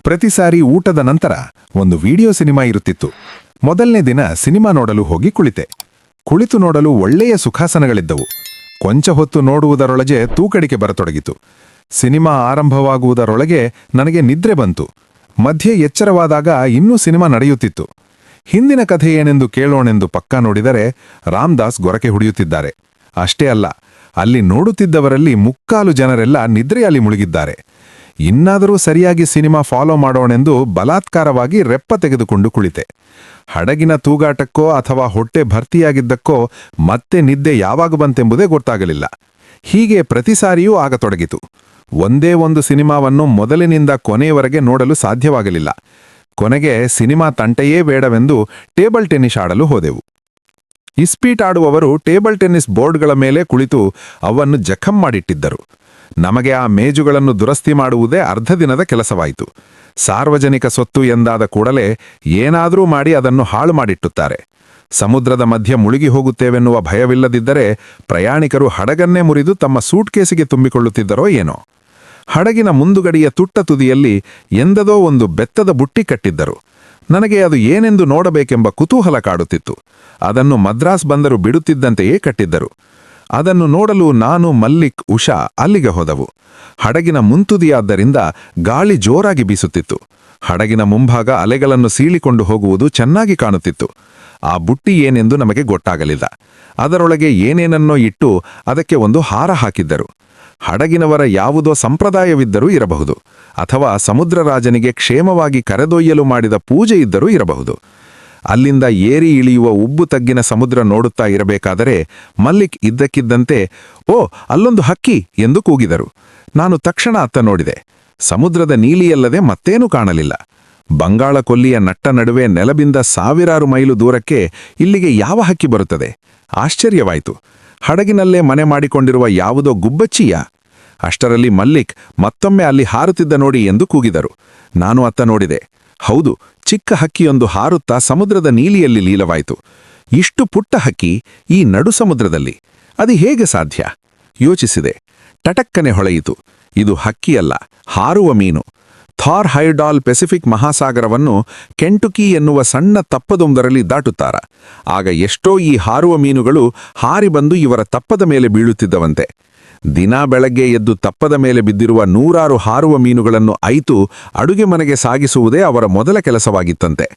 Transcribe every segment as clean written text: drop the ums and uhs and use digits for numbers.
ಪ್ರತಿ ಸಾರಿ ಊಟದ ನಂತರ ಒಂದು ವಿಡಿಯೋ ಸಿನಿಮಾ ಇರುತ್ತಿತ್ತು. ಮೊದಲನೇ ದಿನ ಸಿನಿಮಾ ನೋಡಲು ಹೋಗಿ ಕುಳಿತು ನೋಡಲು ಒಳ್ಳೆಯ ಸುಖಾಸನಗಳಿದ್ದವು. ಕೊಂಚ ಹೊತ್ತು ನೋಡುವುದರೊಳಗೆ ತೂಕಡಿಕೆ ಬರತೊಡಗಿತು. ಸಿನಿಮಾ ಆರಂಭವಾಗುವುದರೊಳಗೆ ನನಗೆ ನಿದ್ರೆ ಬಂತು. ಮಧ್ಯೆ ಎಚ್ಚರವಾದಾಗ ಇನ್ನೂ ಸಿನಿಮಾ ನಡೆಯುತ್ತಿತ್ತು. ಹಿಂದಿನ ಕಥೆ ಏನೆಂದು ಕೇಳೋಣೆಂದು ಪಕ್ಕ ನೋಡಿದರೆ ರಾಮದಾಸ್ ಗೊರಕೆ ಹುಡಿಯುತ್ತಿದ್ದಾರೆ. ಅಷ್ಟೇ ಅಲ್ಲ, ಅಲ್ಲಿ ನೋಡುತ್ತಿದ್ದವರಲ್ಲಿ ಮುಕ್ಕಾಲು ಜನರೆಲ್ಲ ನಿದ್ರೆಯಲ್ಲಿ ಮುಳುಗಿದ್ದಾರೆ. ಇನ್ನಾದರೂ ಸರಿಯಾಗಿ ಸಿನಿಮಾ ಫಾಲೋ ಮಾಡೋಣೆಂದು ಬಲಾತ್ಕಾರವಾಗಿ ರೆಪ್ಪ ತೆಗೆದುಕೊಂಡು ಕುಳಿತೆ. ಹಡಗಿನ ತೂಗಾಟಕ್ಕೋ ಅಥವಾ ಹೊಟ್ಟೆ ಭರ್ತಿಯಾಗಿದ್ದಕ್ಕೋ ಮತ್ತೆ ನಿದ್ದೆ ಯಾವಾಗ ಬಂತೆಂಬುದೇ ಗೊತ್ತಾಗಲಿಲ್ಲ. ಹೀಗೆ ಪ್ರತಿ ಸಾರಿಯೂ ಆಗತೊಡಗಿತು. ಒಂದೇ ಒಂದು ಸಿನಿಮಾವನ್ನು ಮೊದಲಿನಿಂದ ಕೊನೆಯವರೆಗೆ ನೋಡಲು ಸಾಧ್ಯವಾಗಲಿಲ್ಲ. ಕೊನೆಗೆ ಸಿನಿಮಾ ತಂಟೆಯೇ ಬೇಡವೆಂದು ಟೇಬಲ್ ಟೆನ್ನಿಸ್ ಆಡಲು ಹೋದೆವು. ಇಸ್ಪೀಟ್ ಆಡುವವರು ಟೇಬಲ್ ಟೆನ್ನಿಸ್ ಬೋರ್ಡ್ಗಳ ಮೇಲೆ ಕುಳಿತು ಅವನ್ನು ಜಖಂ ಮಾಡಿಟ್ಟಿದ್ದರು. ನಮಗೆ ಆ ಮೇಜುಗಳನ್ನು ದುರಸ್ತಿ ಮಾಡುವುದೇ ಅರ್ಧ ದಿನದ ಕೆಲಸವಾಯಿತು. ಸಾರ್ವಜನಿಕ ಸೊತ್ತು ಎಂದಾದ ಕೂಡಲೇ ಏನಾದರೂ ಮಾಡಿ ಅದನ್ನು ಹಾಳು ಮಾಡಿಟ್ಟುತ್ತಾರೆ. ಸಮುದ್ರದ ಮಧ್ಯೆ ಮುಳುಗಿ ಹೋಗುತ್ತೇವೆನ್ನುವ ಭಯವಿಲ್ಲದಿದ್ದರೆ ಪ್ರಯಾಣಿಕರು ಹಡಗನ್ನೇ ಮುರಿದು ತಮ್ಮ ಸೂಟ್ಕೇಸಿಗೆ ತುಂಬಿಕೊಳ್ಳುತ್ತಿದ್ದರೋ ಏನೋ. ಹಡಗಿನ ಮುಂದುಗಡಿಯ ತುಟ್ಟ ತುದಿಯಲ್ಲಿ ಎಂದದೋ ಒಂದು ಬೆತ್ತದ ಬುಟ್ಟಿ ಕಟ್ಟಿದ್ದರು. ನನಗೆ ಅದು ಏನೆಂದು ನೋಡಬೇಕೆಂಬ ಕುತೂಹಲ ಕಾಡುತ್ತಿತ್ತು. ಅದನ್ನು ಮದ್ರಾಸ್ ಬಂದರು ಬಿಡುತ್ತಿದ್ದಂತೆಯೇ ಕಟ್ಟಿದ್ದರು. ಅದನ್ನು ನೋಡಲು ನಾನು, ಮಲ್ಲಿಕ್, ಉಷಾ ಅಲ್ಲಿಗೆ ಹೋದವು. ಹಡಗಿನ ಮುಂತುದಿಯಾದ್ದರಿಂದ ಗಾಳಿ ಜೋರಾಗಿ ಬೀಸುತ್ತಿತ್ತು. ಹಡಗಿನ ಮುಂಭಾಗ ಅಲೆಗಳನ್ನು ಸೀಳಿಕೊಂಡು ಹೋಗುವುದು ಚೆನ್ನಾಗಿ ಕಾಣುತ್ತಿತ್ತು. ಆ ಬುಟ್ಟಿ ಏನೆಂದು ನಮಗೆ ಗೊತ್ತಾಗಲಿಲ್ಲ. ಅದರೊಳಗೆ ಏನೇನನ್ನೋ ಇಟ್ಟು ಅದಕ್ಕೆ ಒಂದು ಹಾರ ಹಾಕಿದ್ದರು. ಹಡಗಿನವರ ಯಾವುದೋ ಸಂಪ್ರದಾಯವಿದ್ದರೂ ಇರಬಹುದು, ಅಥವಾ ಸಮುದ್ರರಾಜನಿಗೆ ಕ್ಷೇಮವಾಗಿ ಕರೆದೊಯ್ಯಲು ಮಾಡಿದ ಪೂಜೆ ಇದ್ದರೂ ಇರಬಹುದು. ಅಲ್ಲಿಂದ ಏರಿ ಇಳಿಯುವ ಉಬ್ಬು ತಗ್ಗಿನ ಸಮುದ್ರ ನೋಡುತ್ತಾ ಇರಬೇಕಾದರೆ ಮಲ್ಲಿಕ್ ಇದ್ದಕ್ಕಿದ್ದಂತೆ "ಓ, ಅಲ್ಲೊಂದು ಹಕ್ಕಿ" ಎಂದು ಕೂಗಿದರು. ನಾನು ತಕ್ಷಣ ಅತ್ತ ನೋಡಿದೆ. ಸಮುದ್ರದ ನೀಲಿಯಲ್ಲದೆ ಮತ್ತೇನೂ ಕಾಣಲಿಲ್ಲ. ಬಂಗಾಳ ಕೊಲ್ಲಿಯ ನಟ್ಟ ನಡುವೆ ನೆಲಬಿಂದ ಸಾವಿರಾರು ಮೈಲು ದೂರಕ್ಕೆ ಇಲ್ಲಿಗೆ ಯಾವ ಹಕ್ಕಿ ಬರುತ್ತದೆ? ಆಶ್ಚರ್ಯವಾಯಿತು. ಹಡಗಿನಲ್ಲೇ ಮನೆ ಮಾಡಿಕೊಂಡಿರುವ ಯಾವುದೋ ಗುಬ್ಬಚ್ಚಿಯ? ಅಷ್ಟರಲ್ಲಿ ಮಲ್ಲಿಕ್ ಮತ್ತೊಮ್ಮೆ ಅಲ್ಲಿ ಹಾರುತ್ತಿದ್ದ ನೋಡಿ ಎಂದು ಕೂಗಿದರು. ನಾನು ಅತ್ತ ನೋಡಿದೆ. ಹೌದು, ಚಿಕ್ಕ ಹಕ್ಕಿಯೊಂದು ಹಾರುತ್ತಾ ಸಮುದ್ರದ ನೀಲಿಯಲ್ಲಿ ಲೀಲವಾಯಿತು. ಇಷ್ಟು ಪುಟ್ಟ ಹಕ್ಕಿ ಈ ನಡು ಸಮುದ್ರದಲ್ಲಿ ಅದು ಹೇಗೆ ಸಾಧ್ಯ? ಯೋಚಿಸಿದೆ. ಟಟಕ್ಕನೆ ಹೊಳೆಯಿತು. ಇದು ಹಕ್ಕಿಯಲ್ಲ, ಹಾರುವ ಮೀನು. ಥಾರ್ ಹೈಡಾಲ್ ಪೆಸಿಫಿಕ್ ಮಹಾಸಾಗರವನ್ನು ಕೆಂಟುಕಿ ಎನ್ನುವ ಸಣ್ಣ ತಪ್ಪದೊಂದರಲ್ಲಿ ದಾಟುತ್ತಾರ. ಆಗ ಎಷ್ಟೋ ಈ ಹಾರುವ ಮೀನುಗಳು ಹಾರಿ ಬಂದು ಇವರ ತಪ್ಪದ ಮೇಲೆ ಬೀಳುತ್ತಿದ್ದವಂತೆ. ದಿನಾ ಬೆಳಗ್ಗೆ ಎದ್ದು ತಪ್ಪದ ಮೇಲೆ ಬಿದ್ದಿರುವ ನೂರಾರು ಹಾರುವ ಮೀನುಗಳನ್ನು ಐತು ಅಡುಗೆ ಮನೆಗೆ ಸಾಗಿಸುವುದೇ ಅವರ ಮೊದಲ ಕೆಲಸವಾಗಿತ್ತಂತೆ.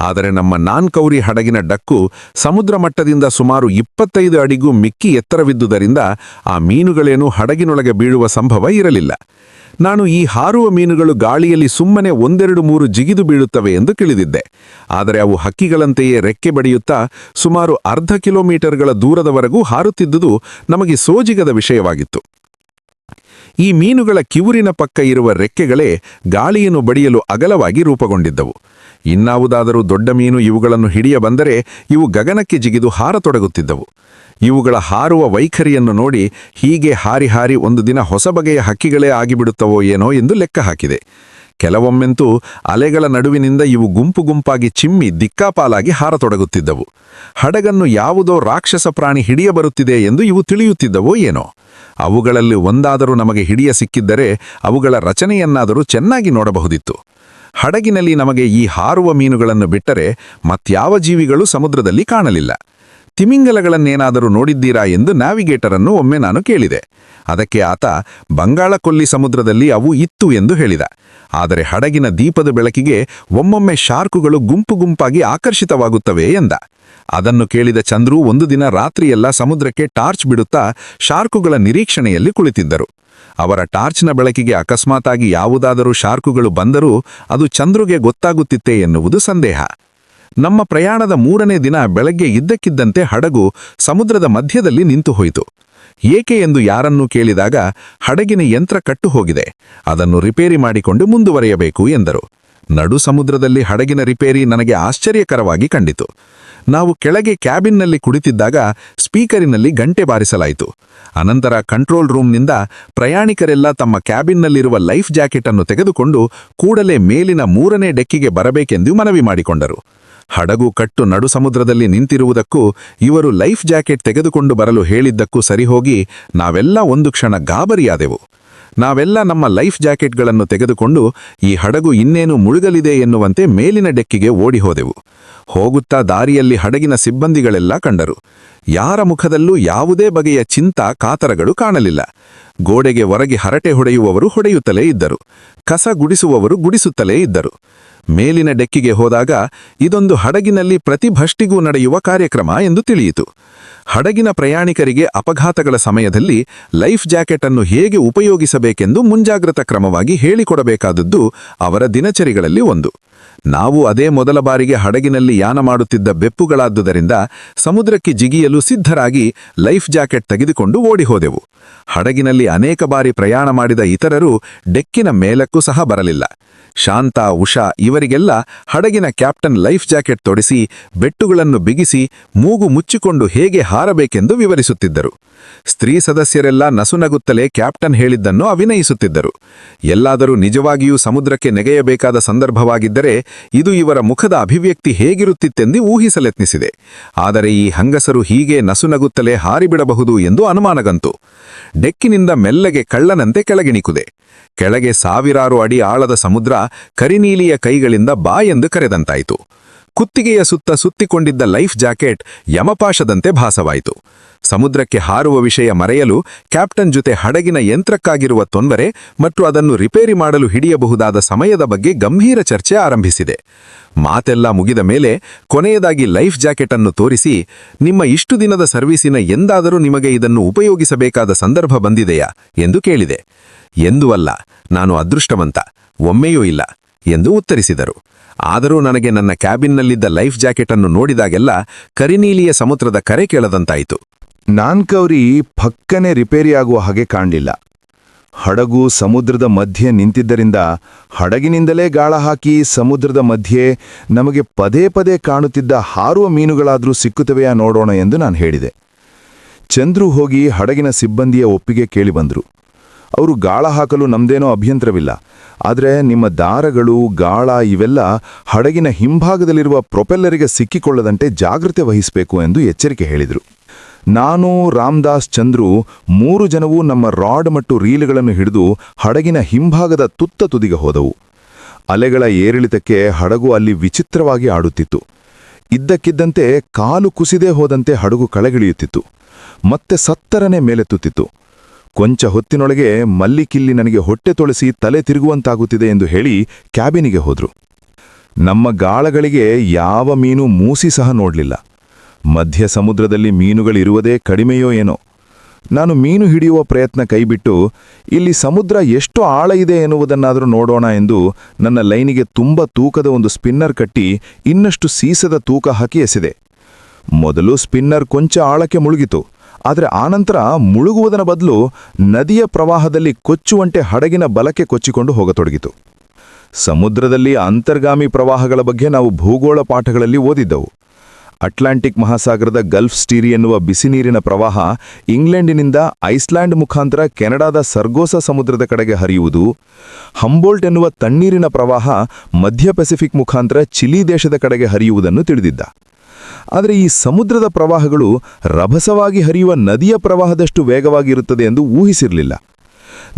ಆದರೆ ನಮ್ಮ ನಾನ್ಕೌರಿ ಹಡಗಿನ ಡಕ್ಕು ಸಮುದ್ರ ಮಟ್ಟದಿಂದ ಸುಮಾರು 25 ಅಡಿಗೂ ಮಿಕ್ಕಿ ಎತ್ತರವಿದ್ದುದರಿಂದ ಆ ಮೀನುಗಳೇನೂ ಹಡಗಿನೊಳಗೆ ಬೀಳುವ ಸಂಭವ ಇರಲಿಲ್ಲ. ನಾನು ಈ ಹಾರುವ ಮೀನುಗಳು ಗಾಳಿಯಲ್ಲಿ ಸುಮ್ಮನೆ 1-2-3 ಜಿಗಿದು ಬೀಳುತ್ತವೆ ಎಂದು ತಿಳಿದಿದ್ದೆ. ಆದರೆ ಅವು ಹಕ್ಕಿಗಳಂತೆಯೇ ರೆಕ್ಕೆ ಬಡಿಯುತ್ತಾ ಸುಮಾರು ಅರ್ಧ ಕಿಲೋಮೀಟರ್ಗಳ ದೂರದವರೆಗೂ ಹಾರುತ್ತಿದ್ದುದು ನಮಗೆ ಸೋಜಿಗದ ವಿಷಯವಾಗಿತ್ತು. ಈ ಮೀನುಗಳ ಕಿವುರಿನ ಪಕ್ಕ ಇರುವ ರೆಕ್ಕೆಗಳೇ ಗಾಳಿಯನ್ನು ಬಡಿಯಲು ಅಗಲವಾಗಿ ರೂಪುಗೊಂಡಿದ್ದವು. ಇನ್ನಾವುದಾದರೂ ದೊಡ್ಡ ಮೀನು ಇವುಗಳನ್ನು ಹಿಡಿಯ ಬಂದರೆ ಇವು ಗಗನಕ್ಕೆ ಜಿಗಿದು ಹಾರತೊಡಗುತ್ತಿದ್ದವು. ಇವುಗಳ ಹಾರುವ ವೈಖರಿಯನ್ನು ನೋಡಿ ಹೀಗೆ ಹಾರಿ ಹಾರಿ ಒಂದು ದಿನ ಹೊಸ ಬಗೆಯ ಹಕ್ಕಿಗಳೇ ಆಗಿಬಿಡುತ್ತವೋ ಏನೋ ಎಂದು ಲೆಕ್ಕ ಹಾಕಿದೆ. ಕೆಲವೊಮ್ಮೆಂತೂ ಅಲೆಗಳ ನಡುವಿನಿಂದ ಇವು ಗುಂಪು ಗುಂಪಾಗಿ ಚಿಮ್ಮಿ ದಿಕ್ಕಾಪಾಲಾಗಿ ಹಾರತೊಡಗುತ್ತಿದ್ದವು. ಹಡಗನ್ನು ಯಾವುದೋ ರಾಕ್ಷಸ ಪ್ರಾಣಿ ಹಿಡಿಯ ಬರುತ್ತಿದೆ ಎಂದು ಇವು ತಿಳಿಯುತ್ತಿದ್ದವೋ ಏನೋ. ಅವುಗಳಲ್ಲಿ ಒಂದಾದರೂ ನಮಗೆ ಹಿಡಿಯ ಸಿಕ್ಕಿದ್ದರೆ ಅವುಗಳ ರಚನೆಯನ್ನಾದರೂ ಚೆನ್ನಾಗಿ ನೋಡಬಹುದಿತ್ತು. ಹಡಗಿನಲ್ಲಿ ನಮಗೆ ಈ ಹಾರುವ ಮೀನುಗಳನ್ನು ಬಿಟ್ಟರೆ ಮತ್ಯಾವ ಜೀವಿಗಳು ಸಮುದ್ರದಲ್ಲಿ ಕಾಣಲಿಲ್ಲ. ತಿಮಿಂಗಲಗಳನ್ನೇನಾದರೂ ನೋಡಿದ್ದೀರಾ ಎಂದು ನ್ಯಾವಿಗೇಟರನ್ನು ಒಮ್ಮೆ ನಾನು ಕೇಳಿದೆ. ಅದಕ್ಕೆ ಆತ ಬಂಗಾಳ ಕೊಲ್ಲಿ ಸಮುದ್ರದಲ್ಲಿ ಅವು ಇತ್ತು ಎಂದು ಹೇಳಿದ. ಆದರೆ ಹಡಗಿನ ದೀಪದ ಬೆಳಕಿಗೆ ಒಮ್ಮೊಮ್ಮೆ ಶಾರ್ಕುಗಳು ಗುಂಪು ಗುಂಪಾಗಿ ಆಕರ್ಷಿತವಾಗುತ್ತವೆ ಎಂದ. ಅದನ್ನು ಕೇಳಿದ ಚಂದ್ರು ಒಂದು ದಿನ ರಾತ್ರಿಯೆಲ್ಲ ಸಮುದ್ರಕ್ಕೆ ಟಾರ್ಚ್ ಬಿಡುತ್ತಾ ಶಾರ್ಕುಗಳ ನಿರೀಕ್ಷಣೆಯಲ್ಲಿ ಕುಳಿತಿದ್ದರು. ಅವರ ಟಾರ್ಚ್ನ ಬೆಳಕಿಗೆ ಅಕಸ್ಮಾತಾಗಿ ಯಾವುದಾದರೂ ಶಾರ್ಕುಗಳು ಬಂದರೂ ಅದು ಚಂದ್ರುಗೆ ಗೊತ್ತಾಗುತ್ತಿತ್ತೆ ಎನ್ನುವುದು ಸಂದೇಹ. ನಮ್ಮ ಪ್ರಯಾಣದ 3ನೇ ದಿನ ಬೆಳಗ್ಗೆ ಇದ್ದಕ್ಕಿದ್ದಂತೆ ಹಡಗು ಸಮುದ್ರದ ಮಧ್ಯದಲ್ಲಿ ನಿಂತು ಹೋಯಿತು. ಏಕೆ ಎಂದು ಯಾರನ್ನೂ ಕೇಳಿದಾಗ ಹಡಗಿನ ಯಂತ್ರ ಕಟ್ಟು ಹೋಗಿದೆ, ಅದನ್ನು ರಿಪೇರಿ ಮಾಡಿಕೊಂಡು ಮುಂದುವರೆಯಬೇಕು ಎಂದರು. ನಡು ಸಮುದ್ರದಲ್ಲಿ ಹಡಗಿನ ರಿಪೇರಿ ನನಗೆ ಆಶ್ಚರ್ಯಕರವಾಗಿ ಕಂಡಿತು. ನಾವು ಕೆಳಗೆ ಕ್ಯಾಬಿನ್ನಲ್ಲಿ ಕುಳಿತಿದ್ದಾಗ ಸ್ಪೀಕರಿನಲ್ಲಿ ಗಂಟೆ ಬಾರಿಸಲಾಯಿತು. ಅನಂತರ ಕಂಟ್ರೋಲ್ ರೂಮ್ನಿಂದ ಪ್ರಯಾಣಿಕರೆಲ್ಲ ತಮ್ಮ ಕ್ಯಾಬಿನ್ನಲ್ಲಿರುವ ಲೈಫ್ ಜಾಕೆಟ್ ಅನ್ನು ತೆಗೆದುಕೊಂಡು ಕೂಡಲೇ ಮೇಲಿನ 3ನೇ ಡೆಕ್ಕಿಗೆ ಬರಬೇಕೆಂದು ಮನವಿ ಮಾಡಿಕೊಂಡರು. ಹಡಗು ಕಟ್ಟು ನಡು ಸಮುದ್ರದಲ್ಲಿ ನಿಂತಿರುವುದಕ್ಕೂ ಇವರು ಲೈಫ್ ಜಾಕೆಟ್ ತೆಗೆದುಕೊಂಡು ಬರಲು ಹೇಳಿದ್ದಕ್ಕೂ ಸರಿಹೋಗಿ ನಾವೆಲ್ಲ ಒಂದು ಕ್ಷಣ ಗಾಬರಿಯಾದೆವು. ನಾವೆಲ್ಲ ನಮ್ಮ ಲೈಫ್ ಜಾಕೆಟ್ಗಳನ್ನು ತೆಗೆದುಕೊಂಡು ಈ ಹಡಗು ಇನ್ನೇನು ಮುಳುಗಲಿದೆ ಎನ್ನುವಂತೆ ಮೇಲಿನ ಡೆಕ್ಕಿಗೆ ಓಡಿ ಹೋದೆವು. ಹೋಗುತ್ತಾ ದಾರಿಯಲ್ಲಿ ಹಡಗಿನ ಸಿಬ್ಬಂದಿಗಳೆಲ್ಲ ಕಂಡರು. ಯಾರ ಮುಖದಲ್ಲೂ ಯಾವುದೇ ಬಗೆಯ ಕಾತರಗಳು ಕಾಣಲಿಲ್ಲ. ಗೋಡೆಗೆ ಹೊರಗೆ ಹರಟೆ ಹೊಡೆಯುವವರು ಹೊಡೆಯುತ್ತಲೇ ಇದ್ದರು. ಕಸ ಗುಡಿಸುವವರು ಗುಡಿಸುತ್ತಲೇ ಇದ್ದರು. ಮೇಲಿನ ಡೆಕ್ಕಿಗೆ ಹೋದಾಗ ಇದೊಂದು ಹಡಗಿನಲ್ಲಿ ಪ್ರತಿ ಭಷ್ಟಿಗೂ ನಡೆಯುವ ಕಾರ್ಯಕ್ರಮ ಎಂದು ತಿಳಿಯಿತು. ಹಡಗಿನ ಪ್ರಯಾಣಿಕರಿಗೆ ಅಪಘಾತಗಳ ಸಮಯದಲ್ಲಿ ಲೈಫ್ ಜಾಕೆಟ್ ಅನ್ನು ಹೇಗೆ ಉಪಯೋಗಿಸಬೇಕೆಂದು ಮುಂಜಾಗ್ರತಾ ಕ್ರಮವಾಗಿ ಹೇಳಿಕೊಡಬೇಕಾದದ್ದು ಅವರ ದಿನಚರಿಗಳಲ್ಲಿ ಒಂದು. ನಾವು ಅದೇ ಮೊದಲ ಬಾರಿಗೆ ಹಡಗಿನಲ್ಲಿ ಯಾನ ಮಾಡುತ್ತಿದ್ದ ಬೆಪ್ಪುಗಳಾದುದರಿಂದ ಸಮುದ್ರಕ್ಕೆ ಜಿಗಿಯಲು ಸಿದ್ಧರಾಗಿ ಲೈಫ್ ಜಾಕೆಟ್ ತೆಗೆದುಕೊಂಡು ಓಡಿ ಹೋದೆವು. ಹಡಗಿನಲ್ಲಿ ಅನೇಕ ಬಾರಿ ಪ್ರಯಾಣ ಮಾಡಿದ ಇತರರು ಡೆಕ್ಕಿನ ಮೇಲಕ್ಕೂ ಸಹ ಬರಲಿಲ್ಲ. ಶಾಂತ, ಉಷಾ ಇವರಿಗೆಲ್ಲ ಹಡಗಿನ ಕ್ಯಾಪ್ಟನ್ ಲೈಫ್ ಜಾಕೆಟ್ ತೊಡಿಸಿ ಬೆಟ್ಟುಗಳನ್ನು ಬಿಗಿಸಿ ಮೂಗು ಮುಚ್ಚಿಕೊಂಡು ಹೇಗೆ ಹಾರಬೇಕೆಂದು ವಿವರಿಸುತ್ತಿದ್ದರು. ಸ್ತ್ರೀ ಸದಸ್ಯರೆಲ್ಲ ನಸುನಗುತ್ತಲೇ ಕ್ಯಾಪ್ಟನ್ ಹೇಳಿದ್ದನ್ನು ಅಭಿನಯಿಸುತ್ತಿದ್ದರು. ಎಲ್ಲಾದರೂ ನಿಜವಾಗಿಯೂ ಸಮುದ್ರಕ್ಕೆ ನೆಗೆಯಬೇಕಾದ ಸಂದರ್ಭವಾಗಿದ್ದರೆ ಇದು ಇವರ ಮುಖದ ಅಭಿವ್ಯಕ್ತಿ ಹೇಗಿರುತ್ತಿತ್ತೆಂದು ಊಹಿಸಲೆತ್ನಿಸಿದೆ. ಆದರೆ ಈ ಹಂಗಸರು ಹೀಗೆ ನಸುನಗುತ್ತಲೇ ಹಾರಿಬಿಡಬಹುದು ಎಂದು ಅನುಮಾನಗಂತು. ಡೆಕ್ಕಿನಿಂದ ಮೆಲ್ಲಗೆ ಕಳ್ಳನಂತೆ ಕೆಳಗಿಣಿಕುದೆ. ಕೆಳಗೆ ಸಾವಿರಾರು ಅಡಿ ಆಳದ ಸಮುದ್ರ ಕರಿನೀಲಿಯ ಕೈಗಳಿಂದ ಬಾ ಎಂದು ಕರೆದಂತಾಯಿತು. ಕುತ್ತಿಗೆಯ ಸುತ್ತ ಸುತ್ತಿಕೊಂಡಿದ್ದ ಲೈಫ್ ಜಾಕೆಟ್ ಯಮಪಾಶದಂತೆ ಭಾಸವಾಯಿತು. ಸಮುದ್ರಕ್ಕೆ ಹಾರುವ ವಿಷಯ ಮರೆಯಲು ಕ್ಯಾಪ್ಟನ್ ಜೊತೆ ಹಡಗಿನ ಯಂತ್ರಕ್ಕಾಗಿರುವ ತೊಂದರೆ ಮತ್ತು ಅದನ್ನು ರಿಪೇರಿ ಮಾಡಲು ಹಿಡಿಯಬಹುದಾದ ಸಮಯದ ಬಗ್ಗೆ ಗಂಭೀರ ಚರ್ಚೆ ಆರಂಭಿಸಿದೆ. ಮಾತೆಲ್ಲ ಮುಗಿದ ಮೇಲೆ ಕೊನೆಯದಾಗಿ ಲೈಫ್ ಜಾಕೆಟ್ ಅನ್ನು ತೋರಿಸಿ, ನಿಮ್ಮ ಇಷ್ಟು ದಿನದ ಸರ್ವೀಸಿನ ಎಂದಾದರೂ ನಿಮಗೆ ಇದನ್ನು ಉಪಯೋಗಿಸಬೇಕಾದ ಸಂದರ್ಭ ಬಂದಿದೆಯಾ ಎಂದು ಕೇಳಿದೆ. ಎಂದೂ ಅಲ್ಲ, ನಾನು ಅದೃಷ್ಟವಂತ, ಒಮ್ಮೆಯೂ ಇಲ್ಲ ಎಂದು ಉತ್ತರಿಸಿದರು. ಆದರೂ ನನಗೆ ನನ್ನ ಕ್ಯಾಬಿನ್ನಲ್ಲಿದ್ದ ಲೈಫ್ ಜಾಕೆಟ್ ಅನ್ನು ನೋಡಿದಾಗೆಲ್ಲ ಕರಿನೀಲಿಯ ಸಮುದ್ರದ ಕರೆ ಕೇಳದಂತಾಯಿತು. ನಾನ್ಕೌರಿ ಪಕ್ಕನೆ ರಿಪೇರಿಯಾಗುವ ಹಾಗೆ ಕಾಣಲಿಲ್ಲ. ಹಡಗು ಸಮುದ್ರದ ಮಧ್ಯೆ ನಿಂತಿದ್ದರಿಂದ ಹಡಗಿನಿಂದಲೇ ಗಾಳ ಹಾಕಿ ಸಮುದ್ರದ ಮಧ್ಯೆ ನಮಗೆ ಪದೇ ಪದೇ ಕಾಣುತ್ತಿದ್ದ ಹಾರುವ ಮೀನುಗಳಾದರೂ ಸಿಕ್ಕುತ್ತವೆಯಾ ನೋಡೋಣ ಎಂದು ನಾನು ಹೇಳಿದೆ. ಚಂದ್ರು ಹೋಗಿ ಹಡಗಿನ ಸಿಬ್ಬಂದಿಯ ಒಪ್ಪಿಗೆ ಕೇಳಿ ಬಂದರು. ಅವರು ಗಾಳ ಹಾಕಲು ನಮ್ದೇನೋ ಅಭ್ಯಂತರವಿಲ್ಲ, ಆದರೆ ನಿಮ್ಮ ದಾರಗಳು, ಗಾಳ ಇವೆಲ್ಲ ಹಡಗಿನ ಹಿಂಭಾಗದಲ್ಲಿರುವ ಪ್ರೊಪೆಲ್ಲರಿಗೆ ಸಿಕ್ಕಿಕೊಳ್ಳದಂತೆ ಜಾಗೃತೆ ವಹಿಸಬೇಕು ಎಂದು ಎಚ್ಚರಿಕೆ ಹೇಳಿದರು. ನಾನು, ರಾಮದಾಸ್, ಚಂದ್ರು 3 ಜನವೂ ನಮ್ಮ ರಾಡ್ ಮತ್ತು ರೀಲ್ಗಳನ್ನು ಹಿಡಿದು ಹಡಗಿನ ಹಿಂಭಾಗದ ತುತ್ತ ತುದಿಗೆ ಹೋದವು. ಅಲೆಗಳ ಏರಿಳಿತಕ್ಕೆ ಹಡಗು ಅಲ್ಲಿ ವಿಚಿತ್ರವಾಗಿ ಆಡುತ್ತಿತ್ತು. ಇದ್ದಕ್ಕಿದ್ದಂತೆ ಕಾಲು ಕುಸಿದೇ ಹೋದಂತೆ ಹಡಗು ಕೆಳಗಿಳಿಯುತ್ತಿತ್ತು. ಮತ್ತೆ ಸತ್ತರನೆ ಮೇಲೆತ್ತುತ್ತಿತ್ತು. ಕೊಂಚ ಹೊತ್ತಿನೊಳಗೆ ಮಲ್ಲಿಕಿಲ್ಲಿ ನನಗೆ ಹೊಟ್ಟೆ ತೊಳಸಿ ತಲೆ ತಿರುಗುವಂತಾಗುತ್ತಿದೆ ಎಂದು ಹೇಳಿ ಕ್ಯಾಬಿನಿಗೆ ಹೋದ್ರು. ನಮ್ಮ ಗಾಳಗಳಿಗೆ ಯಾವ ಮೀನು ಮೂಸಿ ಸಹ ನೋಡಲಿಲ್ಲ. ಮಧ್ಯ ಸಮುದ್ರದಲ್ಲಿ ಮೀನುಗಳಿರುವುದೇ ಕಡಿಮೆಯೋ ಏನೋ. ನಾನು ಮೀನು ಹಿಡಿಯುವ ಪ್ರಯತ್ನ ಕೈಬಿಟ್ಟು ಇಲ್ಲಿ ಸಮುದ್ರ ಎಷ್ಟು ಆಳ ಇದೆ ಎನ್ನುವುದನ್ನಾದರೂ ನೋಡೋಣ ಎಂದು ನನ್ನ ಲೈನಿಗೆ ತುಂಬ ತೂಕದ ಒಂದು ಸ್ಪಿನ್ನರ್ ಕಟ್ಟಿ ಇನ್ನಷ್ಟು ಸೀಸದ ತೂಕ ಹಾಕಿ ಎಸೆದೆ. ಮೊದಲು ಸ್ಪಿನ್ನರ್ ಕೊಂಚ ಆಳಕ್ಕೆ ಮುಳುಗಿತು. ಆದರೆ ಆನಂತರ ಮುಳುಗುವುದರ ಬದಲು ನದಿಯ ಪ್ರವಾಹದಲ್ಲಿ ಕೊಚ್ಚುವಂತೆ ಹಡಗಿನ ಬಲಕ್ಕೆ ಕೊಚ್ಚಿಕೊಂಡು ಹೋಗತೊಡಗಿತು. ಸಮುದ್ರದಲ್ಲಿ ಅಂತರ್ಗಾಮಿ ಪ್ರವಾಹಗಳ ಬಗ್ಗೆ ನಾವು ಭೂಗೋಳ ಪಾಠಗಳಲ್ಲಿ ಓದಿದ್ದವು. ಅಟ್ಲಾಂಟಿಕ್ ಮಹಾಸಾಗರದ ಗಲ್ಫ್ ಸ್ಟೀರಿ ಎನ್ನುವ ಬಿಸಿನೀರಿನ ಪ್ರವಾಹ ಇಂಗ್ಲೆಂಡಿನಿಂದ ಐಸ್ಲ್ಯಾಂಡ್ ಮುಖಾಂತರ ಕೆನಡಾದ ಸರ್ಗೋಸಾ ಸಮುದ್ರದ ಕಡೆಗೆ ಹರಿಯುವುದು, ಹಂಬೋಲ್ಟ್ ಎನ್ನುವ ತಣ್ಣೀರಿನ ಪ್ರವಾಹ ಮಧ್ಯ ಪೆಸಿಫಿಕ್ ಮುಖಾಂತರ ಚಿಲಿ ದೇಶದ ಕಡೆಗೆ ಹರಿಯುವುದನ್ನು ತಿಳಿದಿದ್ದ. ಆದರೆ ಈ ಸಮುದ್ರದ ಪ್ರವಾಹಗಳು ರಭಸವಾಗಿ ಹರಿಯುವ ನದಿಯ ಪ್ರವಾಹದಷ್ಟು ವೇಗವಾಗಿರುತ್ತದೆ ಎಂದು ಊಹಿಸಿರಲಿಲ್ಲ.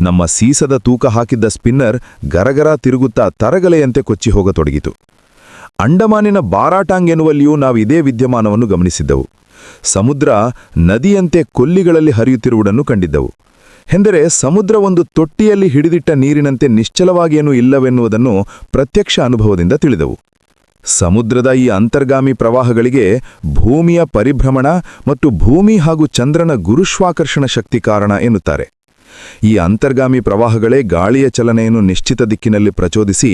ನಮ್ಮ ಸೀಸದ ತೂಕ ಹಾಕಿದ್ದ ಸ್ಪಿನ್ನರ್ ಗರಗರ ತಿರುಗುತ್ತಾ ತರಗಲೆಯಂತೆ ಕೊಚ್ಚಿ ಹೋಗತೊಡಗಿತು. ಅಂಡಮಾನಿನ ಬಾರಾಟಾಂಗ್ ಎನ್ನುವಲ್ಲಿಯೂ ನಾವು ಇದೇ ವಿದ್ಯಮಾನವನ್ನು ಗಮನಿಸಿದ್ದೆವು. ಸಮುದ್ರ ನದಿಯಂತೆ ಕೊಲ್ಲಿಗಳಲ್ಲಿ ಹರಿಯುತ್ತಿರುವುದನ್ನು ಕಂಡಿದ್ದೆವು. ಎಂದರೆ ಸಮುದ್ರ ಒಂದು ತೊಟ್ಟಿಯಲ್ಲಿ ಹಿಡಿದಿಟ್ಟ ನೀರಿನಂತೆ ನಿಶ್ಚಲವಾಗೇನೂ ಇಲ್ಲವೆನ್ನುವುದನ್ನು ಪ್ರತ್ಯಕ್ಷ ಅನುಭವದಿಂದ ತಿಳಿದೆವು. ಸಮುದ್ರದ ಈ ಅಂತರ್ಗಾಮಿ ಪ್ರವಾಹಗಳಿಗೆ ಭೂಮಿಯ ಪರಿಭ್ರಮಣ ಮತ್ತು ಭೂಮಿ ಹಾಗೂ ಚಂದ್ರನ ಗುರುತ್ವಾಕರ್ಷಣ ಶಕ್ತಿ ಕಾರಣ ಎನ್ನುತ್ತಾರೆ. ಈ ಅಂತರ್ಗಾಮಿ ಪ್ರವಾಹಗಳೇ ಗಾಳಿಯ ಚಲನೆಯನ್ನು ನಿಶ್ಚಿತ ದಿಕ್ಕಿನಲ್ಲಿ ಪ್ರಚೋದಿಸಿ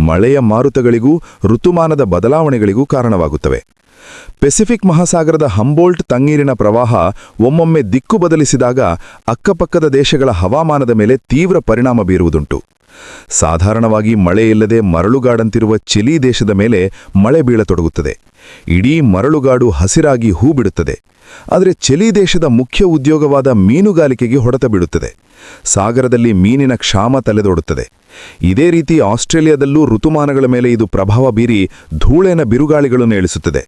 ಮಳೆಯ ಮಾರುತಗಳಿಗೂ ಋತುಮಾನದ ಬದಲಾವಣೆಗಳಿಗೂ ಕಾರಣವಾಗುತ್ತವೆ. ಪೆಸಿಫಿಕ್ ಮಹಾಸಾಗರದ ಹಂಬೋಲ್ಟ್ ತಣ್ಣೀರಿನ ಪ್ರವಾಹ ಒಮ್ಮೊಮ್ಮೆ ದಿಕ್ಕು ಬದಲಿಸಿದಾಗ ಅಕ್ಕಪಕ್ಕದ ದೇಶಗಳ ಹವಾಮಾನದ ಮೇಲೆ ತೀವ್ರ ಪರಿಣಾಮ ಬೀರುವುದುಂಟು. ಸಾಧಾರಣವಾಗಿ ಮಳೆಯಿಲ್ಲದೆ ಮರಳುಗಾಡಂತಿರುವ ಚಿಲಿ ದೇಶದ ಮೇಲೆ ಮಳೆ ಬೀಳತೊಡಗುತ್ತದೆ. ಇಡೀ ಮರಳುಗಾಡು ಹಸಿರಾಗಿ ಹೂ ಬಿಡುತ್ತದೆ. ಆದರೆ ಚಿಲಿ ದೇಶದ ಮುಖ್ಯ ಉದ್ಯೋಗವಾದ ಮೀನುಗಾರಿಕೆಗೆ ಹೊಡೆತ ಬೀಳುತ್ತದೆ. ಸಾಗರದಲ್ಲಿ ಮೀನಿನ ಕ್ಷಾಮ ತಲೆದೋಡುತ್ತದೆ. ಇದೇ ರೀತಿ ಆಸ್ಟ್ರೇಲಿಯಾದಲ್ಲೂ ಋತುಮಾನಗಳ ಮೇಲೆ ಇದು ಪ್ರಭಾವ ಬೀರಿ ಧೂಳೇನ ಬಿರುಗಾಳಿಗಳನ್ನು ಏಳಿಸುತ್ತದೆ.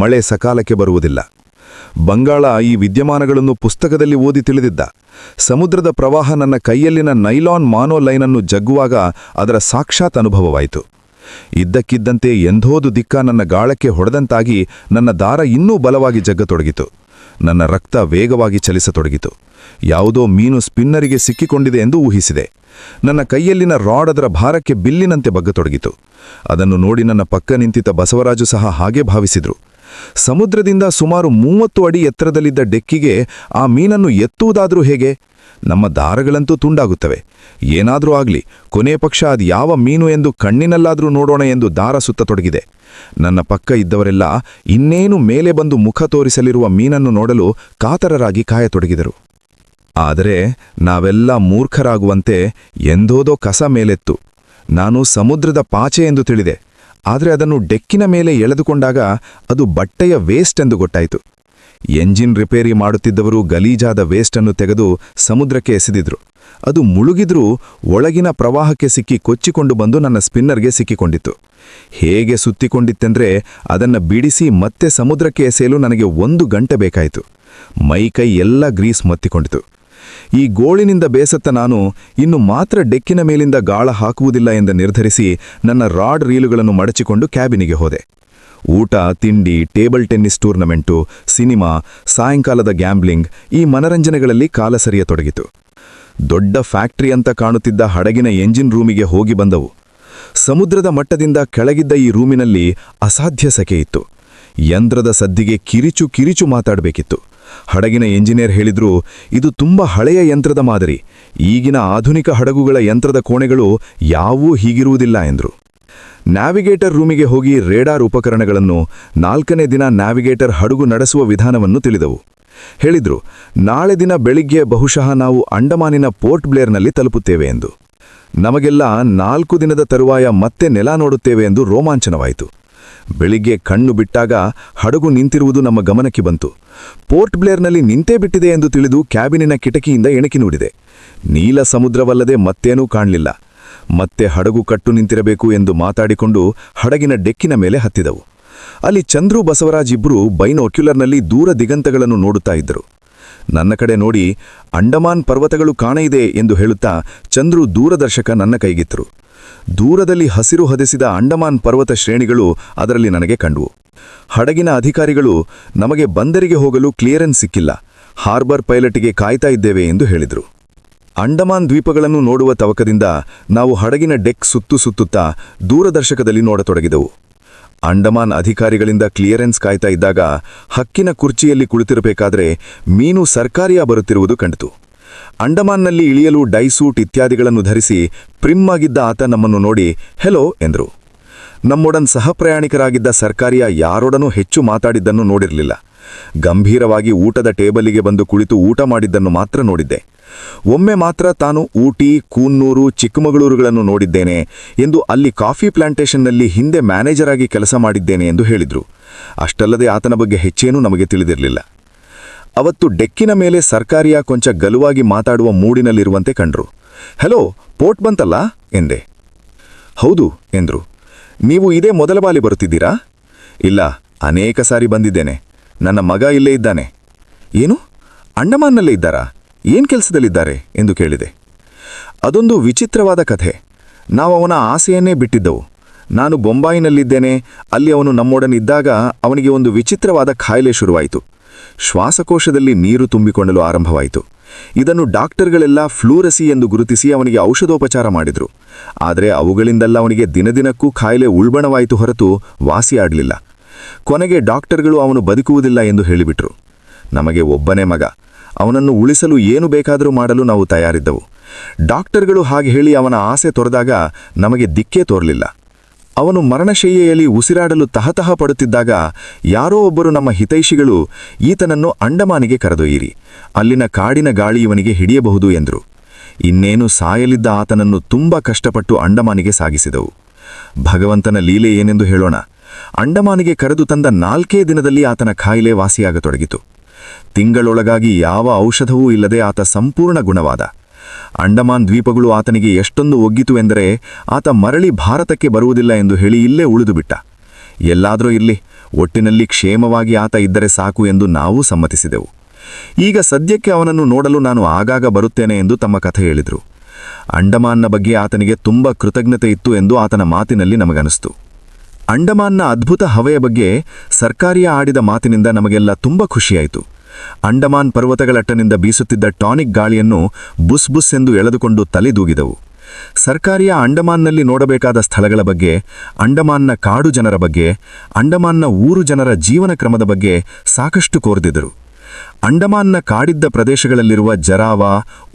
ಮಳೆ ಸಕಾಲಕ್ಕೆ ಬರುವುದಿಲ್ಲ. ಬಂಗಾಳ ಈ ವಿದ್ಯಮಾನಗಳನ್ನು ಪುಸ್ತಕದಲ್ಲಿ ಓದಿ ತಿಳಿದಿದ್ದ. ಸಮುದ್ರದ ಪ್ರವಾಹ ನನ್ನ ಕೈಯಲ್ಲಿನ ನೈಲಾನ್ ಮಾನೋ ಲೈನನ್ನು ಜಗ್ಗುವಾಗ ಅದರ ಸಾಕ್ಷಾತ್ ಅನುಭವವಾಯಿತು. ಇದ್ದಕ್ಕಿದ್ದಂತೆ ಎಂದೋದು ದಿಕ್ಕ ನನ್ನ ಗಾಳಕ್ಕೆ ಹೊಡೆದಂತಾಗಿ ನನ್ನ ದಾರ ಇನ್ನೂ ಬಲವಾಗಿ ಜಗ್ಗತೊಡಗಿತು. ನನ್ನ ರಕ್ತ ವೇಗವಾಗಿ ಚಲಿಸತೊಡಗಿತು. ಯಾವುದೋ ಮೀನು ಸ್ಪಿನ್ನರಿಗೆ ಸಿಕ್ಕಿಕೊಂಡಿದೆ ಎಂದು ಊಹಿಸಿದೆ. ನನ್ನ ಕೈಯಲ್ಲಿನ ರಾಡ್ ಅದರ ಭಾರಕ್ಕೆ ಬಿಲ್ಲಿನಂತೆ ಬಗ್ಗತೊಡಗಿತು. ಅದನ್ನು ನೋಡಿ ನನ್ನ ಪಕ್ಕ ನಿಂತಿದ್ದ ಬಸವರಾಜು ಸಹ ಹಾಗೆ ಭಾವಿಸಿದ್ರು. ಸಮುದ್ರದಿಂದ ಸುಮಾರು 30 ಅಡಿ ಎತ್ತರದಲ್ಲಿದ್ದ ಡೆಕ್ಕಿಗೆ ಆ ಮೀನನ್ನು ಎತ್ತುವುದಾದರೂ ಹೇಗೆ? ನಮ್ಮ ದಾರಗಳಂತೂ ತುಂಡಾಗುತ್ತವೆ. ಏನಾದರೂ ಆಗಲಿ, ಕೊನೆ ಪಕ್ಷ ಅದು ಯಾವ ಮೀನು ಎಂದು ಕಣ್ಣಿನಲ್ಲಾದರೂ ನೋಡೋಣ ಎಂದು ದಾರ ಸುತ್ತತೊಡಗಿದೆ. ನನ್ನ ಪಕ್ಕ ಇದ್ದವರೆಲ್ಲ ಇನ್ನೇನು ಮೇಲೆ ಬಂದು ಮುಖ ತೋರಿಸಲಿರುವ ಮೀನನ್ನು ನೋಡಲು ಕಾತರರಾಗಿ ಕಾಯತೊಡಗಿದರು. ಆದರೆ ನಾವೆಲ್ಲ ಮೂರ್ಖರಾಗುವಂತೆ ಎಂದೋದೋ ಕಸ ಮೇಲೆತ್ತು. ನಾನು ಸಮುದ್ರದ ಪಾಚೆ ಎಂದು ತಿಳಿದೆ. ಆದರೆ ಅದನ್ನು ಡೆಕ್ಕಿನ ಮೇಲೆ ಎಳೆದುಕೊಂಡಾಗ ಅದು ಬಟ್ಟೆಯ ವೇಸ್ಟ್ ಎಂದು ಗೊತ್ತಾಯಿತು. ಎಂಜಿನ್ ರಿಪೇರಿ ಮಾಡುತ್ತಿದ್ದವರು ಗಲೀಜಾದ ವೇಸ್ಟನ್ನು ತೆಗೆದು ಸಮುದ್ರಕ್ಕೆ ಎಸೆದಿದ್ರು. ಅದು ಮುಳುಗಿದ್ರೂ ಒಳಗಿನ ಪ್ರವಾಹಕ್ಕೆ ಸಿಕ್ಕಿ ಕೊಚ್ಚಿಕೊಂಡು ಬಂದು ನನ್ನ ಸ್ಪಿನ್ನರ್ಗೆ ಸಿಕ್ಕಿಕೊಂಡಿತ್ತು. ಹೇಗೆ ಸುತ್ತಿಕೊಂಡಿತ್ತೆಂದ್ರೆ ಅದನ್ನು ಬಿಡಿಸಿ ಮತ್ತೆ ಸಮುದ್ರಕ್ಕೆ ಎಸೆಯಲು ನನಗೆ 1 ಗಂಟೆ ಬೇಕಾಯಿತು. ಮೈಕೈ ಎಲ್ಲ ಗ್ರೀಸ್ ಮತ್ತಿಕೊಂಡಿತು. ಈ ಗೋಳಿನಿಂದ ಬೇಸತ್ತ ನಾನು ಇನ್ನು ಮಾತ್ರ ಡೆಕ್ಕಿನ ಮೇಲಿಂದ ಗಾಳ ಹಾಕುವುದಿಲ್ಲ ಎಂದು ನಿರ್ಧರಿಸಿ ನನ್ನ ರಾಡ್ ರೀಲುಗಳನ್ನು ಮಡಚಿಕೊಂಡು ಕ್ಯಾಬಿನಿಗೆ ಹೋದೆ. ಊಟ, ತಿಂಡಿ, ಟೇಬಲ್ ಟೆನ್ನಿಸ್ ಟೂರ್ನಮೆಂಟು, ಸಿನಿಮಾ, ಸಾಯಂಕಾಲದ ಗ್ಯಾಂಬ್ಲಿಂಗ್, ಈ ಮನರಂಜನೆಗಳಲ್ಲಿ ಕಾಲ ಸರಿಯತೊಡಗಿತು. ದೊಡ್ಡ ಫ್ಯಾಕ್ಟರಿ ಅಂತ ಕಾಣುತ್ತಿದ್ದ ಹಡಗಿನ ಎಂಜಿನ್ ರೂಮಿಗೆ ಹೋಗಿ ಬಂದವು. ಸಮುದ್ರದ ಮಟ್ಟದಿಂದ ಕೆಳಗಿದ್ದ ಈ ರೂಮಿನಲ್ಲಿ ಅಸಾಧ್ಯ ಸೆಕೆಯಿತ್ತು. ಯಂತ್ರದ ಸದ್ದಿಗೆ ಕಿರಿಚು ಮಾತಾಡಬೇಕಿತ್ತು. ಹಡಗಿನ ಎಂಜಿನಿಯರ್ ಹೇಳಿದ್ರು, ಇದು ತುಂಬ ಹಳೆಯ ಯಂತ್ರದ ಮಾದರಿ. ಈಗಿನ ಆಧುನಿಕ ಹಡಗುಗಳ ಯಂತ್ರದ ಕೋಣೆಗಳು ಯಾವೂ ಹೀಗಿರುವುದಿಲ್ಲ ಎಂದರು. ನ್ಯಾವಿಗೇಟರ್ ರೂಮಿಗೆ ಹೋಗಿ ರೇಡಾರ್ ಉಪಕರಣಗಳನ್ನು, 4ನೇ ದಿನ ನ್ಯಾವಿಗೇಟರ್ ಹಡಗು ನಡೆಸುವ ವಿಧಾನವನ್ನು ತಿಳಿದವು. ಹೇಳಿದ್ರು, ನಾಳೆ ದಿನ ಬೆಳಿಗ್ಗೆ ಬಹುಶಃ ನಾವು ಅಂಡಮಾನಿನ ಪೋರ್ಟ್ ಬ್ಲೇರ್ನಲ್ಲಿ ತಲುಪುತ್ತೇವೆ ಎಂದು. ನಮಗೆಲ್ಲ 4 ದಿನದ ತರುವಾಯ ಮತ್ತೆ ನೆಲ ನೋಡುತ್ತೇವೆ ಎಂದು ರೋಮಾಂಚನವಾಯಿತು. ಬೆಳಿಗ್ಗೆ ಕಣ್ಣು ಬಿಟ್ಟಾಗ ಹಡಗು ನಿಂತಿರುವುದು ನಮ್ಮ ಗಮನಕ್ಕೆ ಬಂತು. ಪೋರ್ಟ್ ಬ್ಲೇರ್ನಲ್ಲಿ ನಿಂತೇ ಬಿಟ್ಟಿದೆ ಎಂದು ತಿಳಿದು ಕ್ಯಾಬಿನಿನ ಕಿಟಕಿಯಿಂದ ಎಣಕಿ ನೋಡಿದೆ. ನೀಲ ಸಮುದ್ರವಲ್ಲದೆ ಮತ್ತೇನೂ ಕಾಣಲಿಲ್ಲ. ಮತ್ತೆ ಹಡಗು ಕಟ್ಟು ನಿಂತಿರಬೇಕು ಎಂದು ಮಾತಾಡಿಕೊಂಡು ಹಡಗಿನ ಡೆಕ್ಕಿನ ಮೇಲೆ ಹತ್ತಿದವು. ಅಲ್ಲಿ ಚಂದ್ರು, ಬಸವರಾಜ್ ಇಬ್ಬರು ಬೈನೋಕ್ಯುಲರ್ನಲ್ಲಿ ದೂರ ದಿಗಂತಗಳನ್ನು ನೋಡುತ್ತಾ ಇದ್ದರು. ನನ್ನ ಕಡೆ ನೋಡಿ, ಅಂಡಮಾನ್ ಪರ್ವತಗಳು ಕಾಣೆಯಿದೆ ಎಂದು ಹೇಳುತ್ತಾ ಚಂದ್ರು ದೂರದರ್ಶಕ ನನ್ನ ಕೈಗಿತ್ತರು. ದೂರದಲ್ಲಿ ಹಸಿರು ಹೊದೆಸಿದ ಅಂಡಮಾನ್ ಪರ್ವತ ಶ್ರೇಣಿಗಳು ಅದರಲ್ಲಿ ನನಗೆ ಕಂಡುವು. ಹಡಗಿನ ಅಧಿಕಾರಿಗಳು, ನಮಗೆ ಬಂದರಿಗೆ ಹೋಗಲು ಕ್ಲಿಯರೆನ್ಸ್ ಸಿಕ್ಕಿಲ್ಲ, ಹಾರ್ಬರ್ ಪೈಲಟ್ಗೆ ಕಾಯ್ತಾ ಇದ್ದೇವೆ ಎಂದು ಹೇಳಿದರು. ಅಂಡಮಾನ್ ದ್ವೀಪಗಳನ್ನು ನೋಡುವ ತವಕದಿಂದ ನಾವು ಹಡಗಿನ ಡೆಕ್ ಸುತ್ತುತ್ತಾ ದೂರದರ್ಶಕದಲ್ಲಿ ನೋಡತೊಡಗಿದೆವು. ಅಂಡಮಾನ್ ಅಧಿಕಾರಿಗಳಿಂದ ಕ್ಲಿಯರೆನ್ಸ್ ಕಾಯ್ತಾ ಇದ್ದಾಗ ಹಕ್ಕಿನ ಕುರ್ಚಿಯಲ್ಲಿ ಕುಳಿತಿರಬೇಕಾದ್ರೆ ಮೀನು ಸರ್ಕಾರಿಯ ಬರುತ್ತಿರುವುದು ಕಂಡಿತು. ಅಂಡಮಾನ್ನಲ್ಲಿ ಇಳಿಯಲು ಡೈಸೂಟ್ ಇತ್ಯಾದಿಗಳನ್ನು ಧರಿಸಿ ಪ್ರಿಮ್ಮಾಗಿದ್ದ ಆತ ನಮ್ಮನ್ನು ನೋಡಿ ಹೆಲೋ ಎಂದರು. ನಮ್ಮೊಡನ್ ಸಹಪ್ರಯಾಣಿಕರಾಗಿದ್ದ ಸರ್ಕಾರಿಯ ಯಾರೊಡನೂ ಹೆಚ್ಚು ಮಾತಾಡಿದ್ದನ್ನು ನೋಡಿರಲಿಲ್ಲ. ಗಂಭೀರವಾಗಿ ಊಟದ ಟೇಬಲಿಗೆ ಬಂದು ಕುಳಿತು ಊಟ ಮಾಡಿದ್ದನ್ನು ಮಾತ್ರ ನೋಡಿದ್ದೆ. ಒಮ್ಮೆ ಮಾತ್ರ ತಾನು ಊಟಿ, ಕೂನ್ನೂರು, ಚಿಕ್ಕಮಗಳೂರುಗಳನ್ನು ನೋಡಿದ್ದೇನೆ ಎಂದು, ಅಲ್ಲಿ ಕಾಫಿ ಪ್ಲಾಂಟೇಷನ್ನಲ್ಲಿ ಹಿಂದೆ ಮ್ಯಾನೇಜರ್ ಆಗಿ ಕೆಲಸ ಮಾಡಿದ್ದೇನೆ ಎಂದು ಹೇಳಿದ್ರು. ಅಷ್ಟಲ್ಲದೆ ಆತನ ಬಗ್ಗೆ ಹೆಚ್ಚೇನೂ ನಮಗೆ ತಿಳಿದಿರಲಿಲ್ಲ. ಅವತ್ತು ಡೆಕ್ಕಿನ ಮೇಲೆ ಸರ್ಕಾರಿಯ ಕೊಂಚ ಗಲುವಾಗಿ ಮಾತಾಡುವ ಮೂಡಿನಲ್ಲಿರುವಂತೆ ಕಂಡ್ರು. ಹೆಲೋ, ಪೋರ್ಟ್ ಬಂತಲ್ಲ ಎಂದೆ. ಹೌದು ಎಂದ್ರು. ನೀವು ಇದೇ ಮೊದಲ ಬಾರಿ ಬರುತ್ತಿದ್ದೀರಾ? ಇಲ್ಲ, ಅನೇಕ ಸಾರಿ ಬಂದಿದ್ದೇನೆ. ನನ್ನ ಮಗ ಇಲ್ಲೇ ಇದ್ದಾನೆ. ಏನು, ಅಂಡಮಾನ್ನಲ್ಲೇ ಇದ್ದಾರಾ? ಏನ್ ಕೆಲಸದಲ್ಲಿದ್ದಾರೆ ಎಂದು ಕೇಳಿದೆ. ಅದೊಂದು ವಿಚಿತ್ರವಾದ ಕಥೆ. ನಾವು ಅವನ ಆಸೆಯನ್ನೇ ಬಿಟ್ಟಿದ್ದವು. ನಾನು ಬೊಂಬಾಯಿನಲ್ಲಿದ್ದೇನೆ. ಅಲ್ಲಿ ಅವನು ನಮ್ಮೊಡನಿದ್ದಾಗ ಅವನಿಗೆ ಒಂದು ವಿಚಿತ್ರವಾದ ಖಾಯಿಲೆ ಶುರುವಾಯಿತು. ಶ್ವಾಸಕೋಶದಲ್ಲಿ ನೀರು ತುಂಬಿಕೊಳ್ಳಲು ಆರಂಭವಾಯಿತು. ಇದನ್ನು ಡಾಕ್ಟರ್ಗಳೆಲ್ಲ ಫ್ಲೂರಸಿ ಎಂದು ಗುರುತಿಸಿ ಅವನಿಗೆ ಔಷಧೋಪಚಾರ ಮಾಡಿದ್ರು. ಆದರೆ ಅವುಗಳಿಂದಲ್ಲ ಅವನಿಗೆ ದಿನದಿನಕ್ಕೂ ಖಾಯಿಲೆ ಉಲ್ಬಣವಾಯಿತು ಹೊರತು ವಾಸಿಯಾಡಲಿಲ್ಲ. ಕೊನೆಗೆ ಡಾಕ್ಟರ್ಗಳು ಅವನು ಬದುಕುವುದಿಲ್ಲ ಎಂದು ಹೇಳಿಬಿಟ್ರು. ನಮಗೆ ಒಬ್ಬನೇ ಮಗ. ಅವನನ್ನು ಉಳಿಸಲು ಏನು ಬೇಕಾದರೂ ಮಾಡಲು ನಾವು ತಯಾರಿದ್ದವು. ಡಾಕ್ಟರ್ಗಳು ಹಾಗೆ ಹೇಳಿ ಅವನ ಆಸೆ ತೊರೆದಾಗ ನಮಗೆ ದಿಕ್ಕೇ ತೋರಲಿಲ್ಲ. ಅವನು ಮರಣಶಯ್ಯೆಯಲ್ಲಿ ಉಸಿರಾಡಲು ತಹತಹ ಪಡುತ್ತಿದ್ದಾಗ ಯಾರೋ ಒಬ್ಬರು ನಮ್ಮ ಹಿತೈಷಿಗಳು ಈತನನ್ನು ಅಂಡಮಾನಿಗೆ ಕರೆದೊಯ್ಯಿರಿ, ಅಲ್ಲಿನ ಕಾಡಿನ ಗಾಳಿ ಇವನಿಗೆ ಹಿಡಿಯಬಹುದು ಎಂದರು. ಇನ್ನೇನು ಸಾಯಲಿದ್ದ ಆತನನ್ನು ತುಂಬ ಕಷ್ಟಪಟ್ಟು ಅಂಡಮಾನಿಗೆ ಸಾಗಿಸಿದವು. ಭಗವಂತನ ಲೀಲೆ ಏನೆಂದು ಹೇಳೋಣ. ಅಂಡಮಾನಿಗೆ ಕರೆದು ತಂದ 4 ದಿನದಲ್ಲಿ ಆತನ ಖಾಯಿಲೆ ವಾಸಿಯಾಗತೊಡಗಿತು. ತಿಂಗಳೊಳಗಾಗಿ ಯಾವ ಔಷಧವೂ ಇಲ್ಲದೆ ಆತ ಸಂಪೂರ್ಣ ಗುಣವಾದ. ಅಂಡಮಾನ್ ದ್ವೀಪಗಳು ಆತನಿಗೆ ಎಷ್ಟೊಂದು ಒಗ್ಗಿತು ಎಂದರೆ ಆತ ಮರಳಿ ಭಾರತಕ್ಕೆ ಬರುವುದಿಲ್ಲ ಎಂದು ಹೇಳಿ ಇಲ್ಲೇ ಉಳಿದುಬಿಟ್ಟ. ಎಲ್ಲಾದರೂ ಇರಲಿ, ಒಟ್ಟಿನಲ್ಲಿ ಕ್ಷೇಮವಾಗಿ ಆತ ಇದ್ದರೆ ಸಾಕು ಎಂದು ನಾವೂ ಸಮ್ಮತಿಸಿದೆವು. ಈಗ ಸದ್ಯಕ್ಕೆ ಅವನನ್ನು ನೋಡಲು ನಾನು ಆಗಾಗ ಬರುತ್ತೇನೆ ಎಂದು ತಮ್ಮ ಕಥೆ ಹೇಳಿದರು. ಅಂಡಮಾನ್ನ ಬಗ್ಗೆ ಆತನಿಗೆ ತುಂಬ ಕೃತಜ್ಞತೆ ಇತ್ತು ಎಂದು ಆತನ ಮಾತಿನಲ್ಲಿ ನಮಗನಿಸ್ತು. ಅಂಡಮಾನ್ನ ಅದ್ಭುತ ಹವೆಯ ಬಗ್ಗೆ ಸರ್ಕಾರಿಯ ಆಡಿದ ಮಾತಿನಿಂದ ನಮಗೆಲ್ಲ ತುಂಬ ಖುಷಿಯಾಯಿತು. ಅಂಡಮಾನ್ ಪರ್ವತಗಳಟ್ಟನಿಂದ ಬೀಸುತ್ತಿದ್ದ ಟಾನಿಕ್ ಗಾಳಿಯನ್ನು ಬುಸ್ ಬುಸ್ ಎಂದು ಎಳೆದುಕೊಂಡು ತಲೆದೂಗಿದವು. ಸರ್ಕಾರಿಯ ಅಂಡಮಾನ್ನಲ್ಲಿ ನೋಡಬೇಕಾದ ಸ್ಥಳಗಳ ಬಗ್ಗೆ, ಅಂಡಮಾನ್ನ ಕಾಡು ಜನರ ಬಗ್ಗೆ, ಅಂಡಮಾನ್ನ ಊರು ಜನರ ಜೀವನ ಕ್ರಮದ ಬಗ್ಗೆ ಸಾಕಷ್ಟು ಕೋರ್ದಿದ್ದರು. ಅಂಡಮಾನ್ನ ಕಾಡಿದ್ದ ಪ್ರದೇಶಗಳಲ್ಲಿರುವ ಜರಾವಾ,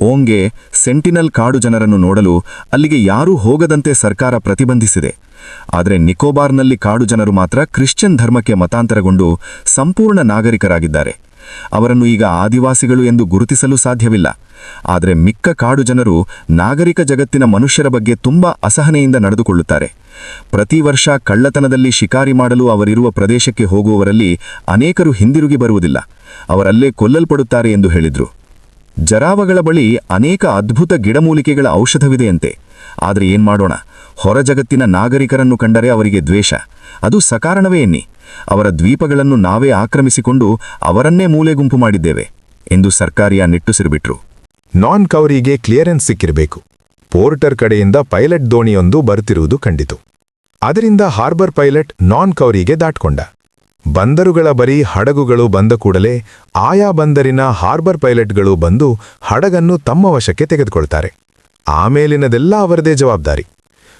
ಓಂಗೆ, ಸೆಂಟಿನಲ್ ಕಾಡು ಜನರನ್ನು ನೋಡಲು ಅಲ್ಲಿಗೆ ಯಾರೂ ಹೋಗದಂತೆ ಸರ್ಕಾರ ಪ್ರತಿಬಂಧಿಸಿದೆ. ಆದರೆ ನಿಕೋಬಾರ್ನಲ್ಲಿ ಕಾಡು ಜನರು ಮಾತ್ರ ಕ್ರಿಶ್ಚಿಯನ್ ಧರ್ಮಕ್ಕೆ ಮತಾಂತರಗೊಂಡು ಸಂಪೂರ್ಣ ನಾಗರಿಕರಾಗಿದ್ದಾರೆ. ಅವರನ್ನು ಈಗ ಆದಿವಾಸಿಗಳು ಎಂದು ಗುರುತಿಸಲು ಸಾಧ್ಯವಿಲ್ಲ. ಆದರೆ ಮಿಕ್ಕ ಕಾಡು ಜನರು ನಾಗರಿಕ ಜಗತ್ತಿನ ಮನುಷ್ಯರ ಬಗ್ಗೆ ತುಂಬ ಅಸಹನೆಯಿಂದ ನಡೆದುಕೊಳ್ಳುತ್ತಾರೆ. ಪ್ರತಿ ವರ್ಷ ಕಳ್ಳತನದಲ್ಲಿ ಶಿಕಾರಿ ಮಾಡಲು ಅವರಿರುವ ಪ್ರದೇಶಕ್ಕೆ ಹೋಗುವವರಲ್ಲಿ ಅನೇಕರು ಹಿಂದಿರುಗಿ ಬರುವುದಿಲ್ಲ. ಅವರಲ್ಲೇ ಕೊಲ್ಲಲ್ಪಡುತ್ತಾರೆ ಎಂದು ಹೇಳಿದ್ರು. ಜರಾವಗಳ ಬಳಿ ಅನೇಕ ಅದ್ಭುತ ಗಿಡಮೂಲಿಕೆಗಳ ಔಷಧವಿದೆಯಂತೆ. ಆದರೆ ಏನ್ಮಾಡೋಣ, ಹೊರ ಜಗತ್ತಿನ ನಾಗರಿಕರನ್ನು ಕಂಡರೆ ಅವರಿಗೆ ದ್ವೇಷ. ಅದು ಸಕಾರಣವೇ ಎನ್ನಿ. ಅವರ ದ್ವೀಪಗಳನ್ನು ನಾವೇ ಆಕ್ರಮಿಸಿಕೊಂಡು ಅವರನ್ನೇ ಮೂಲೆಗುಂಪು ಮಾಡಿದ್ದೇವೆ ಎಂದು ಸರ್ಕಾರಿಯ ನಿಟ್ಟುಸಿರುಬಿಟ್ರು. ನಾನ್ ಕೌರಿಗೆ ಕ್ಲಿಯರೆನ್ಸ್ ಸಿಕ್ಕಿರಬೇಕು. ಪೋರ್ಟರ್ ಕಡೆಯಿಂದ ಪೈಲಟ್ ದೋಣಿಯೊಂದು ಬರುತ್ತಿರುವುದು ಕಂಡಿತು. ಅದರಿಂದ ಹಾರ್ಬರ್ ಪೈಲಟ್ ನಾನ್ ಕೌರಿಗೆ ದಾಟ್ಕೊಂಡ. ಬಂದರುಗಳ ಬರೀ ಹಡಗುಗಳು ಬಂದ ಕೂಡಲೇ ಆಯಾ ಬಂದರಿನ ಹಾರ್ಬರ್ ಪೈಲಟ್ಗಳು ಬಂದು ಹಡಗನ್ನು ತಮ್ಮ ವಶಕ್ಕೆ ತೆಗೆದುಕೊಳ್ತಾರೆ. ಆಮೇಲಿನದೆಲ್ಲ ಅವರದೇ ಜವಾಬ್ದಾರಿ.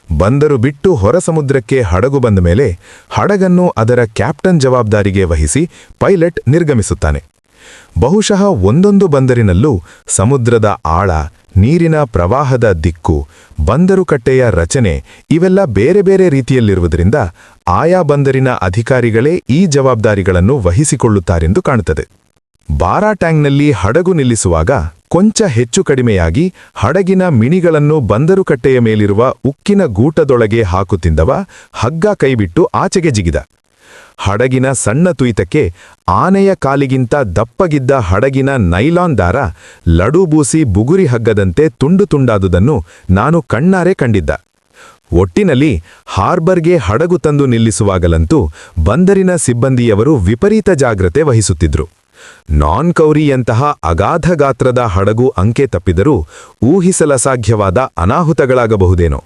ಬಂದರು ಬಿಟ್ಟು ಹೊರ ಸಮುದ್ರಕ್ಕೆ ಹಡಗು ಬಂದ ಮೇಲೆ ಹಡಗನ್ನು ಅದರ ಕ್ಯಾಪ್ಟನ್ ಜವಾಬ್ದಾರಿಗೆ ವಹಿಸಿ ಪೈಲಟ್ ನಿರ್ಗಮಿಸುತ್ತಾನೆ. ಬಹುಶಃ ಒಂದೊಂದು ಬಂದರಿನಲ್ಲೂ ಸಮುದ್ರದ ಆಳ, ನೀರಿನ ಪ್ರವಾಹದ ದಿಕ್ಕು, ಬಂದರು ಕಟ್ಟೆಯ ರಚನೆ ಇವೆಲ್ಲ ಬೇರೆ ಬೇರೆ ರೀತಿಯಲ್ಲಿರುವುದರಿಂದ ಆಯಾ ಬಂದರಿನ ಅಧಿಕಾರಿಗಳೇ ಈ ಜವಾಬ್ದಾರಿಗಳನ್ನು ವಹಿಸಿಕೊಳ್ಳುತ್ತಾರೆಂದು ಕಾಣುತ್ತದೆ. ಬಾರಾಟ್ಯಾಂಗ್ನಲ್ಲಿ ಹಡಗು ನಿಲ್ಲಿಸುವಾಗ ಕೊಂಚ ಹೆಚ್ಚು ಕಡಿಮೆಯಾಗಿ ಹಡಗಿನ ಮಿಣಿಗಳನ್ನು ಬಂದರು ಕಟ್ಟೆಯ ಮೇಲಿರುವ ಉಕ್ಕಿನ ಗೂಟದೊಳಗೆ ಹಾಕುತ್ತಿದ್ದವ ಹಗ್ಗ ಕೈಬಿಟ್ಟು ಆಚೆಗೆ ಜಿಗಿದ. ಹಡಗಿನ ಸಣ್ಣ ತುಯಿತಕ್ಕೆ ಆನೆಯ ಕಾಲಿಗಿಂತ ದಪ್ಪಗಿದ್ದ ಹಡಗಿನ ನೈಲಾನ್ ದಾರ ಲಡೂಬೂಸಿ ಬುಗುರಿ ಹಗ್ಗದಂತೆ ತುಂಡು ತುಂಡಾದುದನ್ನು ನಾನು ಕಣ್ಣಾರೆ ಕಂಡಿದ್ದ. ಒಟ್ಟಿನಲ್ಲಿ ಹಾರ್ಬರ್ಗೆ ಹಡಗು ತಂದು ನಿಲ್ಲಿಸುವಾಗಲಂತೂ ಬಂದರಿನ ಸಿಬ್ಬಂದಿಯವರು ವಿಪರೀತ ಜಾಗ್ರತೆ ವಹಿಸುತ್ತಿದ್ರು. ನಾನ್ ಕೌರಿಯಂತಹ ಅಗಾಧ ಗಾತ್ರದ ಹಡಗು ಅಂಕೆ ತಪ್ಪಿದರೂ ಊಹಿಸಲಸಾಧ್ಯವಾದ ಅನಾಹುತಗಳಾಗಬಹುದೇನೋ.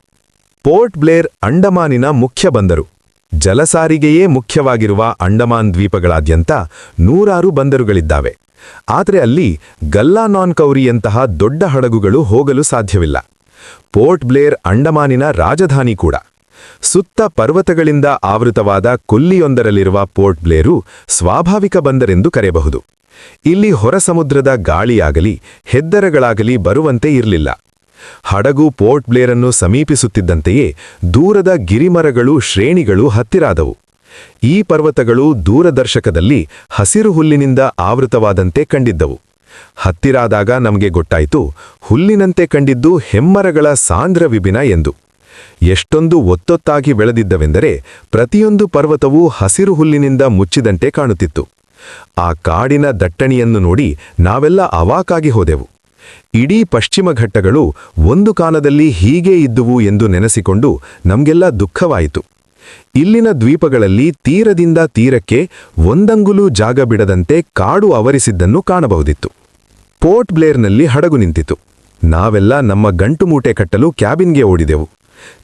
ಪೋರ್ಟ್ ಬ್ಲೇರ್ ಅಂಡಮಾನಿನ ಮುಖ್ಯ ಬಂದರು. ಜಲಸಾರಿಗೆಯೇ ಮುಖ್ಯವಾಗಿರುವ ಅಂಡಮಾನ್ ದ್ವೀಪಗಳಾದ್ಯಂತ 100 ಬಂದರುಗಳಿದ್ದಾವೆ. ಆದರೆ ಅಲ್ಲಿ ಗಲ್ಲಾ ನಾನ್ ಕೌರಿಯಂತಹ ದೊಡ್ಡ ಹಡಗುಗಳು ಹೋಗಲು ಸಾಧ್ಯವಿಲ್ಲ. ಪೋರ್ಟ್ ಬ್ಲೇರ್ ಅಂಡಮಾನಿನ ರಾಜಧಾನಿ ಕೂಡ. ಸುತ್ತ ಪರ್ವತಗಳಿಂದ ಆವೃತವಾದ ಕೊಲ್ಲಿಯೊಂದರಲ್ಲಿರುವ ಪೋರ್ಟ್ ಬ್ಲೇರು ಸ್ವಾಭಾವಿಕ ಬಂದರೆಂದು ಕರೆಯಬಹುದು. ಇಲ್ಲಿ ಹೊರ ಸಮುದ್ರದ ಗಾಳಿಯಾಗಲಿ ಹೆದ್ದರಗಳಾಗಲಿ ಬರುವಂತೆ ಇರಲಿಲ್ಲ. ಹಡಗು ಪೋರ್ಟ್ ಬ್ಲೇರನ್ನು ಸಮೀಪಿಸುತ್ತಿದ್ದಂತೆಯೇ ದೂರದ ಗಿರಿಮರಗಳು ಶ್ರೇಣಿಗಳು ಹತ್ತಿರಾದವು. ಈ ಪರ್ವತಗಳು ದೂರದರ್ಶಕದಲ್ಲಿ ಹಸಿರು ಹುಲ್ಲಿನಿಂದ ಆವೃತವಾದಂತೆ ಕಂಡಿದ್ದವು. ಹತ್ತಿರಾದಾಗ ನಮಗೆ ಗೊತ್ತಾಯಿತು, ಹುಲ್ಲಿನಂತೆ ಕಂಡಿದ್ದು ಹೆಮ್ಮರಗಳ ಸಾಂದ್ರ ವಿಭಿನ್ನ ಎಂದು. ಎಷ್ಟೊಂದು ಒತ್ತೊತ್ತಾಗಿ ಬೆಳೆದಿದ್ದವೆಂದರೆ ಪ್ರತಿಯೊಂದು ಪರ್ವತವೂ ಹಸಿರು ಹುಲ್ಲಿನಿಂದ ಮುಚ್ಚಿದಂತೆ ಕಾಣುತ್ತಿತ್ತು. ಆ ಕಾಡಿನ ದಟ್ಟಣೆಯನ್ನು ನೋಡಿ ನಾವೆಲ್ಲ ಅವಾಕಾಗಿ ಹೋದೆವು. ಇಡೀ ಪಶ್ಚಿಮ ಘಟ್ಟಗಳು ಒಂದು ಕಾಲದಲ್ಲಿ ಹೀಗೇ ಇದ್ದುವು ಎಂದು ನೆನೆಸಿಕೊಂಡು ನಮಗೆಲ್ಲ ದುಃಖವಾಯಿತು. ಇಲ್ಲಿನ ದ್ವೀಪಗಳಲ್ಲಿ ತೀರದಿಂದ ತೀರಕ್ಕೆ ಒಂದಂಗುಲು ಜಾಗ ಬಿಡದಂತೆ ಕಾಡು ಆವರಿಸಿದ್ದನ್ನು ಕಾಣಬಹುದಿತ್ತು. ಪೋರ್ಟ್ ಬ್ಲೇರ್ನಲ್ಲಿ ಹಡಗು ನಿಂತಿತು. ನಾವೆಲ್ಲ ನಮ್ಮ ಗಂಟು ಮೂಟೆ ಕಟ್ಟಲು ಕ್ಯಾಬಿನ್ಗೆ ಓಡಿದೆವು.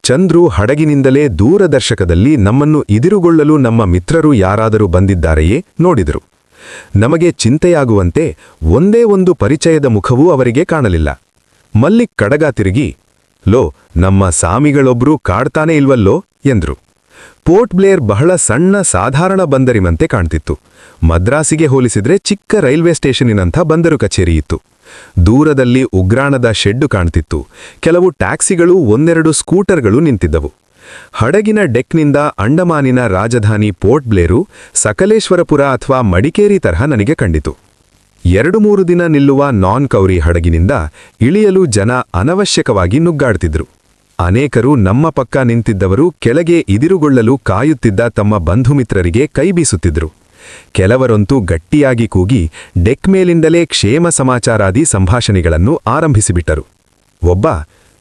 ಚಂದ್ರು ಹಡಗಿನಿಂದಲೇ ದೂರದರ್ಶಕದಲ್ಲಿ ನಮ್ಮನ್ನು ಇದಿರುಗೊಳ್ಳಲು ನಮ್ಮ ಮಿತ್ರರು ಯಾರಾದರೂ ಬಂದಿದ್ದಾರೆಯೇ ನೋಡಿದರು. ನಮಗೆ ಚಿಂತೆಯಾಗುವಂತೆ ಒಂದೇ ಒಂದು ಪರಿಚಯದ ಮುಖವೂ ಅವರಿಗೆ ಕಾಣಲಿಲ್ಲ. ಮಲ್ಲಿಕ್ ಕಡಗ ತಿರುಗಿ, ಲೋ, ನಮ್ಮ ಸಾಮಿಗಳೊಬ್ರೂ ಕಾಡ್ತಾನೇ ಇಲ್ವಲ್ಲೋ ಎಂದ್ರು. ಪೋರ್ಟ್ ಬ್ಲೇರ್ ಬಹಳ ಸಣ್ಣ ಸಾಧಾರಣ ಬಂದರಿನಂತೆ ಕಾಣ್ತಿತ್ತು. ಮದ್ರಾಸಿಗೆ ಹೋಲಿಸಿದ್ರೆ ಚಿಕ್ಕ ರೈಲ್ವೆ ಸ್ಟೇಷನ್ನಿನಂಥ ಬಂದರು ಕಚೇರಿಯಿತ್ತು. ದೂರದಲ್ಲಿ ಉಗ್ರಾಣದ ಶೆಡ್ಡು ಕಾಣ್ತಿತ್ತು. ಕೆಲವು ಟ್ಯಾಕ್ಸಿಗಳು, 1-2 ಸ್ಕೂಟರ್ಗಳು ನಿಂತಿದ್ದವು. ಹಡಗಿನ ಡೆಕ್ನಿಂದ ಅಂಡಮಾನಿನ ರಾಜಧಾನಿ ಪೋರ್ಟ್ ಬ್ಲೇರು ಸಕಲೇಶ್ವರಪುರ ಅಥವಾ ಮಡಿಕೇರಿ ತರಹ ನನಗೆ ಕಂಡಿತು. 2-3 ದಿನ ನಿಲ್ಲುವ ನಾನ್ ಕೌರಿ ಹಡಗಿನಿಂದ ಇಳಿಯಲು ಜನ ಅನವಶ್ಯಕವಾಗಿ ನುಗ್ಗಾಡ್ತಿದ್ರು. ಅನೇಕರು ನಮ್ಮ ಪಕ್ಕ ನಿಂತಿದ್ದವರು ಕೆಳಗೆ ಇದಿರುಗೊಳ್ಳಲು ಕಾಯುತ್ತಿದ್ದ ತಮ್ಮ ಬಂಧುಮಿತ್ರರಿಗೆ ಕೈ ಬೀಸುತ್ತಿದ್ರು. ಕೆಲವರಂತೂ ಗಟ್ಟಿಯಾಗಿ ಕೂಗಿ ಡೆಕ್ ಮೇಲಿಂದಲೇ ಕ್ಷೇಮ ಸಮಾಚಾರಾದಿ ಸಂಭಾಷಣೆಗಳನ್ನು ಆರಂಭಿಸಿಬಿಟ್ಟರು. ಒಬ್ಬ,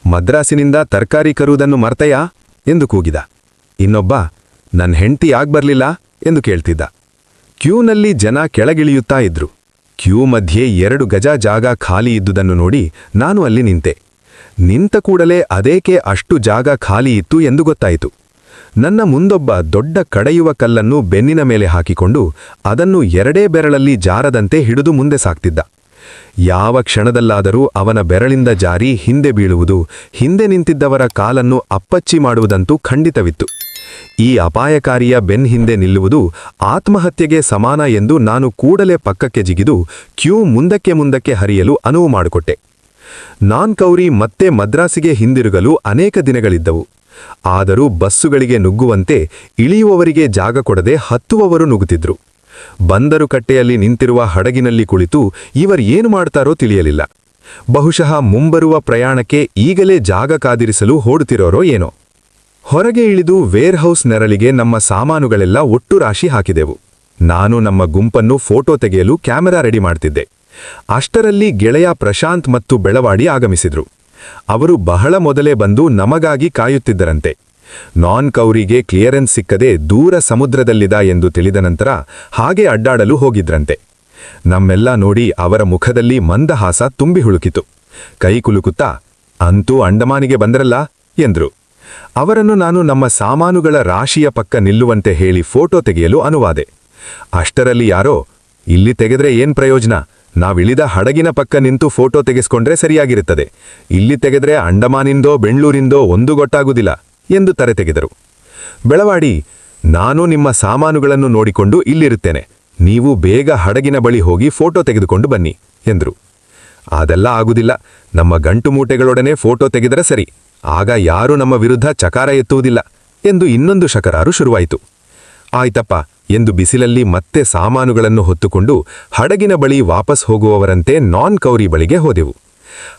ಮದ್ರಾಸಿನಿಂದ ತರಕಾರಿ ಕರುವುದನ್ನು ಮರ್ತಯಾ ಎಂದು ಕೂಗಿದ. ಇನ್ನೊಬ್ಬ, ನನ್ ಹೆಂಡ್ತಿ ಆಗ್ಬರ್ಲಿಲ್ಲ ಎಂದು ಕೇಳ್ತಿದ್ದ. ಕ್ಯೂನಲ್ಲಿ ಜನ ಕೆಳಗಿಳಿಯುತ್ತಾ ಇದ್ರು. ಕ್ಯೂ ಮಧ್ಯೆ 2 ಗಜ ಜಾಗ ಖಾಲಿ ಇದ್ದುದನ್ನು ನೋಡಿ ನಾನು ಅಲ್ಲಿ ನಿಂತೆ. ನಿಂತ ಕೂಡಲೇ ಅದೇಕೆ ಅಷ್ಟು ಜಾಗ ಖಾಲಿ ಇತ್ತು ಎಂದು ಗೊತ್ತಾಯಿತು. ನನ್ನ ಮುಂದೊಬ್ಬ ದೊಡ್ಡ ಕಡೆಯುವ ಕಲ್ಲನ್ನು ಬೆನ್ನಿನ ಮೇಲೆ ಹಾಕಿಕೊಂಡು ಅದನ್ನು 2 ಬೆರಳಲ್ಲಿ ಜಾರದಂತೆ ಹಿಡಿದು ಮುಂದೆ ಸಾಗ್ತಿದ್ದ. ಯಾವ ಕ್ಷಣದಲ್ಲಾದರೂ ಅವನ ಬೆರಳಿಂದ ಜಾರಿ ಹಿಂದೆ ಬೀಳುವುದು, ಹಿಂದೆ ನಿಂತಿದ್ದವರ ಕಾಲನ್ನು ಅಪ್ಪಚ್ಚಿ ಮಾಡುವುದಂತೂ ಖಂಡಿತವಿತ್ತು. ಈ ಅಪಾಯಕಾರಿಯ ಬೆನ್ ಹಿಂದೆ ನಿಲ್ಲುವುದು ಆತ್ಮಹತ್ಯೆಗೆ ಸಮಾನ ಎಂದು ನಾನು ಕೂಡಲೇ ಪಕ್ಕಕ್ಕೆ ಜಿಗಿದು ಕ್ಯೂ ಮುಂದಕ್ಕೆ ಹರಿಯಲು ಅನುವು ಮಾಡಿಕೊಟ್ಟೆ. ನಾನ್ಕೌರಿ ಮತ್ತೆ ಮದ್ರಾಸಿಗೆ ಹಿಂದಿರುಗಲು ಅನೇಕ ದಿನಗಳಿದ್ದವು. ಆದರೂ ಬಸ್ಸುಗಳಿಗೆ ನುಗ್ಗುವಂತೆ ಇಳಿಯುವವರಿಗೆ ಜಾಗ ಕೊಡದೆ ಹತ್ತುವವರು ನುಗ್ಗುತ್ತಿದ್ರು. ಬಂದರು ಕಟ್ಟೆಯಲ್ಲಿ ನಿಂತಿರುವ ಹಡಗಿನಲ್ಲಿ ಕುಳಿತು ಏನು ಮಾಡ್ತಾರೋ ತಿಳಿಯಲಿಲ್ಲ. ಬಹುಶಃ ಮುಂಬರುವ ಪ್ರಯಾಣಕ್ಕೆ ಈಗಲೇ ಜಾಗ ಕಾದಿರಿಸಲು ಹೊರಡುತ್ತಿರೋರೋ ಏನೋ. ಹೊರಗೆ ಇಳಿದು ವೇರ್ಹೌಸ್ ನೆರಳಿಗೆ ನಮ್ಮ ಸಾಮಾನುಗಳೆಲ್ಲ ಒಟ್ಟು ರಾಶಿ ಹಾಕಿದೆವು. ನಾನು ನಮ್ಮ ಗುಂಪನ್ನು ಫೋಟೋ ತೆಗೆಯಲು ಕ್ಯಾಮೆರಾ ರೆಡಿ ಮಾಡ್ತಿದ್ದೆ. ಅಷ್ಟರಲ್ಲಿ ಗೆಳೆಯ ಪ್ರಶಾಂತ್ ಮತ್ತು ಬೆಳವಾಡಿ ಆಗಮಿಸಿದ್ರು. ಅವರು ಬಹಳ ಮೊದಲೇ ಬಂದು ನಮಗಾಗಿ ಕಾಯುತ್ತಿದ್ದರಂತೆ. ನಾನ್ಕೌರಿಗೆ ಕ್ಲಿಯರೆನ್ಸ್ ಸಿಕ್ಕದೆ ದೂರ ಸಮುದ್ರದಲ್ಲಿದ ಎಂದು ತಿಳಿದ ನಂತರ ಹಾಗೆ ಅಡ್ಡಾಡಲು ಹೋಗಿದ್ರಂತೆ. ನಮ್ಮೆಲ್ಲ ನೋಡಿ ಅವರ ಮುಖದಲ್ಲಿ ಮಂದಹಾಸ ತುಂಬಿ ಹುಳುಕಿತು. ಕೈ ಕುಲುಕುತ್ತಾ, ಅಂತೂ ಅಂಡಮಾನಿಗೆ ಬಂದ್ರಲ್ಲ ಎಂದ್ರು. ಅವರನ್ನು ನಾನು ನಮ್ಮ ಸಾಮಾನುಗಳ ರಾಶಿಯ ಪಕ್ಕ ನಿಲ್ಲುವಂತೆ ಹೇಳಿ ಫೋಟೋ ತೆಗೆಯಲು ಅನುವಾದೆ. ಅಷ್ಟರಲ್ಲಿ ಯಾರೋ, ಇಲ್ಲಿ ತೆಗೆದ್ರೆ ಏನ್ ಪ್ರಯೋಜನ, ನಾವಿಳಿದ ಹಡಗಿನ ಪಕ್ಕ ನಿಂತು ಫೋಟೋ ತೆಗೆಸ್ಕೊಂಡ್ರೆ ಸರಿಯಾಗಿರುತ್ತದೆ, ಇಲ್ಲಿ ತೆಗೆದ್ರೆ ಅಂಡಮಾನಿಂದೋ ಬೆಂಗಳೂರಿಂದೋ ಒಂದು ಗೊತ್ತಾಗುವುದಿಲ್ಲ ಎಂದು ತರೆ ತೆಗೆದರು. ಬೆಳವಾಡಿ, ನಾನು ನಿಮ್ಮ ಸಾಮಾನುಗಳನ್ನು ನೋಡಿಕೊಂಡು ಇಲ್ಲಿರುತ್ತೇನೆ, ನೀವು ಬೇಗ ಹಡಗಿನ ಬಳಿ ಹೋಗಿ ಫೋಟೋ ತೆಗೆದುಕೊಂಡು ಬನ್ನಿ ಎಂದರು. ಅದೆಲ್ಲ ಆಗುವುದಿಲ್ಲ, ನಮ್ಮ ಗಂಟು ಮೂಟೆಗಳೊಡನೆ ಫೋಟೋ ತೆಗೆದರೆ ಸರಿ, ಆಗ ಯಾರೂ ನಮ್ಮ ವಿರುದ್ಧ ಚಕಾರ ಎತ್ತುವುದಿಲ್ಲ ಎಂದು ಇನ್ನೊಂದು ಶಕರಾರು ಶುರುವಾಯಿತು. ಆಯ್ತಪ್ಪ ಎಂದು ಬಿಸಿಲಲ್ಲಿ ಮತ್ತೆ ಸಾಮಾನುಗಳನ್ನು ಹೊತ್ತುಕೊಂಡು ಹಡಗಿನ ಬಳಿ ವಾಪಸ್ ಹೋಗುವವರಂತೆ ನಾನ್ಕೌರಿ ಬಳಿಗೆ ಹೋದೆವು.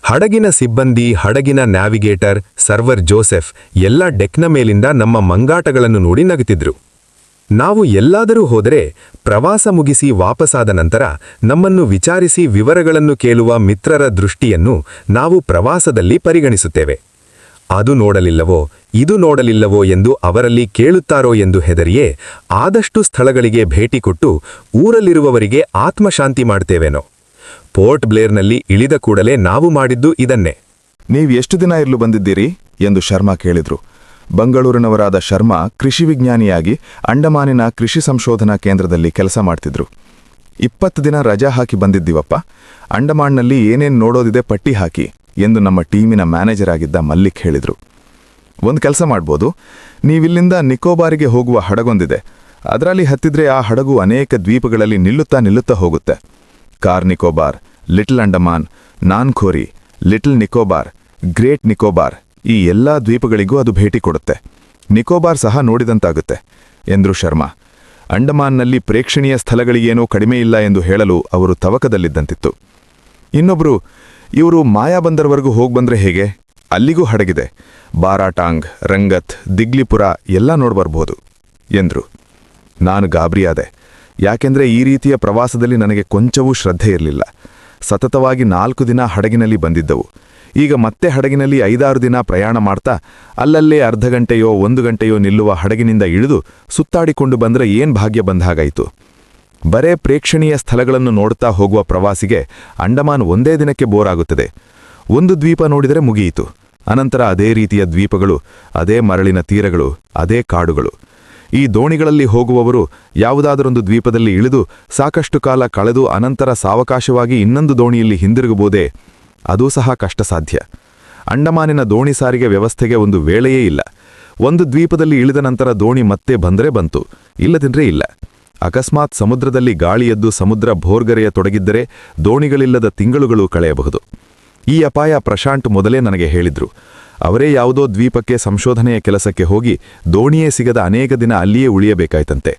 ಹಡಗಿನ ಸಿಬ್ಬಂದಿ, ಹಡಗಿನ ನ್ಯಾವಿಗೇಟರ್, ಸರ್ವರ್ ಜೋಸೆಫ್ ಎಲ್ಲ ಡೆಕ್ನ ಮೇಲಿಂದ ನಮ್ಮ ಮಂಗಾಟಗಳನ್ನು ನೋಡಿ ನಗುತ್ತಿದ್ರು. ನಾವು ಎಲ್ಲಾದರೂ ಹೋದರೆ ಪ್ರವಾಸ ಮುಗಿಸಿ ವಾಪಸಾದ ನಂತರ ನಮ್ಮನ್ನು ವಿಚಾರಿಸಿ ವಿವರಗಳನ್ನು ಕೇಳುವ ಮಿತ್ರರ ದೃಷ್ಟಿಯನ್ನು ನಾವು ಪ್ರವಾಸದಲ್ಲಿ ಪರಿಗಣಿಸುತ್ತೇವೆ. ಅದು ನೋಡಲಿಲ್ಲವೋ ಇದು ನೋಡಲಿಲ್ಲವೋ ಎಂದು ಅವರಲ್ಲಿ ಕೇಳುತ್ತಾರೋ ಎಂದು ಹೆದರಿಯೇ ಆದಷ್ಟು ಸ್ಥಳಗಳಿಗೆ ಭೇಟಿ ಕೊಟ್ಟು ಊರಲ್ಲಿರುವವರಿಗೆ ಆತ್ಮಶಾಂತಿ ಮಾಡ್ತೇವೇನೋ. ಪೋರ್ಟ್ ಬ್ಲೇರ್ನಲ್ಲಿ ಇಳಿದ ಕೂಡಲೇ ನಾವು ಮಾಡಿದ್ದು ಇದನ್ನೇ. ನೀವು ಎಷ್ಟು ದಿನ ಇರಲು ಬಂದಿದ್ದೀರಿ ಎಂದು ಶರ್ಮಾ ಕೇಳಿದ್ರು. ಬೆಂಗಳೂರಿನವರಾದ ಶರ್ಮಾ ಕೃಷಿ ವಿಜ್ಞಾನಿಯಾಗಿ ಅಂಡಮಾನಿನ ಕೃಷಿ ಸಂಶೋಧನಾ ಕೇಂದ್ರದಲ್ಲಿ ಕೆಲಸ ಮಾಡ್ತಿದ್ರು. 20 ದಿನ ರಜಾ ಹಾಕಿ ಬಂದಿದ್ದೀವಪ್ಪ, ಅಂಡಮಾನ್ನಲ್ಲಿ ಏನೇನು ನೋಡೋದಿದೆ ಪಟ್ಟಿ ಹಾಕಿ ಎಂದು ನಮ್ಮ ಟೀಮಿನ ಮ್ಯಾನೇಜರ್ ಆಗಿದ್ದ ಮಲ್ಲಿಕ್ ಹೇಳಿದ್ರು. ಒಂದು ಕೆಲಸ ಮಾಡ್ಬೋದು, ನೀವಿಲ್ಲಿಂದ ನಿಕೋಬಾರಿಗೆ ಹೋಗುವ ಹಡಗೊಂದಿದೆ, ಅದರಲ್ಲಿ ಹತ್ತಿದ್ರೆ ಆ ಹಡಗು ಅನೇಕ ದ್ವೀಪಗಳಲ್ಲಿ ನಿಲ್ಲುತ್ತಾ ಹೋಗುತ್ತೆ. Car Nicobar, little Andaman, Nancowry, little Nicobar, great Nicobar, ಈ ಎಲ್ಲಾ ದ್ವೀಪಗಳಿಗೂ ಅದು ಭೇಟಿ ಕೊಡುತ್ತೆ. ನಿಕೋಬಾರ್ ಸಹ ನೋಡಿದಂತಾಗುತ್ತೆ ಎಂದ್ರು ಶರ್ಮಾ. ಅಂಡಮಾನ್ನಲ್ಲಿ ಪ್ರೇಕ್ಷಣೀಯ ಸ್ಥಳಗಳಿಗೇನೂ ಕಡಿಮೆ ಇಲ್ಲ ಎಂದು ಹೇಳಲು ಅವರು ತವಕದಲ್ಲಿದ್ದಂತಿತ್ತು. ಇನ್ನೊಬ್ರು, ಇವರು ಮಾಯಾಬಂದರ್ವರೆಗೂ ಹೋಗ್ಬಂದ್ರೆ ಹೇಗೆ, ಅಲ್ಲಿಗೂ ಹಡಗಿದೆ, ಬಾರಾಟಾಂಗ್, ರಂಗತ್, ದಿಗ್ಲಿಪುರ ಎಲ್ಲ ನೋಡ್ಬರ್ಬೋದು ಎಂದ್ರು. ನಾನು ಗಾಬರಿಯಾದೆ, ಯಾಕೆಂದ್ರೆ ಈ ರೀತಿಯ ಪ್ರವಾಸದಲ್ಲಿ ನನಗೆ ಕೊಂಚವೂ ಶ್ರದ್ಧೆ ಇರಲಿಲ್ಲ. ಸತತವಾಗಿ 4 ದಿನ ಹಡಗಿನಲ್ಲಿ ಬಂದಿದ್ದವು. ಈಗ ಮತ್ತೆ ಹಡಗಿನಲ್ಲಿ 5-6 ದಿನ ಪ್ರಯಾಣ ಮಾಡ್ತಾ ಅಲ್ಲಲ್ಲೇ ಅರ್ಧ ಗಂಟೆಯೋ 1 ಗಂಟೆಯೋ ನಿಲ್ಲುವ ಹಡಗಿನಿಂದ ಇಳಿದು ಸುತ್ತಾಡಿಕೊಂಡು ಬಂದ್ರೆ ಏನ್ ಭಾಗ್ಯ ಬಂದಾಗಾಯಿತು. ಬರೇ ಪ್ರೇಕ್ಷಣೀಯ ಸ್ಥಳಗಳನ್ನು ನೋಡ್ತಾ ಹೋಗುವ ಪ್ರವಾಸಿಗೆ ಅಂಡಮಾನ್ ಒಂದೇ ದಿನಕ್ಕೆ ಬೋರ್ ಆಗುತ್ತದೆ. ಒಂದು ದ್ವೀಪ ನೋಡಿದರೆ ಮುಗಿಯಿತು, ಅನಂತರ ಅದೇ ರೀತಿಯ ದ್ವೀಪಗಳು, ಅದೇ ಮರಳಿನ ತೀರಗಳು, ಅದೇ ಕಾಡುಗಳು. ಈ ದೋಣಿಗಳಲ್ಲಿ ಹೋಗುವವರು ಯಾವುದಾದರೊಂದು ದ್ವೀಪದಲ್ಲಿ ಇಳಿದು ಸಾಕಷ್ಟು ಕಾಲ ಕಳೆದು ಅನಂತರ ಸಾವಕಾಶವಾಗಿ ಇನ್ನೊಂದು ದೋಣಿಯಲ್ಲಿ ಹಿಂದಿರುಗಬಹುದೇ? ಅದೂ ಸಹ ಕಷ್ಟಸಾಧ್ಯ. ಅಂಡಮಾನಿನ ದೋಣಿ ಸಾರಿಗೆ ವ್ಯವಸ್ಥೆಗೆ ಒಂದು ವೇಳೆಯೇ ಇಲ್ಲ. ಒಂದು ದ್ವೀಪದಲ್ಲಿ ಇಳಿದ ನಂತರ ದೋಣಿ ಮತ್ತೆ ಬಂದರೆ ಬಂತು, ಇಲ್ಲದಿದ್ರೆ ಇಲ್ಲ. ಅಕಸ್ಮಾತ್ ಸಮುದ್ರದಲ್ಲಿ ಗಾಳಿಯೆದ್ದು ಸಮುದ್ರ ಭೋರ್ಗರೆಯ ತೊಡಗಿದ್ದರೆ ದೋಣಿಗಳಿಲ್ಲದ ತಿಂಗಳುಗಳು ಕಳೆಯಬಹುದು. ಈ ಅಪಾಯ ಪ್ರಶಾಂತ್ ಮೊದಲೇ ನನಗೆ ಹೇಳಿದ್ರು. ಅವರೇ ಯಾವುದೋ ದ್ವೀಪಕ್ಕೆ ಸಂಶೋಧನೆಯ ಕೆಲಸಕ್ಕೆ ಹೋಗಿ ದೋಣಿಯೇ ಸಿಗದ ಅನೇಕ ದಿನ ಅಲ್ಲಿಯೇ ಉಳಿಯಬೇಕಾಯ್ತಂತೆ.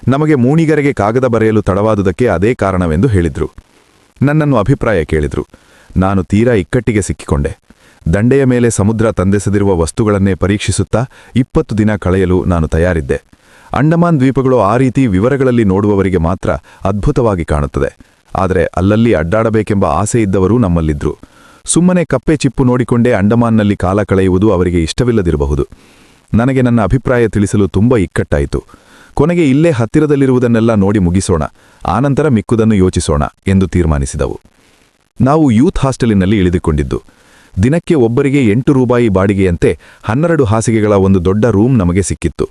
ನಮಗೆ ಮೂಣಿಗರೆಗೆ ಕಾಗದ ಬರೆಯಲು ತಡವಾದುದಕ್ಕೆ ಅದೇ ಕಾರಣವೆಂದು ಹೇಳಿದ್ರು. ನನ್ನನ್ನು ಅಭಿಪ್ರಾಯ ಕೇಳಿದ್ರು. ನಾನು ತೀರಾ ಇಕ್ಕಟ್ಟಿಗೆ ಸಿಕ್ಕಿಕೊಂಡೆ. ದಂಡೆಯ ಮೇಲೆ ಸಮುದ್ರ ತಂದೆಸೆದಿರುವ ವಸ್ತುಗಳನ್ನೇ ಪರೀಕ್ಷಿಸುತ್ತಾ 20 ದಿನ ಕಳೆಯಲು ನಾನು ತಯಾರಿದ್ದೆ. ಅಂಡಮಾನ್ ದ್ವೀಪಗಳು ಆ ರೀತಿ ವಿವರಗಳಲ್ಲಿ ನೋಡುವವರಿಗೆ ಮಾತ್ರ ಅದ್ಭುತವಾಗಿ ಕಾಣುತ್ತದೆ. ಆದರೆ ಅಲ್ಲಲ್ಲಿ ಅಡ್ಡಾಡಬೇಕೆಂಬ ಆಸೆ ಇದ್ದವರೂ ನಮ್ಮಲ್ಲಿದ್ರು. ಸುಮ್ಮನೆ ಕಪ್ಪೆ ಚಿಪ್ಪು ನೋಡಿಕೊಂಡೇ ಅಂಡಮಾನ್ನಲ್ಲಿ ಕಾಲ ಕಳೆಯುವುದು ಅವರಿಗೆ ಇಷ್ಟವಿಲ್ಲದಿರಬಹುದು. ನನಗೆ ನನ್ನ ಅಭಿಪ್ರಾಯ ತಿಳಿಸಲು ತುಂಬ ಇಕ್ಕಟ್ಟಾಯಿತು. ಕೊನೆಗೆ ಇಲ್ಲೇ ಹತ್ತಿರದಲ್ಲಿರುವುದನ್ನೆಲ್ಲ ನೋಡಿ ಮುಗಿಸೋಣ, ಆನಂತರ ಮಿಕ್ಕುದನ್ನು ಯೋಚಿಸೋಣ ಎಂದು ತೀರ್ಮಾನಿಸಿದವು. ನಾವು ಯೂತ್ ಹಾಸ್ಟೆಲಿನಲ್ಲಿ ಇಳಿದುಕೊಂಡಿದ್ದು. ದಿನಕ್ಕೆ ಒಬ್ಬರಿಗೆ 8 ರೂಪಾಯಿ ಬಾಡಿಗೆಯಂತೆ 12 ಹಾಸಿಗೆಗಳ ಒಂದು ದೊಡ್ಡ ರೂಮ್ ನಮಗೆ ಸಿಕ್ಕಿತ್ತು.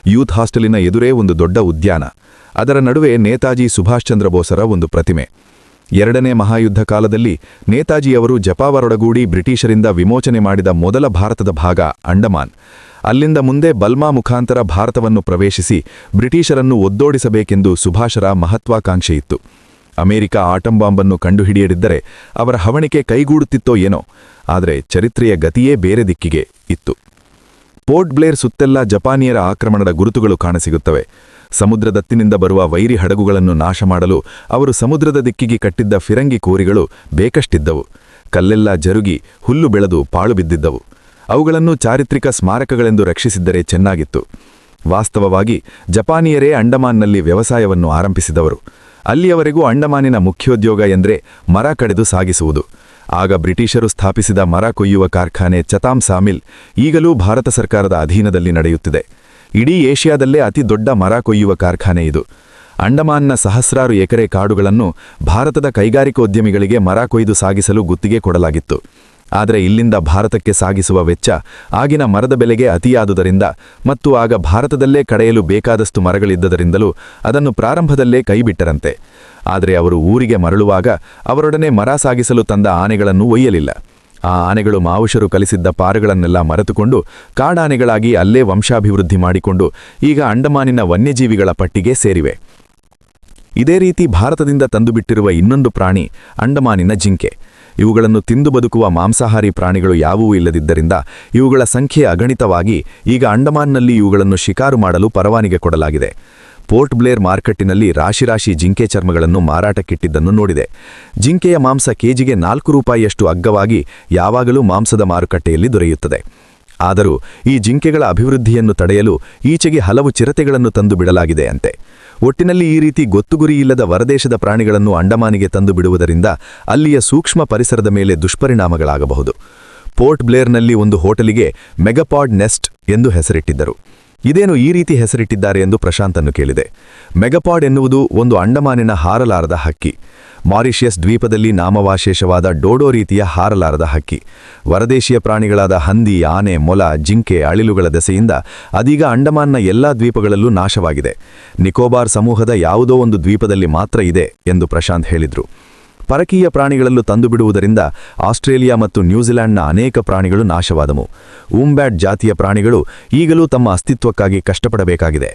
ಯೂತ್ ಹಾಸ್ಟೆಲಿನ ಎದುರೇ ಒಂದು ದೊಡ್ಡ ಉದ್ಯಾನ, ಅದರ ನಡುವೆ ನೇತಾಜಿ ಸುಭಾಷ್ ಚಂದ್ರ ಬೋಸರ ಒಂದು ಪ್ರತಿಮೆ. 2ನೇ ಮಹಾಯುದ್ಧ ಕಾಲದಲ್ಲಿ ನೇತಾಜಿಯವರು ಜಪಾವರೊಡಗೂಡಿ ಬ್ರಿಟಿಷರಿಂದ ವಿಮೋಚನೆ ಮಾಡಿದ ಮೊದಲ ಭಾರತದ ಭಾಗ ಅಂಡಮಾನ್. ಅಲ್ಲಿಂದ ಮುಂದೆ ಬಲ್ಮಾ ಮುಖಾಂತರ ಭಾರತವನ್ನು ಪ್ರವೇಶಿಸಿ ಬ್ರಿಟಿಷರನ್ನು ಒದ್ದೋಡಿಸಬೇಕೆಂದು ಸುಭಾಷರ ಮಹತ್ವಾಕಾಂಕ್ಷೆಯಿತ್ತು. ಅಮೆರಿಕ ಆಟಂ ಬಾಂಬನ್ನು ಕಂಡುಹಿಡಿಯದಿದ್ದರೆ ಅವರ ಹವಣಿಕೆ ಕೈಗೂಡುತ್ತಿತ್ತೋ ಏನೋ, ಆದರೆ ಚರಿತ್ರೆಯ ಗತಿಯೇ ಬೇರೆ ದಿಕ್ಕಿಗೆ ಇತ್ತು. ಪೋರ್ಟ್ ಬ್ಲೇರ್ ಸುತ್ತೆಲ್ಲ ಜಪಾನಿಯರ ಆಕ್ರಮಣದ ಗುರುತುಗಳು ಕಾಣಸಿಗುತ್ತವೆ. ಸಮುದ್ರದತ್ತಿನಿಂದ ಬರುವ ವೈರಿ ಹಡಗುಗಳನ್ನು ನಾಶ ಮಾಡಲು ಅವರು ಸಮುದ್ರದ ದಿಕ್ಕಿಗೆ ಕಟ್ಟಿದ್ದ ಫಿರಂಗಿ ಕೋರಿಗಳು ಬೇಕಷ್ಟಿದ್ದವು. ಕಲ್ಲೆಲ್ಲ ಜರುಗಿ ಹುಲ್ಲು ಬೆಳೆದು ಪಾಳು ಬಿದ್ದಿದ್ದವು. ಅವುಗಳನ್ನು ಚಾರಿತ್ರಿಕ ಸ್ಮಾರಕಗಳೆಂದು ರಕ್ಷಿಸಿದ್ದರೆ ಚೆನ್ನಾಗಿತ್ತು. ವಾಸ್ತವವಾಗಿ ಜಪಾನಿಯರೇ ಅಂಡಮಾನ್ನಲ್ಲಿ ವ್ಯವಸಾಯವನ್ನು ಆರಂಭಿಸಿದವರು. ಅಲ್ಲಿಯವರೆಗೂ ಅಂಡಮಾನಿನ ಮುಖ್ಯೋದ್ಯೋಗ ಎಂದರೆ ಮರ ಕಡೆದು ಸಾಗಿಸುವುದು. ಆಗ ಬ್ರಿಟಿಷರು ಸ್ಥಾಪಿಸಿದ ಮರ ಕೊಯ್ಯುವ ಕಾರ್ಖಾನೆ ಚತಾಮ್ ಸಾಮಿಲ್ ಈಗಲೂ ಭಾರತ ಸರ್ಕಾರದ ಅಧೀನದಲ್ಲಿ ನಡೆಯುತ್ತಿದೆ. ಇಡೀ ಏಷ್ಯಾದಲ್ಲೇ ಅತಿ ದೊಡ್ಡ ಮರ ಕೊಯ್ಯುವ ಕಾರ್ಖಾನೆ ಇದು. ಅಂಡಮಾನ್ನ ಸಹಸ್ರಾರು ಎಕರೆ ಕಾಡುಗಳನ್ನು ಭಾರತದ ಕೈಗಾರಿಕೋದ್ಯಮಿಗಳಿಗೆ ಮರ ಕೊಯ್ದು ಸಾಗಿಸಲು ಗುತ್ತಿಗೆ ಕೊಡಲಾಗಿತ್ತು. ಆದರೆ ಇಲ್ಲಿಂದ ಭಾರತಕ್ಕೆ ಸಾಗಿಸುವ ವೆಚ್ಚ ಆಗಿನ ಮರದ ಬೆಲೆಗೆ ಅತಿಯಾದುದರಿಂದ ಮತ್ತು ಆಗ ಭಾರತದಲ್ಲೇ ಕಡೆಯಲು ಬೇಕಾದಷ್ಟು ಮರಗಳಿದ್ದದರಿಂದಲೂ ಅದನ್ನು ಪ್ರಾರಂಭದಲ್ಲೇ ಕೈಬಿಟ್ಟರಂತೆ. ಆದರೆ ಅವರು ಊರಿಗೆ ಮರಳುವಾಗ ಅವರೊಡನೆ ಮರ ಸಾಗಿಸಲು ತಂದ ಆನೆಗಳನ್ನು ಒಯ್ಯಲಿಲ್ಲ. ಆ ಆನೆಗಳು ಮಾವುಷರು ಕಲಿಸಿದ್ದ ಪಾರುಗಳನ್ನೆಲ್ಲ ಮರೆತುಕೊಂಡು ಕಾಡಾನೆಗಳಾಗಿ ಅಲ್ಲೇ ವಂಶಾಭಿವೃದ್ಧಿ ಮಾಡಿಕೊಂಡು ಈಗ ಅಂಡಮಾನಿನ ವನ್ಯಜೀವಿಗಳ ಪಟ್ಟಿಗೆ ಸೇರಿವೆ. ಇದೇ ರೀತಿ ಭಾರತದಿಂದ ತಂದುಬಿಟ್ಟಿರುವ ಇನ್ನೊಂದು ಪ್ರಾಣಿ ಅಂಡಮಾನಿನ ಜಿಂಕೆ. ಇವುಗಳನ್ನು ತಿಂದು ಬದುಕುವ ಮಾಂಸಾಹಾರಿ ಪ್ರಾಣಿಗಳು ಯಾವುವೂ ಇಲ್ಲದಿದ್ದರಿಂದ ಇವುಗಳ ಸಂಖ್ಯೆ ಅಗಣಿತವಾಗಿ ಈಗ ಅಂಡಮಾನ್ನಲ್ಲಿ ಇವುಗಳನ್ನು ಶಿಕಾರು ಮಾಡಲು ಪರವಾನಿಗೆ ಕೊಡಲಾಗಿದೆ. ಪೋರ್ಟ್ ಬ್ಲೇರ್ ಮಾರ್ಕೆಟ್ಟಿನಲ್ಲಿ ರಾಶಿ ಜಿಂಕೆ ಚರ್ಮಗಳನ್ನು ಮಾರಾಟಕ್ಕಿಟ್ಟಿದ್ದನ್ನು ನೋಡಿದೆ. ಜಿಂಕೆಯ ಮಾಂಸ ಕೆಜಿಗೆ 4 ರೂಪಾಯಿಯಷ್ಟು ಅಗ್ಗವಾಗಿ ಯಾವಾಗಲೂ ಮಾಂಸದ ಮಾರುಕಟ್ಟೆಯಲ್ಲಿ ದೊರೆಯುತ್ತದೆ. ಆದರೂ ಈ ಜಿಂಕೆಗಳ ಅಭಿವೃದ್ಧಿಯನ್ನು ತಡೆಯಲು ಈಚೆಗೆ ಹಲವು ಚಿರತೆಗಳನ್ನು ತಂದು ಬಿಡಲಾಗಿದೆ ಅಂತೆ. ಒಟ್ಟಿನಲ್ಲಿ ಈ ರೀತಿ ಗೊತ್ತುಗುರಿಯಿಲ್ಲದ ವರದೇಶದ ಪ್ರಾಣಿಗಳನ್ನು ಅಂಡಮಾನಿಗೆ ತಂದು ಬಿಡುವುದರಿಂದ ಅಲ್ಲಿಯ ಸೂಕ್ಷ್ಮ ಪರಿಸರದ ಮೇಲೆ ದುಷ್ಪರಿಣಾಮಗಳಾಗಬಹುದು. ಪೋರ್ಟ್ ಬ್ಲೇರ್ನಲ್ಲಿ ಒಂದು ಹೋಟೆಲಿಗೆ ಮೆಗಾಪಾಡ್ ನೆಸ್ಟ್ ಎಂದು ಹೆಸರಿಟ್ಟಿದ್ದರು. ಇದೇನು ಈ ರೀತಿ ಹೆಸರಿಟ್ಟಿದ್ದಾರೆ ಎಂದು ಪ್ರಶಾಂತನ್ನು ಕೇಳಿದೆ. ಮೆಗಾಪಾಡ್ ಎನ್ನುವುದು ಒಂದು ಅಂಡಮಾನಿನ ಹಾರಲಾರದ ಹಕ್ಕಿ. ಮಾರಿಷಿಯಸ್ ದ್ವೀಪದಲ್ಲಿ ನಾಮವಾಶೇಷವಾದ ಡೋಡೋ ರೀತಿಯ ಹಾರಲಾರದ ಹಕ್ಕಿ. ವರದೇಶೀಯ ಪ್ರಾಣಿಗಳಾದ ಹಂದಿ, ಆನೆ, ಮೊಲ, ಜಿಂಕೆ, ಅಳಿಲುಗಳ ದೆಸೆಯಿಂದ ಅದೀಗ ಅಂಡಮಾನ್ನ ಎಲ್ಲಾ ದ್ವೀಪಗಳಲ್ಲೂ ನಾಶವಾಗಿದೆ. ನಿಕೋಬಾರ್ ಸಮೂಹದ ಯಾವುದೋ ಒಂದು ದ್ವೀಪದಲ್ಲಿ ಮಾತ್ರ ಇದೆ ಎಂದು ಪ್ರಶಾಂತ್ ಹೇಳಿದ್ರು. ಪರಕೀಯ ಪ್ರಾಣಿಗಳಲ್ಲೂ ತಂದುಬಿಡುವುದರಿಂದ ಆಸ್ಟ್ರೇಲಿಯಾ ಮತ್ತು ನ್ಯೂಜಿಲೆಂಡ್ನ ಅನೇಕ ಪ್ರಾಣಿಗಳು ನಾಶವಾದವು. ಊಂಬ್ಯಾಟ್ ಜಾತಿಯ ಪ್ರಾಣಿಗಳು ಈಗಲೂ ತಮ್ಮ ಅಸ್ತಿತ್ವಕ್ಕಾಗಿ ಕಷ್ಟಪಡಬೇಕಾಗಿದೆ.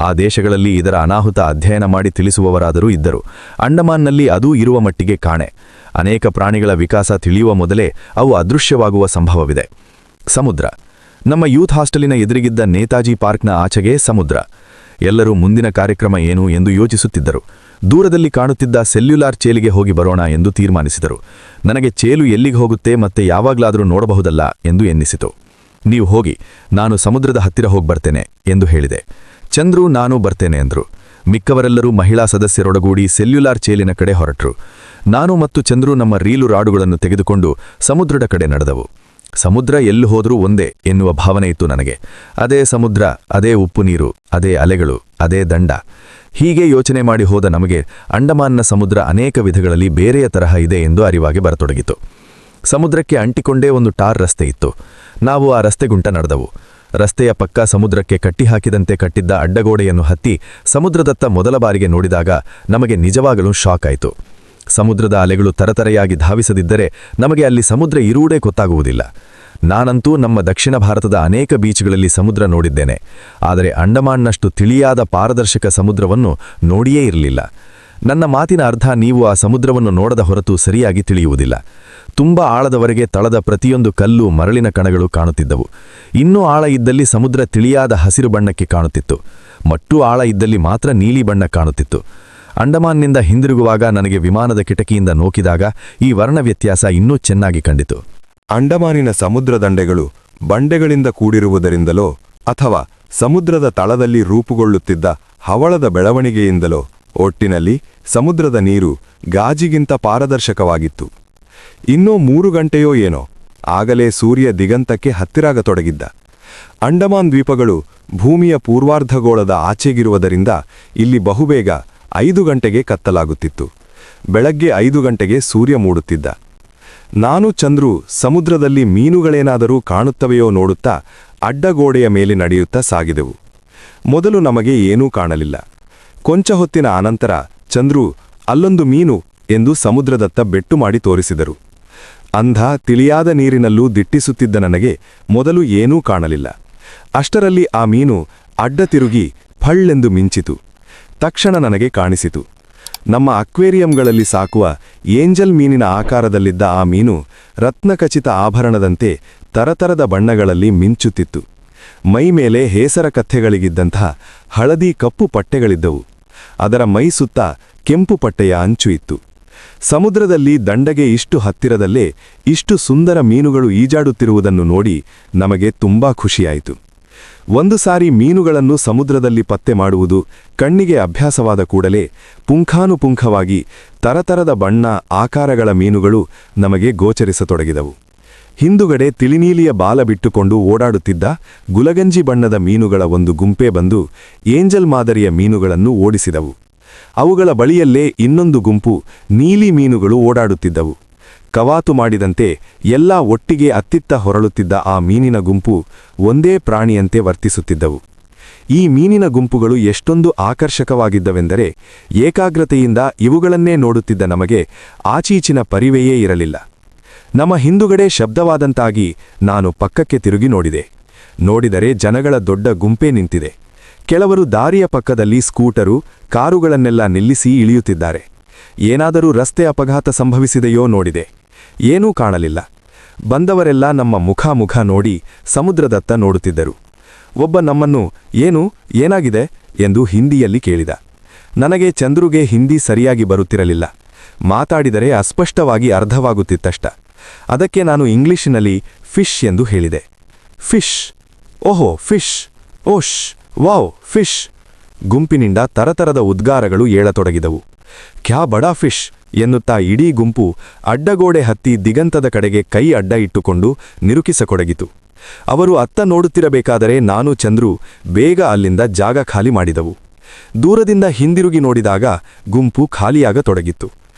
ಆ ದೇಶಗಳಲ್ಲಿ ಇದರ ಅನಾಹುತ ಅಧ್ಯಯನ ಮಾಡಿ ತಿಳಿಸುವವರಾದರೂ ಇದ್ದರು. ಅಂಡಮಾನ್ನಲ್ಲಿ ಅದೂ ಇರುವ ಮಟ್ಟಿಗೆ ಕಾಣೆ. ಅನೇಕ ಪ್ರಾಣಿಗಳ ವಿಕಾಸ ತಿಳಿಯುವ ಮೊದಲೇ ಅವು ಅದೃಶ್ಯವಾಗುವ ಸಂಭವವಿದೆ. ಸಮುದ್ರ. ನಮ್ಮ ಯೂತ್ ಹಾಸ್ಟೆಲಿನ ಎದುರಿಗಿದ್ದ ನೇತಾಜಿ ಪಾರ್ಕ್ನ ಆಚೆಗೆ ಸಮುದ್ರ. ಎಲ್ಲರೂ ಮುಂದಿನ ಕಾರ್ಯಕ್ರಮ ಏನು ಎಂದು ಯೋಚಿಸುತ್ತಿದ್ದರು. ದೂರದಲ್ಲಿ ಕಾಣುತ್ತಿದ್ದ ಸೆಲ್ಯುಲಾರ್ ಚೇಲಿಗೆ ಹೋಗಿ ಬರೋಣ ಎಂದು ತೀರ್ಮಾನಿಸಿದರು. ನನಗೆ ಚೇಲು ಎಲ್ಲಿಗೆ ಹೋಗುತ್ತೆ ಮತ್ತೆ ಯಾವಾಗಲಾದರೂ ನೋಡಬಹುದಲ್ಲ ಎಂದು ಎನ್ನಿಸಿತು. ನೀವು ಹೋಗಿ, ನಾನು ಸಮುದ್ರದ ಹತ್ತಿರ ಹೋಗಿ ಬರ್ತೇನೆ ಎಂದು ಹೇಳಿದೆ. ಚಂದ್ರು ನಾನು ಬರ್ತೇನೆ ಎಂದರು. ಮಿಕ್ಕವರೆಲ್ಲರೂ ಮಹಿಳಾ ಸದಸ್ಯರೊಡಗೂಡಿ ಸೆಲ್ಯುಲಾರ್ ಚೇಲಿನ ಕಡೆ ಹೊರಟರು. ನಾನು ಮತ್ತು ಚಂದ್ರು ನಮ್ಮ ರೀಲು ರಾಡುಗಳನ್ನು ತೆಗೆದುಕೊಂಡು ಸಮುದ್ರದ ಕಡೆ ನಡೆದವು. ಸಮುದ್ರ ಎಲ್ಲಿ ಹೋದರೂ ಒಂದೇ ಎನ್ನುವ ಭಾವನೆ ಇತ್ತು ನನಗೆ. ಅದೇ ಸಮುದ್ರ, ಅದೇ ಉಪ್ಪು ನೀರು, ಅದೇ ಅಲೆಗಳು, ಅದೇ ದಂಡ. ಹೀಗೆ ಯೋಚನೆ ಮಾಡಿ ಹೋದ ನಮಗೆ ಅಂಡಮಾನ್ನ ಸಮುದ್ರ ಅನೇಕ ವಿಧಗಳಲ್ಲಿ ಬೇರೆಯ ತರಹ ಇದೆ ಎಂದು ಅರಿವಾಗಿ ಬರತೊಡಗಿತು. ಸಮುದ್ರಕ್ಕೆ ಅಂಟಿಕೊಂಡೇ ಒಂದು ಟಾರ್ ರಸ್ತೆ ಇತ್ತು. ನಾವು ಆ ರಸ್ತೆಗುಂಟ ನಡೆದವು. ರಸ್ತೆಯ ಪಕ್ಕ ಸಮುದ್ರಕ್ಕೆ ಕಟ್ಟಿಹಾಕಿದಂತೆ ಕಟ್ಟಿದ್ದ ಅಡ್ಡಗೋಡೆಯನ್ನು ಹತ್ತಿ ಸಮುದ್ರದತ್ತ ಮೊದಲ ಬಾರಿಗೆ ನೋಡಿದಾಗ ನಮಗೆ ನಿಜವಾಗಲೂ ಶಾಕ್ ಆಯಿತು. ಸಮುದ್ರದ ಅಲೆಗಳು ತರತರೆಯಾಗಿ ಧಾವಿಸದಿದ್ದರೆ ನಮಗೆ ಅಲ್ಲಿ ಸಮುದ್ರ ಇರುವುದೇ ಗೊತ್ತಾಗುವುದಿಲ್ಲ. ನಾನಂತೂ ನಮ್ಮ ದಕ್ಷಿಣ ಭಾರತದ ಅನೇಕ ಬೀಚ್ಗಳಲ್ಲಿ ಸಮುದ್ರ ನೋಡಿದ್ದೇನೆ. ಆದರೆ ಅಂಡಮಾನ್ನಷ್ಟು ತಿಳಿಯಾದ ಪಾರದರ್ಶಕ ಸಮುದ್ರವನ್ನು ನೋಡಿಯೇ ಇರಲಿಲ್ಲ. ನನ್ನ ಮಾತಿನ ಅರ್ಥ ನೀವು ಆ ಸಮುದ್ರವನ್ನು ನೋಡದ ಹೊರತು ಸರಿಯಾಗಿ ತಿಳಿಯುವುದಿಲ್ಲ. ತುಂಬ ಆಳದವರೆಗೆ ತಳದ ಪ್ರತಿಯೊಂದು ಕಲ್ಲು, ಮರಳಿನ ಕಣಗಳು ಕಾಣುತ್ತಿದ್ದವು. ಇನ್ನೂ ಆಳ ಇದ್ದಲ್ಲಿ ಸಮುದ್ರ ತಿಳಿಯಾದ ಹಸಿರು ಬಣ್ಣಕ್ಕೆ ಕಾಣುತ್ತಿತ್ತು. ಮಟ್ಟೂ ಆಳ ಇದ್ದಲ್ಲಿ ಮಾತ್ರ ನೀಲಿ ಬಣ್ಣ ಕಾಣುತ್ತಿತ್ತು. ಅಂಡಮಾನ್ನಿಂದ ಹಿಂದಿರುಗುವಾಗ ನನಗೆ ವಿಮಾನದ ಕಿಟಕಿಯಿಂದ ನೋಕಿದಾಗ ಈ ವರ್ಣ ವ್ಯತ್ಯಾಸ ಇನ್ನೂ ಚೆನ್ನಾಗಿ ಕಂಡಿತು. ಅಂಡಮಾನಿನ ಸಮುದ್ರ ದಂಡೆಗಳು ಬಂಡೆಗಳಿಂದ ಕೂಡಿರುವುದರಿಂದಲೋ ಅಥವಾ ಸಮುದ್ರದ ತಳದಲ್ಲಿ ರೂಪುಗೊಳ್ಳುತ್ತಿದ್ದ ಹವಳದ ಬೆಳವಣಿಗೆಯಿಂದಲೋ ಒಟ್ಟಿನಲ್ಲಿ ಸಮುದ್ರದ ನೀರು ಗಾಜಿಗಿಂತ ಪಾರದರ್ಶಕವಾಗಿತ್ತು. ಇನ್ನೂ 3 ಗಂಟೆಯೋ ಏನೋ ಆಗಲೇ ಸೂರ್ಯ ದಿಗಂತಕ್ಕೆ ಹತ್ತಿರಾಗತೊಡಗಿದ್ದ. ಅಂಡಮಾನ್ ದ್ವೀಪಗಳು ಭೂಮಿಯ ಪೂರ್ವಾರ್ಧಗೋಳದ ಆಚೆಗಿರುವುದರಿಂದ ಇಲ್ಲಿ ಬಹುಬೇಗ 5 ಗಂಟೆಗೆ ಕತ್ತಲಾಗುತ್ತಿತ್ತು. ಬೆಳಗ್ಗೆ 5 ಗಂಟೆಗೆ ಸೂರ್ಯ ಮೂಡುತ್ತಿದ್ದ. ನಾನು ಚಂದ್ರು ಸಮುದ್ರದಲ್ಲಿ ಮೀನುಗಳೇನಾದರೂ ಕಾಣುತ್ತವೆಯೋ ನೋಡುತ್ತಾ ಅಡ್ಡಗೋಡೆಯ ಮೇಲೆ ನಡೆಯುತ್ತಾ ಸಾಗಿದೆವು. ಮೊದಲು ನಮಗೆ ಏನೂ ಕಾಣಲಿಲ್ಲ. ಕೊಂಚ ಹೊತ್ತಿನ ಅನಂತರ ಚಂದ್ರು ಅಲ್ಲೊಂದು ಮೀನು ಎಂದು ಸಮುದ್ರದತ್ತ ಬೆಟ್ಟು ಮಾಡಿ ತೋರಿಸಿದರು. ಅಂಧ ತಿಳಿಯಾದ ನೀರಿನಲ್ಲೂ ದಿಟ್ಟಿಸುತ್ತಿದ್ದ ನನಗೆ ಮೊದಲು ಏನೂ ಕಾಣಲಿಲ್ಲ. ಅಷ್ಟರಲ್ಲಿ ಆ ಮೀನು ಅಡ್ಡ ತಿರುಗಿ ಫಳ್ಳೆಂದು ಮಿಂಚಿತು. ತಕ್ಷಣ ನನಗೆ ಕಾಣಿಸಿತು. ನಮ್ಮ ಅಕ್ವೇರಿಯಂಗಳಲ್ಲಿ ಸಾಕುವ ಏಂಜಲ್ ಮೀನಿನ ಆಕಾರದಲ್ಲಿದ್ದ ಆ ಮೀನು ರತ್ನಖಚಿತ ಆಭರಣದಂತೆ ತರತರದ ಬಣ್ಣಗಳಲ್ಲಿ ಮಿಂಚುತ್ತಿತ್ತು. ಮೈಮೇಲೆ ಹೇಸರ ಕಥೆಗಳಿಗಿದ್ದಂತಹ ಹಳದಿ ಕಪ್ಪು ಪಟ್ಟೆಗಳಿದ್ದವು. ಅದರ ಮೈ ಸುತ್ತ ಕೆಂಪು ಪಟ್ಟೆಯ ಅಂಚು ಇತ್ತು. ಸಮುದ್ರದಲ್ಲಿ ದಂಡೆಗೆ ಇಷ್ಟು ಹತ್ತಿರದಲ್ಲೇ ಇಷ್ಟು ಸುಂದರ ಮೀನುಗಳು ಈಜಾಡುತ್ತಿರುವುದನ್ನು ನೋಡಿ ನಮಗೆ ತುಂಬಾ ಖುಷಿಯಾಯಿತು. ಒಂದು ಸಾರಿ ಮೀನುಗಳನ್ನು ಸಮುದ್ರದಲ್ಲಿ ಪತ್ತೆ ಮಾಡುವುದು ಕಣ್ಣಿಗೆ ಅಭ್ಯಾಸವಾದ ಕೂಡಲೇ ಪುಂಖಾನುಪುಂಖವಾಗಿ ತರತರದ ಬಣ್ಣ ಆಕಾರಗಳ ಮೀನುಗಳು ನಮಗೆ ಗೋಚರಿಸತೊಡಗಿದವು. ಹಿಂದುಗಡೆ ತಿಳಿನೀಲಿಯ ಬಾಲ ಬಿಟ್ಟುಕೊಂಡು ಓಡಾಡುತ್ತಿದ್ದ ಗುಲಗಂಜಿ ಬಣ್ಣದ ಮೀನುಗಳ ಒಂದು ಗುಂಪೇ ಬಂದು ಏಂಜಲ್ ಮಾದರಿಯ ಮೀನುಗಳನ್ನು ಓಡಿಸಿದವು. ಅವುಗಳ ಬಳಿಯಲ್ಲೇ ಇನ್ನೊಂದು ಗುಂಪು ನೀಲಿ ಮೀನುಗಳು ಓಡಾಡುತ್ತಿದ್ದವು. ಕವಾತು ಮಾಡಿದಂತೆ ಎಲ್ಲಾ ಒಟ್ಟಿಗೆ ಅತ್ತಿತ್ತ ಹೊರಳುತ್ತಿದ್ದ ಆ ಮೀನಿನ ಗುಂಪು ಒಂದೇ ಪ್ರಾಣಿಯಂತೆ ವರ್ತಿಸುತ್ತಿದ್ದವು. ಈ ಮೀನಿನ ಗುಂಪುಗಳು ಎಷ್ಟೊಂದು ಆಕರ್ಷಕವಾಗಿದ್ದವೆಂದರೆ ಏಕಾಗ್ರತೆಯಿಂದ ಇವುಗಳನ್ನೇ ನೋಡುತ್ತಿದ್ದ ನಮಗೆ ಆಚೀಚಿನ ಪರಿವೆಯೇ ಇರಲಿಲ್ಲ. ನಮ್ಮ ಹಿಂದುಗಡೆ ಶಬ್ದವಾದಂತಾಗಿ ನಾನು ಪಕ್ಕಕ್ಕೆ ತಿರುಗಿ ನೋಡಿದರೆ ಜನಗಳ ದೊಡ್ಡ ಗುಂಪೇ ನಿಂತಿದೆ. ಕೆಲವರು ದಾರಿಯ ಪಕ್ಕದಲ್ಲಿ ಸ್ಕೂಟರು, ಕಾರುಗಳನ್ನೆಲ್ಲ ನಿಲ್ಲಿಸಿ ಇಳಿಯುತ್ತಿದ್ದಾರೆ. ಏನಾದರೂ ರಸ್ತೆ ಅಪಘಾತ ಸಂಭವಿಸಿದೆಯೋ ನೋಡಿದೆ. ಏನೂ ಕಾಣಲಿಲ್ಲ. ಬಂದವರೆಲ್ಲ ನಮ್ಮ ಮುಖ ನೋಡಿ ಸಮುದ್ರದತ್ತ ನೋಡುತ್ತಿದ್ದರು. ಒಬ್ಬ ನಮ್ಮನ್ನು ಏನಾಗಿದೆ ಎಂದು ಹಿಂದಿಯಲ್ಲಿ ಕೇಳಿದ. ನನಗೆ ಚಂದ್ರುಗೆ ಹಿಂದಿ ಸರಿಯಾಗಿ ಬರುತ್ತಿರಲಿಲ್ಲ. ಮಾತಾಡಿದರೆ ಅಸ್ಪಷ್ಟವಾಗಿ ಅರ್ಧವಾಗುತ್ತಿತ್ತಷ್ಟ. ಅದಕ್ಕೆ ನಾನು ಇಂಗ್ಲಿಷಿನಲ್ಲಿ ಫಿಶ್ ಎಂದು ಹೇಳಿದೆ. ಫಿಶ್, ಓಹೋ ಫಿಶ್, ಓಶ್, ವಾವ್ ಫಿಶ್. ಗುಂಪಿನಿಂದ ತರತರದ ಉದ್ಗಾರಗಳು ಏಳತೊಡಗಿದವು. ಕ್ಯಾ ಬಡಾ ಫಿಶ್ ಎನ್ನುತ್ತಾ ಇಡೀ ಗುಂಪು ಅಡ್ಡಗೋಡೆ ಹತ್ತಿ ದಿಗಂತದ ಕಡೆಗೆ ಕೈ ಅಡ್ಡ ಇಟ್ಟುಕೊಂಡು ನಿರುಕಿಸಕೊಡಗಿತು. ಅವರು ಅತ್ತ ನೋಡುತ್ತಿರಬೇಕಾದರೆ ನಾನು ಚಂದ್ರು ಬೇಗ ಅಲ್ಲಿಂದ ಜಾಗ ಖಾಲಿ ಮಾಡಿದವು. ದೂರದಿಂದ ಹಿಂದಿರುಗಿ ನೋಡಿದಾಗ ಗುಂಪು ಖಾಲಿಯಾಗತೊಡಗಿತ್ತು.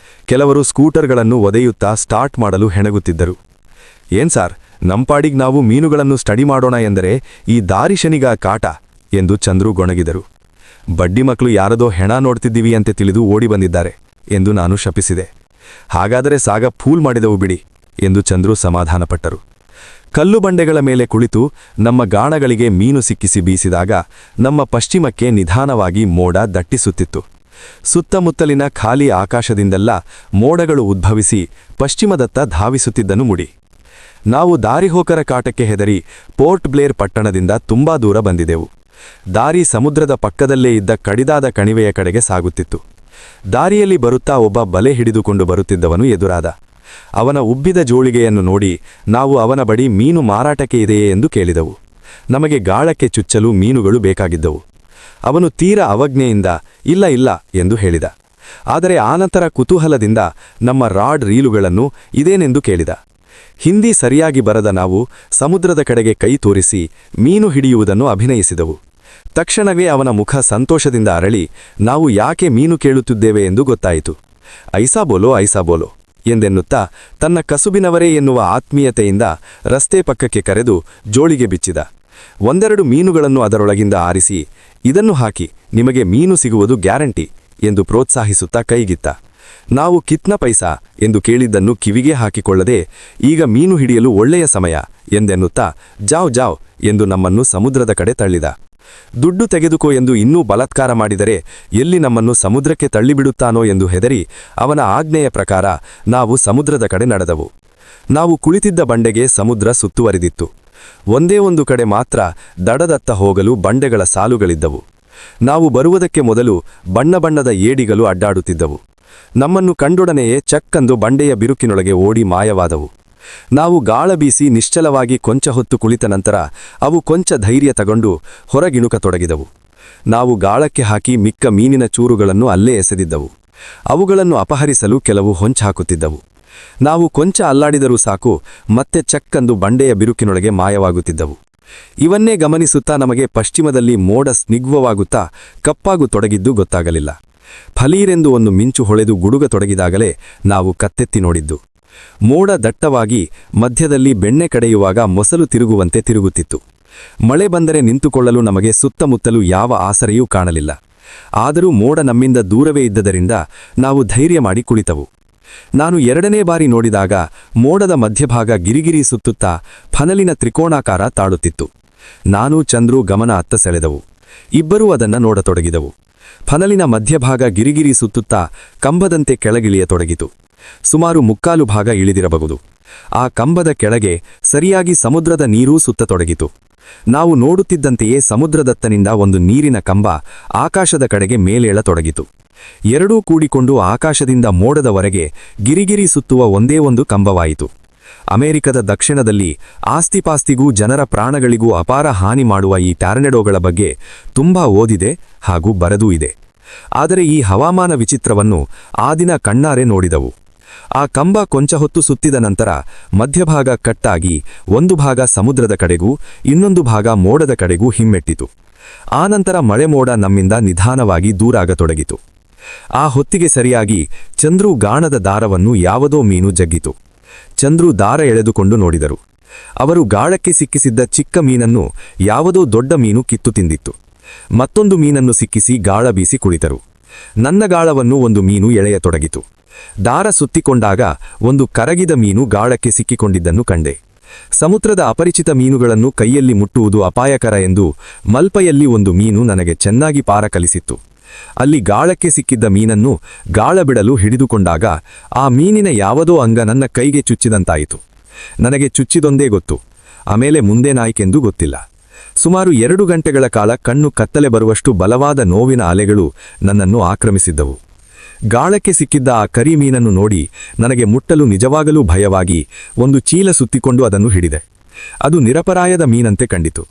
ಕೆಲವರು ಸ್ಕೂಟರ್ಗಳನ್ನು ಒದೆಯುತ್ತಾ ಸ್ಟಾರ್ಟ್ ಮಾಡಲು ಹೆಣಗುತ್ತಿದ್ದರು. ಏನ್ ಸಾರ್, ನಂಪಾಡಿಗ್ ನಾವು ಮೀನುಗಳನ್ನು ಸ್ಟಡಿ ಮಾಡೋಣ ಎಂದರೆ ಈ ದಾರಿ ಶನಿಗ ಕಾಟ ಎಂದು ಚಂದ್ರು ಗೊಣಗಿದರು. ಬಡ್ಡಿ ಮಕ್ಕಳು ಯಾರದೋ ಹೆಣ ನೋಡ್ತಿದ್ದೀವಿ ಅಂತೆ ತಿಳಿದು ಓಡಿ ಬಂದಿದ್ದಾರೆ ಎಂದು ನಾನು ಶಪಿಸಿದೆ. ಹಾಗಾದರೆ ಸಾಗ ಫೂಲ್ ಮಾಡಿದವು ಬಿಡಿ ಎಂದು ಚಂದ್ರು ಸಮಾಧಾನಪಟ್ಟರು. ಕಲ್ಲು ಬಂಡೆಗಳ ಮೇಲೆ ಕುಳಿತು ನಮ್ಮ ಗಾಣಗಳಿಗೆ ಮೀನು ಸಿಕ್ಕಿಸಿ ಬೀಸಿದಾಗ ನಮ್ಮ ಪಶ್ಚಿಮಕ್ಕೆ ನಿಧಾನವಾಗಿ ಮೋಡ ದಟ್ಟಿಸುತ್ತಿತ್ತು. ಸುತ್ತಮುತ್ತಲಿನ ಖಾಲಿ ಆಕಾಶದಿಂದೆಲ್ಲ ಮೋಡಗಳು ಉದ್ಭವಿಸಿ ಪಶ್ಚಿಮದತ್ತ ಧಾವಿಸುತ್ತಿದ್ದನು ಮುಡಿ. ನಾವು ದಾರಿಹೋಕರ ಕಾಟಕ್ಕೆ ಹೆದರಿ ಪೋರ್ಟ್ ಬ್ಲೇರ್ ಪಟ್ಟಣದಿಂದ ತುಂಬಾ ದೂರ ಬಂದಿದೆವು. ದಾರಿ ಸಮುದ್ರದ ಪಕ್ಕದಲ್ಲೇ ಇದ್ದ ಕಡಿದಾದ ಕಣಿವೆಯ ಕಡೆಗೆ ಸಾಗುತ್ತಿತ್ತು. ದಾರಿಯಲ್ಲಿ ಬರುತ್ತಾ ಒಬ್ಬ ಬಲೆ ಹಿಡಿದುಕೊಂಡು ಬರುತ್ತಿದ್ದವನು ಎದುರಾದ. ಅವನ ಉಬ್ಬಿದ ಜೋಳಿಗೆಯನ್ನು ನೋಡಿ ನಾವು ಅವನ ಬಳಿ ಮೀನು ಮಾರಾಟಕ್ಕೆ ಇದೆಯೇ ಎಂದು ಕೇಳಿದೆವು. ನಮಗೆ ಗಾಳಕ್ಕೆ ಚುಚ್ಚಲು ಮೀನುಗಳು ಬೇಕಾಗಿದ್ದವು. ಅವನು ತೀರ ಅವಜ್ಞೆಯಿಂದ ಇಲ್ಲ ಎಂದು ಹೇಳಿದ. ಆದರೆ ಆನಂತರ ಕುತೂಹಲದಿಂದ ನಮ್ಮ ರಾಡ್ ರೀಲುಗಳನ್ನು ಇದೇನೆಂದು ಕೇಳಿದ. ಹಿಂದಿ ಸರಿಯಾಗಿ ಬರದ ನಾವು ಸಮುದ್ರದ ಕಡೆಗೆ ಕೈ ತೋರಿಸಿ ಮೀನು ಹಿಡಿಯುವುದನ್ನು ಅಭಿನಯಿಸಿದೆವು. ತಕ್ಷಣವೇ ಅವನ ಮುಖ ಸಂತೋಷದಿಂದ ಅರಳಿ ನಾವು ಯಾಕೆ ಮೀನು ಕೇಳುತ್ತಿದ್ದೇವೆ ಎಂದು ಗೊತ್ತಾಯಿತು. ಐಸಾ ಬೋಲೋ ಎಂದೆನ್ನುತ್ತಾ ತನ್ನ ಕಸುಬಿನವರೇ ಎನ್ನುವ ಆತ್ಮೀಯತೆಯಿಂದ ರಸ್ತೆ ಪಕ್ಕಕ್ಕೆ ಕರೆದು ಜೋಳಿಗೆ ಬಿಚ್ಚಿದ. ಒಂದೆರಡು ಮೀನುಗಳನ್ನು ಅದರೊಳಗಿಂದ ಆರಿಸಿ ಇದನ್ನು ಹಾಕಿ, ನಿಮಗೆ ಮೀನು ಸಿಗುವುದು ಗ್ಯಾರಂಟಿ ಎಂದು ಪ್ರೋತ್ಸಾಹಿಸುತ್ತಾ ಕೈಗಿತ್ತ. ನಾವು ಕಿತ್ನ ಪೈಸಾ ಎಂದು ಕೇಳಿದ್ದನ್ನು ಕಿವಿಗೆ ಹಾಕಿಕೊಳ್ಳದೆ ಈಗ ಮೀನು ಹಿಡಿಯಲು ಒಳ್ಳೆಯ ಸಮಯ ಎಂದೆನ್ನುತ್ತಾ ಜಾವ್ ಎಂದು ನಮ್ಮನ್ನು ಸಮುದ್ರದ ಕಡೆ ತಳ್ಳಿದ. ದುಡ್ಡು ತೆಗೆದುಕೋ ಎಂದು ಇನ್ನೂ ಬಲಾತ್ಕಾರ ಮಾಡಿದರೆ ಎಲ್ಲಿ ನಮ್ಮನ್ನು ಸಮುದ್ರಕ್ಕೆ ತಳ್ಳಿಬಿಡುತ್ತಾನೋ ಎಂದು ಹೆದರಿ ಅವನ ಆಜ್ಞೆಯ ಪ್ರಕಾರ ನಾವು ಸಮುದ್ರದ ಕಡೆ ನಡೆದವು. ನಾವು ಕುಳಿತಿದ್ದ ಬಂಡೆಗೆ ಸಮುದ್ರ ಸುತ್ತುವರಿದಿತ್ತು. ಒಂದೇ ಒಂದು ಕಡೆ ಮಾತ್ರ ದಡದತ್ತ ಹೋಗಲು ಬಂಡೆಗಳ ಸಾಲುಗಳಿದ್ದವು. ನಾವು ಬರುವುದಕ್ಕೆ ಮೊದಲು ಬಣ್ಣದ ಏಡಿಗಳು ಅಡ್ಡಾಡುತ್ತಿದ್ದವು. ನಮ್ಮನ್ನು ಕಂಡೊಡನೆಯೇ ಚಕ್ಕಂದು ಬಂಡೆಯ ಬಿರುಕಿನೊಳಗೆ ಓಡಿ ಮಾಯವಾದವು. ನಾವು ಗಾಳ ಬೀಸಿ ನಿಶ್ಚಲವಾಗಿ ಕೊಂಚ ಹೊತ್ತು ಕುಳಿತ ನಂತರ ಅವು ಕೊಂಚ ಧೈರ್ಯ ತಗೊಂಡು ಹೊರಗಿಣುಕತೊಡಗಿದವು. ನಾವು ಗಾಳಕ್ಕೆ ಹಾಕಿ ಮಿಕ್ಕ ಮೀನಿನ ಚೂರುಗಳನ್ನು ಅಲ್ಲೇ ಎಸೆದಿದ್ದವು. ಅವುಗಳನ್ನು ಅಪಹರಿಸಲು ಕೆಲವು ಹೊಂಚಾಕುತ್ತಿದ್ದವು. ನಾವು ಕೊಂಚ ಅಲ್ಲಾಡಿದರೂ ಸಾಕು ಮತ್ತೆ ಚಕ್ಕಂದು ಬಂಡೆಯ ಬಿರುಕಿನೊಳಗೆ ಮಾಯವಾಗುತ್ತಿದ್ದವು. ಇವನ್ನೇ ಗಮನಿಸುತ್ತಾ ನಮಗೆ ಪಶ್ಚಿಮದಲ್ಲಿ ಮೋಡ ಸ್ನಿಗ್ಧವಾಗುತ್ತಾ ಕಪ್ಪಾಗುತೊಡಗಿದ್ದು ಗೊತ್ತಾಗಲಿಲ್ಲ. ಫಲೀರೆಂದು ಒಂದು ಮಿಂಚು ಹೊಳೆದು ಗುಡುಗತೊಡಗಿದಾಗಲೇ ನಾವು ಕತ್ತೆತ್ತಿ ನೋಡಿದ್ದು. ಮೋಡ ದಟ್ಟವಾಗಿ ಮಧ್ಯದಲ್ಲಿ ಬೆಣ್ಣೆ ಕಡೆಯುವಾಗ ಮೊಸಲು ತಿರುಗುವಂತೆ ತಿರುಗುತ್ತಿತ್ತು. ಮಳೆ ಬಂದರೆ ನಿಂತುಕೊಳ್ಳಲು ನಮಗೆ ಸುತ್ತಮುತ್ತಲೂ ಯಾವ ಆಸರೆಯೂ ಕಾಣಲಿಲ್ಲ. ಆದರೂ ಮೋಡ ನಮ್ಮಿಂದ ದೂರವೇ ಇದ್ದದರಿಂದ ನಾವು ಧೈರ್ಯ ಮಾಡಿ ಕುಳಿತವು. ನಾನು ಎರಡನೇ ಬಾರಿ ನೋಡಿದಾಗ ಮೋಡದ ಮಧ್ಯಭಾಗ ಗಿರಿಗಿರಿ ಸುತ್ತುತ್ತಾ ಫನಲಿನ ತ್ರಿಕೋಣಾಕಾರ ತಾಳುತ್ತಿತ್ತು. ನಾನು ಚಂದ್ರು ಗಮನ ಅತ್ತ ಸೆಳೆದವು. ಇಬ್ಬರೂ ಅದನ್ನ ನೋಡತೊಡಗಿದವು. ಫನಲಿನ ಮಧ್ಯಭಾಗ ಗಿರಿಗಿರಿ ಸುತ್ತುತ್ತಾ ಕಂಬದಂತೆ ಕೆಳಗಿಳಿಯತೊಡಗಿತು. ಸುಮಾರು 3/4 ಭಾಗ ಇಳಿದಿರಬಹುದು. ಆ ಕಂಬದ ಕೆಳಗೆ ಸರಿಯಾಗಿ ಸಮುದ್ರದ ನೀರೂ ಸುತ್ತತೊಡಗಿತು. ನಾವು ನೋಡುತ್ತಿದ್ದಂತೆಯೇ ಸಮುದ್ರದತ್ತನಿಂದ ಒಂದು ನೀರಿನ ಕಂಬ ಆಕಾಶದ ಕಡೆಗೆ ಮೇಲೇಳತೊಡಗಿತು. ಎರಡೂ ಕೂಡಿಕೊಂಡು ಆಕಾಶದಿಂದ ಮೋಡದವರೆಗೆ ಗಿರಿಗಿರಿ ಸುತ್ತುವ ಒಂದೇ ಒಂದು ಕಂಬವಾಯಿತು. ಅಮೆರಿಕದ ದಕ್ಷಿಣದಲ್ಲಿ ಆಸ್ತಿಪಾಸ್ತಿಗೂ ಜನರ ಪ್ರಾಣಗಳಿಗೂ ಅಪಾರ ಹಾನಿ ಮಾಡುವ ಈ ಟಾರ್ನೆಡೋಗಳ ಬಗ್ಗೆ ತುಂಬಾ ಓದಿದೆ ಹಾಗೂ ಬರೆದೂ ಇದೆ. ಆದರೆ ಈ ಹವಾಮಾನ ವಿಚಿತ್ರವನ್ನು ಆ ದಿನ ಕಣ್ಣಾರೆ ನೋಡಿದವು. ಆ ಕಂಬ ಕೊಂಚ ಹೊತ್ತು ಸುತ್ತಿದ ನಂತರ ಮಧ್ಯಭಾಗ ಕಟ್ಟಾಗಿ ಒಂದು ಭಾಗ ಸಮುದ್ರದ ಕಡೆಗೂ ಇನ್ನೊಂದು ಭಾಗ ಮೋಡದ ಕಡೆಗೂ ಹಿಮ್ಮೆಟ್ಟಿತು. ಆನಂತರ ಮಳೆ ಮೋಡ ನಮ್ಮಿಂದ ನಿಧಾನವಾಗಿ ದೂರಾಗತೊಡಗಿತು. ಆ ಹೊತ್ತಿಗೆ ಸರಿಯಾಗಿ ಚಂದ್ರು ಗಾಣದ ದಾರವನ್ನು ಯಾವುದೋ ಮೀನು ಜಗ್ಗಿತು. ಚಂದ್ರು ದಾರ ಎಳೆದುಕೊಂಡು ನೋಡಿದರು. ಅವರು ಗಾಳಕ್ಕೆ ಸಿಕ್ಕಿಸಿದ್ದ ಚಿಕ್ಕ ಮೀನನ್ನು ಯಾವುದೋ ದೊಡ್ಡ ಮೀನು ಕಿತ್ತು ತಿಂದಿತ್ತು. ಮತ್ತೊಂದು ಮೀನನ್ನು ಸಿಕ್ಕಿಸಿ ಗಾಳ ಬೀಸಿ ಕುಳಿತರು. ನನ್ನ ಗಾಳವನ್ನು ಒಂದು ಮೀನು ಎಳೆಯತೊಡಗಿತು. ದಾರ ಸುತ್ತಿಕೊಂಡಾಗ ಒಂದು ಕರಗಿದ ಮೀನು ಗಾಳಕ್ಕೆ ಸಿಕ್ಕಿಕೊಂಡಿದ್ದನ್ನು ಕಂಡೆ. ಸಮುದ್ರದ ಅಪರಿಚಿತ ಮೀನುಗಳನ್ನು ಕೈಯಲ್ಲಿ ಮುಟ್ಟುವುದು ಅಪಾಯಕರ ಎಂದು ಮಲ್ಪೆಯಲ್ಲಿ ಒಂದು ಮೀನು ನನಗೆ ಚೆನ್ನಾಗಿ ಪಾರ ಕಲಿಸಿತ್ತು. ಅಲ್ಲಿ ಗಾಳಕ್ಕೆ ಸಿಕ್ಕಿದ್ದ ಮೀನನ್ನು ಗಾಳ ಬಿಡಲು ಹಿಡಿದುಕೊಂಡಾಗ ಆ ಮೀನಿನ ಯಾವುದೋ ಅಂಗ ನನ್ನ ಕೈಗೆ ಚುಚ್ಚಿದಂತಾಯಿತು. ನನಗೆ ಚುಚ್ಚಿದೊಂದೇ ಗೊತ್ತು, ಆಮೇಲೆ ಮುಂದೇನಾಯ್ಕೆಂದು ಗೊತ್ತಿಲ್ಲ. ಸುಮಾರು 2 ಗಂಟೆಗಳ ಕಾಲ ಕಣ್ಣು ಕತ್ತಲೆ ಬರುವಷ್ಟು ಬಲವಾದ ನೋವಿನ ಅಲೆಗಳು ನನ್ನನ್ನು ಆಕ್ರಮಿಸಿದ್ದವು. ಗಾಳಕ್ಕೆ ಸಿಕ್ಕಿದ್ದ ಆ ಕರಿ ಮೀನನ್ನು ನೋಡಿ ನನಗೆ ಮುಟ್ಟಲು ನಿಜವಾಗಲೂ ಭಯವಾಗಿ ಒಂದು ಚೀಲ ಸುತ್ತಿಕೊಂಡು ಅದನ್ನು ಹಿಡಿದೆ. ಅದು ನಿರಪರಾಯದ ಮೀನಂತೆ ಕಂಡಿತು.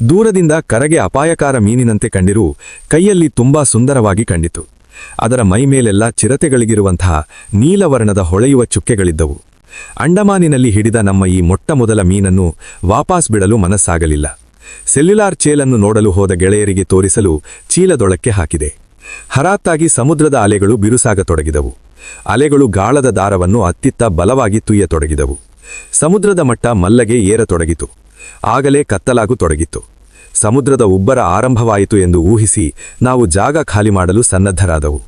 ದೂರದಿಂದ ಕರಗೆ ಅಪಾಯಕಾರ ಮೀನಿನಂತೆ ಕಂಡಿರೂ ಕೈಯಲ್ಲಿ ತುಂಬಾ ಸುಂದರವಾಗಿ ಕಂಡಿತು. ಅದರ ಮೈಮೇಲೆಲ್ಲ ಚಿರತೆಗಳಿಗಿರುವಂತಹ ನೀಲವರ್ಣದ ಹೊಳೆಯುವ ಚುಕ್ಕೆಗಳಿದ್ದವು. ಅಂಡಮಾನಿನಲ್ಲಿ ಹಿಡಿದ ನಮ್ಮ ಈ ಮೊಟ್ಟಮೊದಲ ಮೀನನ್ನು ವಾಪಸ್ ಬಿಡಲು ಮನಸ್ಸಾಗಲಿಲ್ಲ. ಸೆಲ್ಯುಲಾರ್ ಚೇಲನ್ನು ನೋಡಲು ಹೋದ ಗೆಳೆಯರಿಗೆ ತೋರಿಸಲು ಚೀಲದೊಳಕ್ಕೆ ಹಾಕಿದೆ. ಹರಾತ್ತಾಗಿ ಸಮುದ್ರದ ಅಲೆಗಳು ಬಿರುಸಾಗತೊಡಗಿದವು. ಅಲೆಗಳು ಗಾಳದ ದಾರವನ್ನು ಅತ್ತಿತ್ತ ಬಲವಾಗಿ ತುಯ್ಯತೊಡಗಿದವು. ಸಮುದ್ರದ ಮಟ್ಟ ಮಲ್ಲಗೆ ಏರತೊಡಗಿತು. ಆಗಲೇ ಕತ್ತಲಾಗುತೊಡಗಿತ್ತು. ಸಮುದ್ರದ ಉಬ್ಬರ ಆರಂಭವಾಯಿತು ಎಂದು ಊಹಿಸಿ ನಾವು ಜಾಗ ಖಾಲಿ ಮಾಡಲು ಸನ್ನದ್ಧರಾದವು.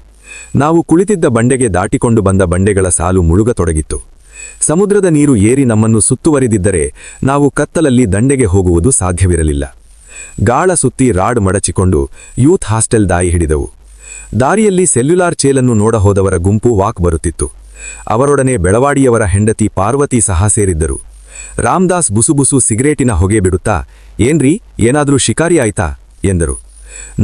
ನಾವು ಕುಳಿತಿದ್ದ ಬಂಡೆಗೆ ದಾಟಿಕೊಂಡು ಬಂದ ಬಂಡೆಗಳ ಸಾಲು ಮುಳುಗತೊಡಗಿತ್ತು. ಸಮುದ್ರದ ನೀರು ಏರಿ ನಮ್ಮನ್ನು ಸುತ್ತುವರಿದಿದ್ದರೆ ನಾವು ಕತ್ತಲಲ್ಲಿ ದಂಡೆಗೆ ಹೋಗುವುದು ಸಾಧ್ಯವಿರಲಿಲ್ಲ. ಗಾಳ ಸುತ್ತಿ ರಾಡ್ ಮಡಚಿಕೊಂಡು ಯೂತ್ ಹಾಸ್ಟೆಲ್ ದಾರಿ ಹಿಡಿದವು. ದಾರಿಯಲ್ಲಿ ಸೆಲ್ಯುಲಾರ್ ಚೇಲನ್ನು ನೋಡಹೋದವರ ಗುಂಪು ವಾಕ್ ಬರುತ್ತಿತ್ತು. ಅವರೊಡನೆ ಬೆಳವಾಡಿಯವರ ಹೆಂಡತಿ ಪಾರ್ವತಿ ಸಹ ಸೇರಿದ್ದರು. ರಾಮದಾಸ್ ಬುಸುಬುಸು ಸಿಗರೇಟಿನ ಹೊಗೆ ಬಿಡುತ್ತಾ, ಏನ್ರೀ, ಏನಾದ್ರೂ ಶಿಕಾರಿ ಆಯ್ತಾ ಎಂದರು.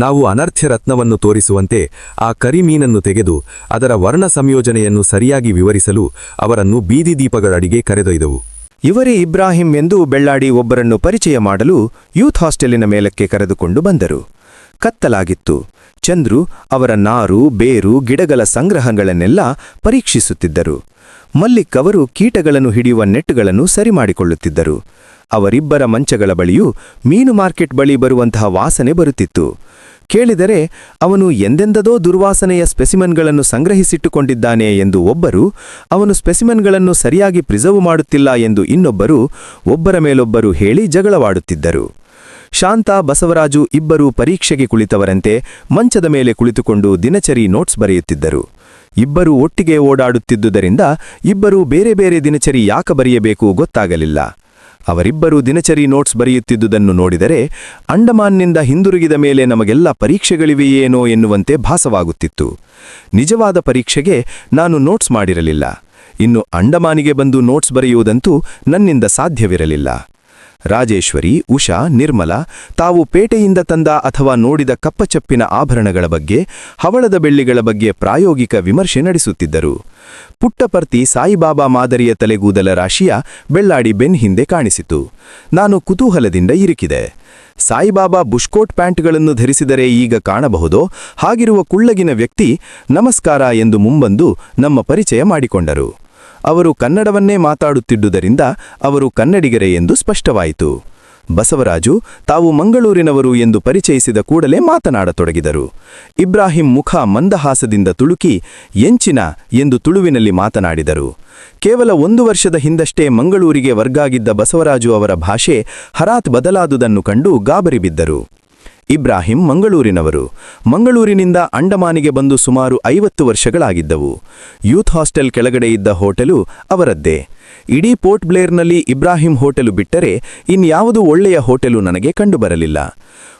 ನಾವು ಅನರ್ಥ್ಯ ರತ್ನವನ್ನು ತೋರಿಸುವಂತೆ ಆ ಕರಿಮೀನನ್ನು ತೆಗೆದು ಅದರ ವರ್ಣ ಸಂಯೋಜನೆಯನ್ನು ಸರಿಯಾಗಿ ವಿವರಿಸಲು ಅವರನ್ನು ಬೀದಿ ದೀಪಗಳಡಿಗೆ ಕರೆದೊಯ್ದವು. ಇವರೇ ಇಬ್ರಾಹಿಂ ಎಂದು ಬೆಳ್ಳಾಡಿ ಒಬ್ಬರನ್ನು ಪರಿಚಯ ಮಾಡಲು ಯೂತ್ ಹಾಸ್ಟೆಲಿನ ಮೇಲಕ್ಕೆ ಕರೆದುಕೊಂಡು ಬಂದರು. ಕತ್ತಲಾಗಿತ್ತು. ಚಂದ್ರು ಅವರ ನಾರು, ಬೇರು, ಗಿಡಗಳ ಸಂಗ್ರಹಗಳನ್ನೆಲ್ಲ ಪರೀಕ್ಷಿಸುತ್ತಿದ್ದರು. ಮಲ್ಲಿಕ್ ಅವರು ಕೀಟಗಳನ್ನು ಹಿಡಿಯುವ ನೆಟ್ಟುಗಳನ್ನು ಸರಿಮಾಡಿಕೊಳ್ಳುತ್ತಿದ್ದರು. ಅವರಿಬ್ಬರ ಮಂಚಗಳ ಬಳಿಯೂ ಮೀನು ಮಾರ್ಕೆಟ್ ಬಳಿ ಬರುವಂತಹ ವಾಸನೆ ಬರುತ್ತಿತ್ತು. ಕೇಳಿದರೆ ಅವನು ಎಂದೆಂದದೋ ದುರ್ವಾಸನೆಯ ಸ್ಪೆಸಿಮನ್ಗಳನ್ನು ಸಂಗ್ರಹಿಸಿಟ್ಟುಕೊಂಡಿದ್ದಾನೆ ಎಂದು ಒಬ್ಬರು, ಅವನು ಸ್ಪೆಸಿಮನ್ಗಳನ್ನು ಸರಿಯಾಗಿ ಪ್ರಿಸರ್ವ್ ಮಾಡುತ್ತಿಲ್ಲ ಎಂದು ಇನ್ನೊಬ್ಬರು ಒಬ್ಬರ ಮೇಲೊಬ್ಬರು ಹೇಳಿ ಜಗಳವಾಡುತ್ತಿದ್ದರು. ಶಾಂತ, ಬಸವರಾಜು ಇಬ್ಬರೂ ಪರೀಕ್ಷೆಗೆ ಕುಳಿತವರಂತೆ ಮಂಚದ ಮೇಲೆ ಕುಳಿತುಕೊಂಡು ದಿನಚರಿ ನೋಟ್ಸ್ ಬರೆಯುತ್ತಿದ್ದರು. ಇಬ್ಬರೂ ಒಟ್ಟಿಗೆ ಓಡಾಡುತ್ತಿದ್ದುದರಿಂದ ಇಬ್ಬರೂ ಬೇರೆ ಬೇರೆ ದಿನಚರಿ ಯಾಕೆ ಬರೆಯಬೇಕು ಗೊತ್ತಾಗಲಿಲ್ಲ. ಅವರಿಬ್ಬರೂ ದಿನಚರಿ ನೋಟ್ಸ್ ಬರೆಯುತ್ತಿದ್ದುದನ್ನು ನೋಡಿದರೆ ಅಂಡಮಾನ್ನಿಂದ ಹಿಂದಿರುಗಿದ ಮೇಲೆ ನಮಗೆಲ್ಲ ಪರೀಕ್ಷೆಗಳಿವೆಯೇನೋ ಎನ್ನುವಂತೆ ಭಾಸವಾಗುತ್ತಿತ್ತು. ನಿಜವಾದ ಪರೀಕ್ಷೆಗೆ ನಾನು ನೋಟ್ಸ್ ಮಾಡಿರಲಿಲ್ಲ. ಇನ್ನು ಅಂಡಮಾನಿಗೆ ಬಂದು ನೋಟ್ಸ್ ಬರೆಯುವುದಂತೂ ನನ್ನಿಂದ ಸಾಧ್ಯವಿರಲಿಲ್ಲ. ರಾಜೇಶ್ವರಿ, ಉಷಾ, ನಿರ್ಮಲ ತಾವು ಪೇಟೆಯಿಂದ ತಂದ ಅಥವಾ ನೋಡಿದ ಕಪ್ಪಚಪ್ಪಿನ ಆಭರಣಗಳ ಬಗ್ಗೆ, ಹವಳದ ಬೆಳ್ಳಿಗಳ ಬಗ್ಗೆ ಪ್ರಾಯೋಗಿಕ ವಿಮರ್ಶೆ ನಡೆಸುತ್ತಿದ್ದರು. ಪುಟ್ಟಪರ್ತಿ ಸಾಯಿಬಾಬಾ ಮಾದರಿಯ ತಲೆಗೂದಲ ರಾಶಿಯ ಬೆಳ್ಳಾಡಿ ಬೆನ್ ಹಿಂದೆ ಕಾಣಿಸಿತು. ನಾನು ಕುತೂಹಲದಿಂದ ಇರಿಕಿದೆ. ಸಾಯಿಬಾಬಾ ಬುಷ್ಕೋಟ್ ಪ್ಯಾಂಟ್ಗಳನ್ನು ಧರಿಸಿದರೆ ಈಗ ಕಾಣಬಹುದೋ ಹಾಗಿರುವ ಕುಳ್ಳಗಿನ ವ್ಯಕ್ತಿ ನಮಸ್ಕಾರ ಎಂದು ಮುಂಬಂದು ನಮ್ಮ ಪರಿಚಯ ಮಾಡಿಕೊಂಡರು. ಅವರು ಕನ್ನಡವನ್ನೇ ಮಾತಾಡುತ್ತಿದ್ದುದರಿಂದ ಅವರು ಕನ್ನಡಿಗರೇ ಎಂದು ಸ್ಪಷ್ಟವಾಯಿತು. ಬಸವರಾಜು ತಾವು ಮಂಗಳೂರಿನವರು ಎಂದು ಪರಿಚಯಿಸಿದ ಕೂಡಲೇ ಮಾತನಾಡತೊಡಗಿದರು. ಇಬ್ರಾಹಿಂ ಮುಖ ಮಂದಹಾಸದಿಂದ ತುಳುಕಿ ಎಂಚಿನ ಎಂದು ತುಳುವಿನಲ್ಲಿ ಮಾತನಾಡಿದರು. ಕೇವಲ 1 ವರ್ಷದ ಹಿಂದಷ್ಟೇ ಮಂಗಳೂರಿಗೆ ವರ್ಗಾಗಿದ್ದ ಬಸವರಾಜು ಅವರ ಭಾಷೆ ಹರಾತ್ ಬದಲಾದುದನ್ನು ಕಂಡು ಗಾಬರಿಬಿದ್ದರು. ಇಬ್ರಾಹಿಂ ಮಂಗಳೂರಿನವರು. ಮಂಗಳೂರಿನಿಂದ ಅಂಡಮಾನಿಗೆ ಬಂದು ಸುಮಾರು 50 ವರ್ಷಗಳಾಗಿದ್ದವು. ಯೂತ್ ಹಾಸ್ಟೆಲ್ ಕೆಳಗಡೆ ಇದ್ದ ಹೋಟೆಲು ಅವರದ್ದೇ. ಇಡೀ ಪೋರ್ಟ್ ಬ್ಲೇರ್ನಲ್ಲಿ ಇಬ್ರಾಹಿಂ ಹೋಟೆಲು ಬಿಟ್ಟರೆ ಇನ್ಯಾವುದೂ ಒಳ್ಳೆಯ ಹೋಟೆಲು ನನಗೆ ಕಂಡುಬರಲಿಲ್ಲ.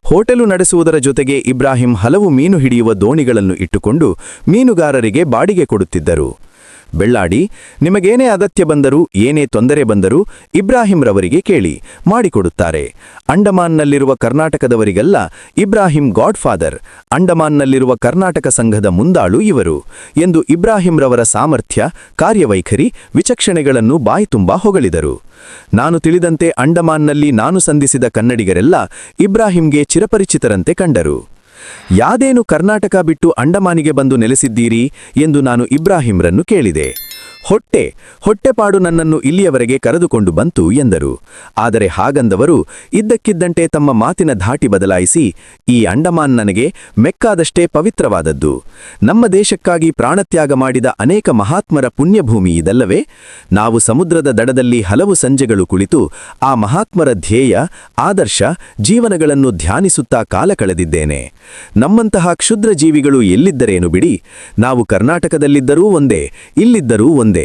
ಹೋಟೆಲು ನಡೆಸುವುದರ ಜೊತೆಗೆ ಇಬ್ರಾಹಿಂ ಹಲವು ಮೀನು ಹಿಡಿಯುವ ದೋಣಿಗಳನ್ನು ಇಟ್ಟುಕೊಂಡು ಮೀನುಗಾರರಿಗೆ ಬಾಡಿಗೆ ಕೊಡುತ್ತಿದ್ದರು. ಬೆಳ್ಳಾಡಿ, ನಿಮಗೇನೇ ಅಗತ್ಯ ಬಂದರೂ ಏನೇ ತೊಂದರೆ ಬಂದರೂ ಇಬ್ರಾಹಿಂರವರಿಗೆ ಕೇಳಿ, ಮಾಡಿಕೊಡುತ್ತಾರೆ. ಅಂಡಮಾನ್ನಲ್ಲಿರುವ ಕರ್ನಾಟಕದವರಿಗೆಲ್ಲ ಇಬ್ರಾಹಿಂ ಗಾಡ್ ಫಾದರ್, ಅಂಡಮಾನ್ನಲ್ಲಿರುವ ಕರ್ನಾಟಕ ಸಂಘದ ಮುಂದಾಳು ಇವರು ಎಂದು ಇಬ್ರಾಹಿಂರವರ ಸಾಮರ್ಥ್ಯ, ಕಾರ್ಯವೈಖರಿ, ವಿಚಕ್ಷಣೆಗಳನ್ನು ಬಾಯ್ತುಂಬಾ ಹೊಗಳಿದರು. ನಾನು ತಿಳಿದಂತೆ ಅಂಡಮಾನ್ನಲ್ಲಿ ನಾನು ಸಂಧಿಸಿದ ಕನ್ನಡಿಗರೆಲ್ಲ ಇಬ್ರಾಹಿಂಗೆ ಚಿರಪರಿಚಿತರಂತೆ ಕಂಡರು. ಯಾದೇನು ಕರ್ನಾಟಕ ಬಿಟ್ಟು ಅಂಡಮಾನಿಗೆ ಬಂದು ನೆಲೆಸಿದ್ದೀರಿ ಎಂದು ನಾನು ಇಬ್ರಾಹಿಂರನ್ನು ಕೇಳಿದೆ. ಹೊಟ್ಟೆಪಾಡು ನನ್ನನ್ನು ಇಲ್ಲಿಯವರೆಗೆ ಕರೆದುಕೊಂಡು ಬಂತು ಎಂದರು. ಆದರೆ ಹಾಗಂದವರು ಇದ್ದಕ್ಕಿದ್ದಂತೆ ತಮ್ಮ ಮಾತಿನ ಧಾಟಿ ಬದಲಾಯಿಸಿ, ಈ ಅಂಡಮಾನ್ ನನಗೆ ಮೆಕ್ಕಾದಷ್ಟೇ ಪವಿತ್ರವಾದದ್ದು. ನಮ್ಮ ದೇಶಕ್ಕಾಗಿ ಪ್ರಾಣತ್ಯಾಗ ಮಾಡಿದ ಅನೇಕ ಮಹಾತ್ಮರ ಪುಣ್ಯಭೂಮಿ ಇದಲ್ಲವೇ? ನಾವು ಸಮುದ್ರದ ದಡದಲ್ಲಿ ಹಲವು ಸಂಜೆಗಳು ಕುಳಿತು ಆ ಮಹಾತ್ಮರ ಧ್ಯೇಯ, ಆದರ್ಶ, ಜೀವನಗಳನ್ನು ಧ್ಯಾನಿಸುತ್ತಾ ಕಾಲ ಕಳೆದಿದ್ದೇನೆ. ನಮ್ಮಂತಹ ಕ್ಷುದ್ರ ಜೀವಿಗಳು ಎಲ್ಲಿದ್ದರೇನು ಬಿಡಿ, ನಾವು ಕರ್ನಾಟಕದಲ್ಲಿದ್ದರೂ ಒಂದೇ, ಇಲ್ಲಿದ್ದರೂ ಒಂದೇ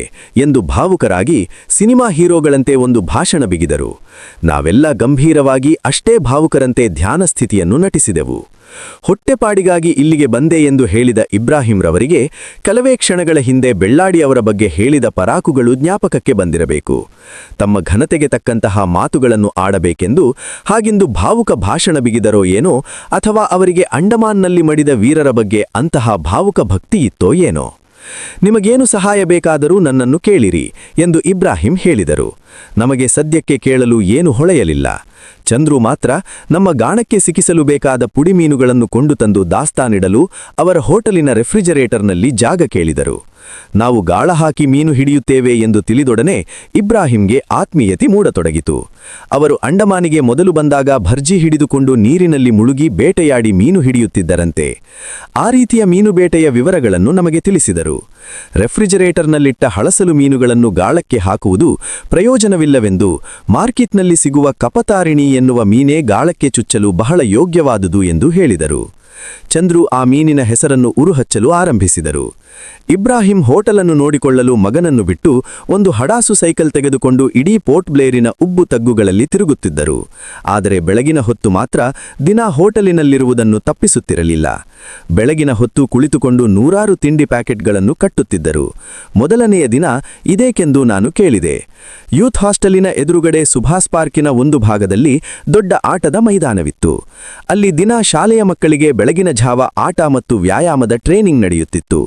ಎಂದು ಭಾವುಕರಾಗಿ ಸಿನಿಮಾ ಹೀರೋಗಳಂತೆ ಒಂದು ಭಾಷಣ ಬಿಗಿದರು. ನಾವೆಲ್ಲ ಗಂಭೀರವಾಗಿ ಅಷ್ಟೇ ಭಾವುಕರಂತೆ ಧ್ಯಾನ ಸ್ಥಿತಿಯನ್ನು ನಟಿಸಿದೆವು. ಹೊಟ್ಟೆಪಾಡಿಗಾಗಿ ಇಲ್ಲಿಗೆ ಬಂದೆ ಎಂದು ಹೇಳಿದ ಇಬ್ರಾಹಿಂರವರಿಗೆ ಕೆಲವೇ ಕ್ಷಣಗಳ ಹಿಂದೆ ಬೆಳ್ಳಾಡಿ ಅವರ ಬಗ್ಗೆ ಹೇಳಿದ ಪರಾಕುಗಳು ಜ್ಞಾಪಕಕ್ಕೆ ಬಂದಿರಬೇಕು. ತಮ್ಮ ಘನತೆಗೆ ತಕ್ಕಂತಹ ಮಾತುಗಳನ್ನು ಆಡಬೇಕೆಂದು ಹಾಗೆಂದು ಭಾವುಕ ಭಾಷಣ ಬಿಗಿದರೋ ಏನೋ, ಅಥವಾ ಅವರಿಗೆ ಅಂಡಮಾನ್ನಲ್ಲಿ ಮಡಿದ ವೀರರ ಬಗ್ಗೆ ಅಂತಹ ಭಾವುಕ ಭಕ್ತಿ ಇತ್ತೋ ಏನೋ. ನಿಮಗೇನು ಸಹಾಯ ಬೇಕಾದರೂ ನನ್ನನ್ನು ಕೇಳಿರಿ ಎಂದು ಇಬ್ರಾಹಿಂ ಹೇಳಿದರು. ನಮಗೆ ಸದ್ಯಕ್ಕೆ ಕೇಳಲು ಏನು ಹೊಳೆಯಲಿಲ್ಲ. ಚಂದ್ರು ಮಾತ್ರ ನಮ್ಮ ಗಾಣಕ್ಕೆ ಸಿಕ್ಕಿಸಲು ಬೇಕಾದ ಪುಡಿ ಮೀನುಗಳನ್ನು ಕೊಂಡು ತಂದು ದಾಸ್ತಾನಿಡಲು ಅವರ ಹೋಟೆಲಿನ ರೆಫ್ರಿಜರೇಟರ್ನಲ್ಲಿ ಜಾಗ ಕೇಳಿದರು. ನಾವು ಗಾಳ ಹಾಕಿ ಮೀನು ಹಿಡಿಯುತ್ತೇವೆ ಎಂದು ತಿಳಿದೊಡನೆ ಇಬ್ರಾಹಿಂಗೆ ಆತ್ಮೀಯತೆ ಮೂಡತೊಡಗಿತು. ಅವರು ಅಂಡಮಾನಿಗೆ ಮೊದಲು ಬಂದಾಗ ಭರ್ಜಿ ಹಿಡಿದುಕೊಂಡು ನೀರಿನಲ್ಲಿ ಮುಳುಗಿ ಬೇಟೆಯಾಡಿ ಮೀನು ಹಿಡಿಯುತ್ತಿದ್ದರಂತೆ. ಆ ರೀತಿಯ ಮೀನು ಬೇಟೆಯ ವಿವರಗಳನ್ನು ನಮಗೆ ತಿಳಿಸಿದರು. ರೆಫ್ರಿಜರೇಟರ್ನಲ್ಲಿಟ್ಟ ಹಳಸಲು ಮೀನುಗಳನ್ನು ಗಾಳಕ್ಕೆ ಹಾಕುವುದು ಪ್ರಯೋಜನವಿಲ್ಲವೆಂದು, ಮಾರ್ಕೆಟ್ನಲ್ಲಿ ಸಿಗುವ ಕಪತಾರಿಣಿ ಎನ್ನುವ ಮೀನೇ ಗಾಳಕ್ಕೆ ಚುಚ್ಚಲು ಬಹಳ ಯೋಗ್ಯವಾದುದು ಎಂದು ಹೇಳಿದರು. ಚಂದ್ರು ಆ ಮೀನಿನ ಹೆಸರನ್ನು ಉರುಹಚ್ಚಲು ಆರಂಭಿಸಿದರು. ಇಬ್ರಾಹಿಂ ಹೋಟೆಲನ್ನು ನೋಡಿಕೊಳ್ಳಲು ಮಗನನ್ನು ಬಿಟ್ಟು ಒಂದು ಹಡಾಸು ಸೈಕಲ್ ತೆಗೆದುಕೊಂಡು ಇಡೀ ಪೋರ್ಟ್ ಬ್ಲೇರಿನ ಉಬ್ಬು ತಗ್ಗುಗಳಲ್ಲಿ ತಿರುಗುತ್ತಿದ್ದರು. ಆದರೆ ಬೆಳಗಿನ ಹೊತ್ತು ಮಾತ್ರ ದಿನ ಹೋಟೆಲಿನಲ್ಲಿರುವುದನ್ನು ತಪ್ಪಿಸುತ್ತಿರಲಿಲ್ಲ. ಬೆಳಗಿನ ಹೊತ್ತು ಕುಳಿತುಕೊಂಡು 100 ತಿಂಡಿ ಪ್ಯಾಕೆಟ್ಗಳನ್ನು ಕಟ್ಟುತ್ತಿದ್ದರು. ಮೊದಲನೆಯ ದಿನ ಇದೇಕೆಂದು ನಾನು ಕೇಳಿದೆ. ಯೂತ್ ಹಾಸ್ಟೆಲಿನ ಎದುರುಗಡೆ ಸುಭಾಸ್ ಪಾರ್ಕಿನ ಒಂದು ಭಾಗದಲ್ಲಿ ದೊಡ್ಡ ಆಟದ ಮೈದಾನವಿತ್ತು. ಅಲ್ಲಿ ದಿನ ಶಾಲೆಯ ಮಕ್ಕಳಿಗೆ ಬೆಳಗಿನ ಜಾವ ಆಟ ಮತ್ತು ವ್ಯಾಯಾಮದ ಟ್ರೇನಿಂಗ್ ನಡೆಯುತ್ತಿತ್ತು.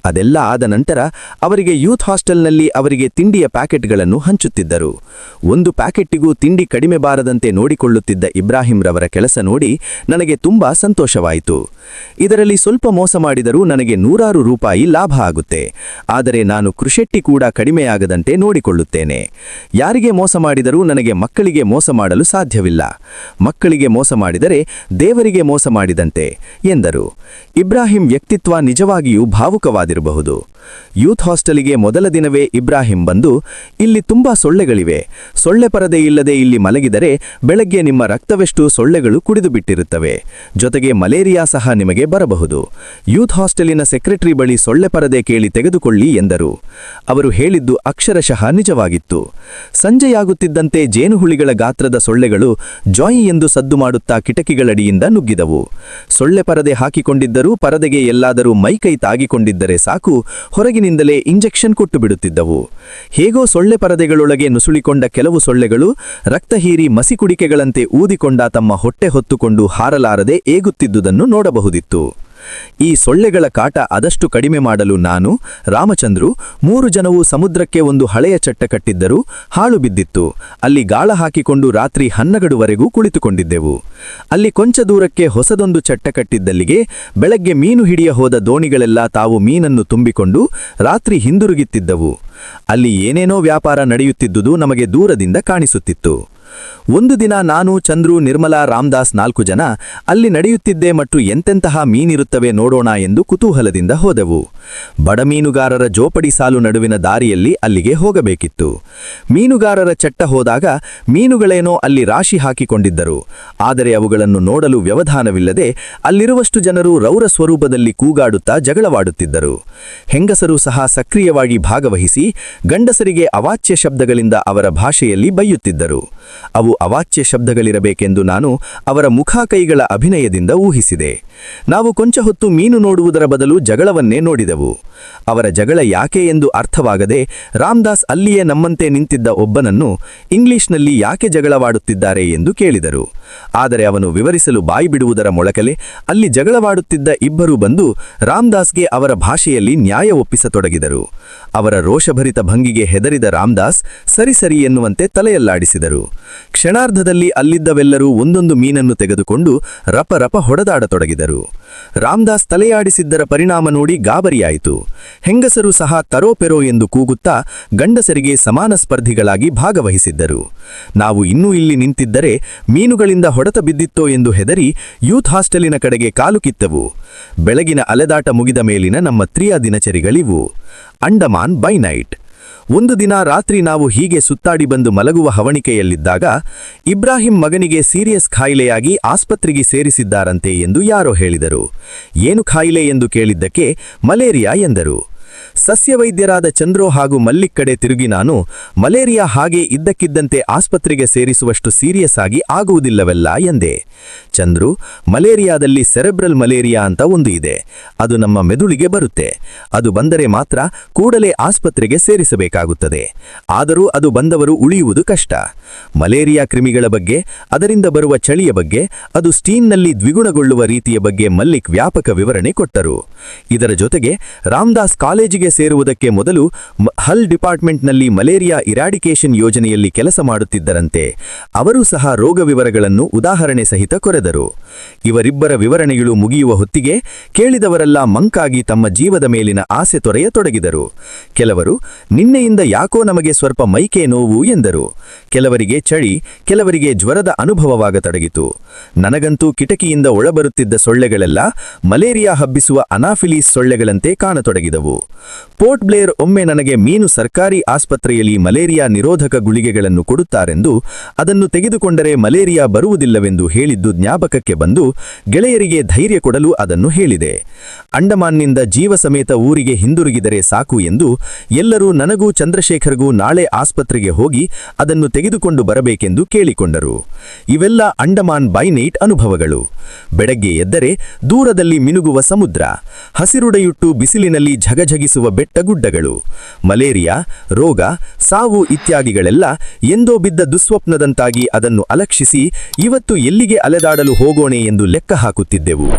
ಅದೆಲ್ಲ ಆದ ನಂತರ ಅವರಿಗೆ ಯೂತ್ ಹಾಸ್ಟೆಲ್ನಲ್ಲಿ ಅವರಿಗೆ ತಿಂಡಿಯ ಪ್ಯಾಕೆಟ್ಗಳನ್ನು ಹಂಚುತ್ತಿದ್ದರು. ಒಂದು ಪ್ಯಾಕೆಟ್ಟಿಗೂ ತಿಂಡಿ ಕಡಿಮೆ ಬಾರದಂತೆ ನೋಡಿಕೊಳ್ಳುತ್ತಿದ್ದ ಇಬ್ರಾಹಿಂರವರ ಕೆಲಸ ನೋಡಿ ನನಗೆ ತುಂಬಾ ಸಂತೋಷವಾಯಿತು. ಇದರಲ್ಲಿ ಸ್ವಲ್ಪ ಮೋಸ ಮಾಡಿದರೂ ನನಗೆ 100 ರೂಪಾಯಿ ಲಾಭ ಆಗುತ್ತೆ. ಆದರೆ ನಾನು ಕೃಷೆಟ್ಟಿ ಕೂಡ ಕಡಿಮೆಯಾಗದಂತೆ ನೋಡಿಕೊಳ್ಳುತ್ತೇನೆ. ಯಾರಿಗೆ ಮೋಸ ಮಾಡಿದರೂ ನನಗೆ ಮಕ್ಕಳಿಗೆ ಮೋಸ ಮಾಡಲು ಸಾಧ್ಯವಿಲ್ಲ. ಮಕ್ಕಳಿಗೆ ಮೋಸ ಮಾಡಿದರೆ ದೇವರಿಗೆ ಮೋಸ ಮಾಡಿದಂತೆ ಎಂದರು. ಇಬ್ರಾಹಿಂ ವ್ಯಕ್ತಿತ್ವ ನಿಜವಾಗಿಯೂ ಭಾವುಕವಾದಿರಬಹುದು. ಯೂತ್ ಹಾಸ್ಟೆಲಿಗೆ ಮೊದಲ ದಿನವೇ ಇಬ್ರಾಹಿಂ ಬಂದು, ಇಲ್ಲಿ ತುಂಬಾ ಸೊಳ್ಳೆಗಳಿವೆ, ಸೊಳ್ಳೆ ಪರದೆ ಇಲ್ಲದೆ ಇಲ್ಲಿ ಮಲಗಿದರೆ ಬೆಳಗ್ಗೆ ನಿಮ್ಮ ರಕ್ತವೆಷ್ಟು ಸೊಳ್ಳೆಗಳು ಕುಡಿದು ಬಿಟ್ಟಿರುತ್ತವೆ, ಜೊತೆಗೆ ಮಲೇರಿಯಾ ಸಹ ನಿಮಗೆ ಬರಬಹುದು. ಯೂತ್ ಹಾಸ್ಟೆಲಿನ ಸೆಕ್ರೆಟರಿ ಬಳಿ ಸೊಳ್ಳೆ ಪರದೆ ಕೇಳಿ ತೆಗೆದುಕೊಳ್ಳಿ ಎಂದರು. ಅವರು ಹೇಳಿದ್ದು ಅಕ್ಷರಶಃ ನಿಜವಾಗಿತ್ತು. ಸಂಜೆಯಾಗುತ್ತಿದ್ದಂತೆ ಜೇನುಹುಳಿಗಳ ಗಾತ್ರದ ಸೊಳ್ಳೆಗಳು ಜಾಯಿ ಎಂದು ಸದ್ದು ಮಾಡುತ್ತಾ ಕಿಟಕಿಗಳಡಿಯಿಂದ ನುಗ್ಗಿದವು. ಸೊಳ್ಳೆ ಪರದೆ ಹಾಕಿಕೊಂಡಿದ್ದರೂ ಪರದೆಗೆ ಎಲ್ಲಾದರೂ ಮೈಕೈ ತಾಗಿಕೊಂಡಿದ್ದರೆ ಸಾಕು, ಹೊರಗಿನಿಂದಲೇ ಇಂಜೆಕ್ಷನ್ ಕೊಟ್ಟು ಬಿಡುತ್ತಿದ್ದವು. ಹೇಗೋ ಸೊಳ್ಳೆ ಪರದೆಗಳೊಳಗೆ ನುಸುಳಿಕೊಂಡ ಕೆಲವು ಸೊಳ್ಳೆಗಳು ರಕ್ತ ಹೀರಿ ಮಸಿ ಕುಡಿಕೆಗಳಂತೆ ಊದಿಕೊಂಡ ತಮ್ಮ ಹೊಟ್ಟೆ ಹೊತ್ತುಕೊಂಡು ಹಾರಲಾರದೆ ಏಗುತ್ತಿದ್ದುದನ್ನು ನೋಡಬಹುದಿತ್ತು. ಈ ಸೊಳ್ಳೆಗಳ ಕಾಟ ಅದಷ್ಟು ಕಡಿಮೆ ಮಾಡಲು ನಾನು, ರಾಮಚಂದ್ರು 3 ಜನವೂ ಸಮುದ್ರಕ್ಕೆ ಒಂದು ಹಳೆಯ ಚಟ್ಟ ಕಟ್ಟಿದ್ದರೂ ಹಾಳು ಬಿದ್ದಿತ್ತು. ಅಲ್ಲಿ ಗಾಳ ಹಾಕಿಕೊಂಡು ರಾತ್ರಿ 12 ಕುಳಿತುಕೊಂಡಿದ್ದೆವು. ಅಲ್ಲಿ ಕೊಂಚ ದೂರಕ್ಕೆ ಹೊಸದೊಂದು ಚಟ್ಟ ಕಟ್ಟಿದ್ದಲ್ಲಿಗೆ ಬೆಳಗ್ಗೆ ಮೀನು ಹಿಡಿಯ ಹೋದ ದೋಣಿಗಳೆಲ್ಲ ತಾವು ಮೀನನ್ನು ತುಂಬಿಕೊಂಡು ರಾತ್ರಿ ಹಿಂದಿರುಗುತ್ತಿದ್ದವು. ಅಲ್ಲಿ ಏನೇನೋ ವ್ಯಾಪಾರ ನಡೆಯುತ್ತಿದ್ದುದು ನಮಗೆ ದೂರದಿಂದ ಕಾಣಿಸುತ್ತಿತ್ತು. ಒಂದು ದಿನ ನಾನು, ಚಂದ್ರು, ನಿರ್ಮಲಾ, ರಾಮದಾಸ್ 4 ಜನ ಅಲ್ಲಿ ನಡೆಯುತ್ತಿದ್ದೆ ಮತ್ತು ಎಂತೆಂತಹ ಮೀನಿರುತ್ತವೆ ನೋಡೋಣ ಎಂದು ಕುತೂಹಲದಿಂದ ಹೋದೆವು. ಬಡ ಮೀನುಗಾರರ ಜೋಪಡಿ ಸಾಲು ನಡುವಿನ ದಾರಿಯಲ್ಲಿ ಅಲ್ಲಿಗೆ ಹೋಗಬೇಕಿತ್ತು. ಮೀನುಗಾರರ ಚಟ್ಟ ಹೋದಾಗ ಮೀನುಗಳೇನೋ ಅಲ್ಲಿ ರಾಶಿ ಹಾಕಿಕೊಂಡಿದ್ದರು. ಆದರೆ ಅವುಗಳನ್ನು ನೋಡಲು ವ್ಯವಧಾನವಿಲ್ಲದೆ ಅಲ್ಲಿರುವಷ್ಟು ಜನರು ರೌರ ಸ್ವರೂಪದಲ್ಲಿ ಕೂಗಾಡುತ್ತಾ ಜಗಳವಾಡುತ್ತಿದ್ದರು. ಹೆಂಗಸರು ಸಹ ಸಕ್ರಿಯವಾಗಿ ಭಾಗವಹಿಸಿ ಗಂಡಸರಿಗೆ ಅವಾಚ್ಯ ಶಬ್ದಗಳಿಂದ ಅವರ ಭಾಷೆಯಲ್ಲಿ ಬೈಯುತ್ತಿದ್ದರು. ಅವು ಅವಾಚ್ಯ ಶಬ್ದಗಳಿರಬೇಕೆಂದು ನಾನು ಅವರ ಮುಖಕೈಗಳ ಅಭಿನಯದಿಂದ ಊಹಿಸಿದೆ. ನಾವು ಕೊಂಚ ಹೊತ್ತು ಮೀನು ನೋಡುವುದರ ಬದಲು ಜಗಳವನ್ನೇ ನೋಡಿದೆವು. ಅವರ ಜಗಳ ಯಾಕೆ ಎಂದು ಅರ್ಥವಾಗದೆ ರಾಮದಾಸ್ ಅಲ್ಲಿಯೇ ನಮ್ಮಂತೆ ನಿಂತಿದ್ದ ಒಬ್ಬನನ್ನು ಇಂಗ್ಲಿಷ್ನಲ್ಲಿ ಯಾಕೆ ಜಗಳವಾಡುತ್ತಿದ್ದಾರೆ ಎಂದು ಕೇಳಿದರು. ಆದರೆ ಅವನು ವಿವರಿಸಲು ಬಾಯಿ ಬಿಡುವುದರ ಮೊಳಕಲೆ ಅಲ್ಲಿ ಜಗಳವಾಡುತ್ತಿದ್ದ ಇಬ್ಬರು ಬಂದು ರಾಮದಾಸ್ಗೆ ಅವರ ಭಾಷೆಯಲ್ಲಿ ನ್ಯಾಯ ಒಪ್ಪಿಸತೊಡಗಿದರು. ಅವರ ರೋಷಭರಿತ ಭಂಗಿಗೆ ಹೆದರಿದ ರಾಮದಾಸ್ ಸರಿ ಎನ್ನುವಂತೆ ತಲೆಯಲ್ಲಾಡಿಸಿದರು. ಕ್ಷಣಾರ್ಧದಲ್ಲಿ ಅಲ್ಲಿದ್ದವೆಲ್ಲರೂ ಒಂದೊಂದು ಮೀನನ್ನು ತೆಗೆದುಕೊಂಡು ರಪ ಹೊಡೆದಾಡತೊಡಗಿದರು. ರಾಮದಾಸ್ ತಲೆಯಾಡಿಸಿದ್ದರ ಪರಿಣಾಮ ನೋಡಿ ಗಾಬರಿಯಾಯಿತು. ಹೆಂಗಸರು ಸಹ ತರೋಪೆರೋ ಎಂದು ಕೂಗುತ್ತಾ ಗಂಡಸರಿಗೆ ಸಮಾನ ಸ್ಪರ್ಧಿಗಳಾಗಿ ಭಾಗವಹಿಸಿದ್ದರು. ನಾವು ಇನ್ನೂ ಇಲ್ಲಿ ನಿಂತಿದ್ದರೆ ಮೀನುಗಳಿಂದ ಹೊಡೆತ ಬಿದ್ದಿತ್ತೋ ಎಂದು ಹೆದರಿ ಯೂತ್ ಹಾಸ್ಟೆಲಿನ ಕಡೆಗೆ ಕಾಲು ಕಿತ್ತವು. ಬೆಳಗಿನ ಅಲೆದಾಟ ಮುಗಿದ ಮೇಲಿನ ನಮ್ಮ 3 ದಿನಚರಿಗಳಿವು. Andaman by night. ಒಂದು ದಿನ ರಾತ್ರಿ ನಾವು ಹೀಗೆ ಸುತ್ತಾಡಿ ಬಂದು ಮಲಗುವ ಹವಣಿಕೆಯಲ್ಲಿದ್ದಾಗ ಇಬ್ರಾಹಿಂ ಮಗನಿಗೆ ಸೀರಿಯಸ್ ಖಾಯಿಲೆಯಾಗಿ ಆಸ್ಪತ್ರೆಗೆ ಸೇರಿಸಿದ್ದಾರಂತೆ ಎಂದು ಯಾರೋ ಹೇಳಿದರು. ಏನು ಖಾಯಿಲೆ ಎಂದು ಕೇಳಿದ್ದಕ್ಕೆ ಮಲೇರಿಯಾ ಎಂದರು. ಸಸ್ಯವೈದ್ಯರಾದ ಚಂದ್ರೋ ಹಾಗೂ ಮಲ್ಲಿಕ್ ಕಡೆ ತಿರುಗಿ ನಾನು, ಮಲೇರಿಯಾ ಹಾಗೆ ಇದ್ದಕ್ಕಿದ್ದಂತೆ ಆಸ್ಪತ್ರೆಗೆ ಸೇರಿಸುವಷ್ಟು ಸೀರಿಯಸ್ ಆಗಿ ಆಗುವುದಿಲ್ಲವೆಲ್ಲ ಎಂದೆ. ಚಂದ್ರು, ಮಲೇರಿಯಾದಲ್ಲಿ ಸೆರೆಬ್ರಲ್ ಮಲೇರಿಯಾ ಅಂತ ಒಂದು ಇದೆ. ಅದು ನಮ್ಮ ಮೆದುಳಿಗೆ ಬರುತ್ತೆ. ಅದು ಬಂದರೆ ಮಾತ್ರ ಕೂಡಲೇ ಆಸ್ಪತ್ರೆಗೆ ಸೇರಿಸಬೇಕಾಗುತ್ತದೆ. ಆದರೂ ಅದು ಬಂದವರು ಉಳಿಯುವುದು ಕಷ್ಟ. ಮಲೇರಿಯಾ ಕ್ರಿಮಿಗಳ ಬಗ್ಗೆ, ಅದರಿಂದ ಬರುವ ಚಳಿಯ ಬಗ್ಗೆ, ಅದು ಸ್ಟೀನ್ನಲ್ಲಿ ದ್ವಿಗುಣಗೊಳ್ಳುವ ರೀತಿಯ ಬಗ್ಗೆ ಮಲ್ಲಿಕ್ ವ್ಯಾಪಕ ವಿವರಣೆ ಕೊಟ್ಟರು. ಇದರ ಜೊತೆಗೆ ರಾಮದಾಸ್ ಕಾಲೇಜಿಗೆ ಸೇರುವುದಕ್ಕೆ ಮೊದಲು ಹಲ್ ಡಿಪಾರ್ಟ್ಮೆಂಟ್ನಲ್ಲಿ ಮಲೇರಿಯಾ ಇರಾಡಿಕೇಷನ್ ಯೋಜನೆಯಲ್ಲಿ ಕೆಲಸ ಮಾಡುತ್ತಿದ್ದರಂತೆ. ಅವರೂ ಸಹ ರೋಗ ವಿವರಗಳನ್ನು ಉದಾಹರಣೆ ಸಹಿತ ಕೊರೆದರು. ಇವರಿಬ್ಬರ ವಿವರಣೆಗಳು ಮುಗಿಯುವ ಹೊತ್ತಿಗೆ ಕೇಳಿದವರೆಲ್ಲ ಮಂಕಾಗಿ ತಮ್ಮ ಜೀವದ ಮೇಲಿನ ಆಸೆ ತೊರೆಯತೊಡಗಿದರು. ಕೆಲವರು, ನಿನ್ನೆಯಿಂದ ಯಾಕೋ ನಮಗೆ ಸ್ವಲ್ಪ ಮೈಕೆ ನೋವು ಎಂದರು. ಕೆಲವರಿಗೆ ಚಳಿ, ಕೆಲವರಿಗೆ ಜ್ವರದ ಅನುಭವವಾಗತೊಡಗಿತು. ನನಗಂತೂ ಕಿಟಕಿಯಿಂದ ಒಳಬರುತ್ತಿದ್ದ ಸೊಳ್ಳೆಗಳೆಲ್ಲ ಮಲೇರಿಯಾ ಹಬ್ಬಿಸುವ ಅನಾಫಿಲೀಸ್ ಸೊಳ್ಳೆಗಳಂತೆ ಕಾಣತೊಡಗಿದವು. ಪೋರ್ಟ್ ಬ್ಲೇರ್ ಒಮ್ಮೆ ನನಗೆ ಮೀನು ಸರ್ಕಾರಿ ಆಸ್ಪತ್ರೆಯಲ್ಲಿ ಮಲೇರಿಯಾ ನಿರೋಧಕ ಗುಳಿಗೆಗಳನ್ನು ಕೊಡುತ್ತಾರೆಂದು, ಅದನ್ನು ತೆಗೆದುಕೊಂಡರೆ ಮಲೇರಿಯಾ ಬರುವುದಿಲ್ಲವೆಂದು ಹೇಳಿದ್ದು ಜ್ಞಾಪಕಕ್ಕೆ ಬಂದು ಗೆಳೆಯರಿಗೆ ಧೈರ್ಯ ಕೊಡಲು ಅದನ್ನು ಹೇಳಿದೆ. ಅಂಡಮಾನ್ನಿಂದ ಜೀವ ಸಮೇತ ಊರಿಗೆ ಹಿಂದಿರುಗಿದರೆ ಸಾಕು ಎಂದು ಎಲ್ಲರೂ ನನಗೂ ಚಂದ್ರಶೇಖರ್ಗೂ ನಾಳೆ ಆಸ್ಪತ್ರೆಗೆ ಹೋಗಿ ಅದನ್ನು ತೆಗೆದುಕೊಂಡು ಬರಬೇಕೆಂದು ಕೇಳಿಕೊಂಡರು. ಇವೆಲ್ಲ ಅಂಡಮಾನ್ ಬೈ ನೈಟ್ ಅನುಭವಗಳು. ಬೆಳಗ್ಗೆ ಎದ್ದರೆ ದೂರದಲ್ಲಿ ಮಿನುಗುವ ಸಮುದ್ರ, ಹಸಿರುಡೆಯುಟ್ಟು ಬಿಸಿಲಿನಲ್ಲಿ ಝಗಝಗಿಸುವ ಬೆಟ್ಟಗುಡ್ಡಗಳು, ಮಲೇರಿಯಾ, ರೋಗ, ಸಾವು ಇತ್ಯಾದಿಗಳೆಲ್ಲ ಎಂದೋ ಬಿದ್ದ ದುಸ್ವಪ್ನದಂತಾಗಿ ಅದನ್ನು ಅಲಕ್ಷಿಸಿ ಇವತ್ತು ಎಲ್ಲಿಗೆ ಅಲೆದಾಡಲು ಹೋಗೋಣೆ ಎಂದು ಲೆಕ್ಕ ಹಾಕುತ್ತಿದ್ದೆವು.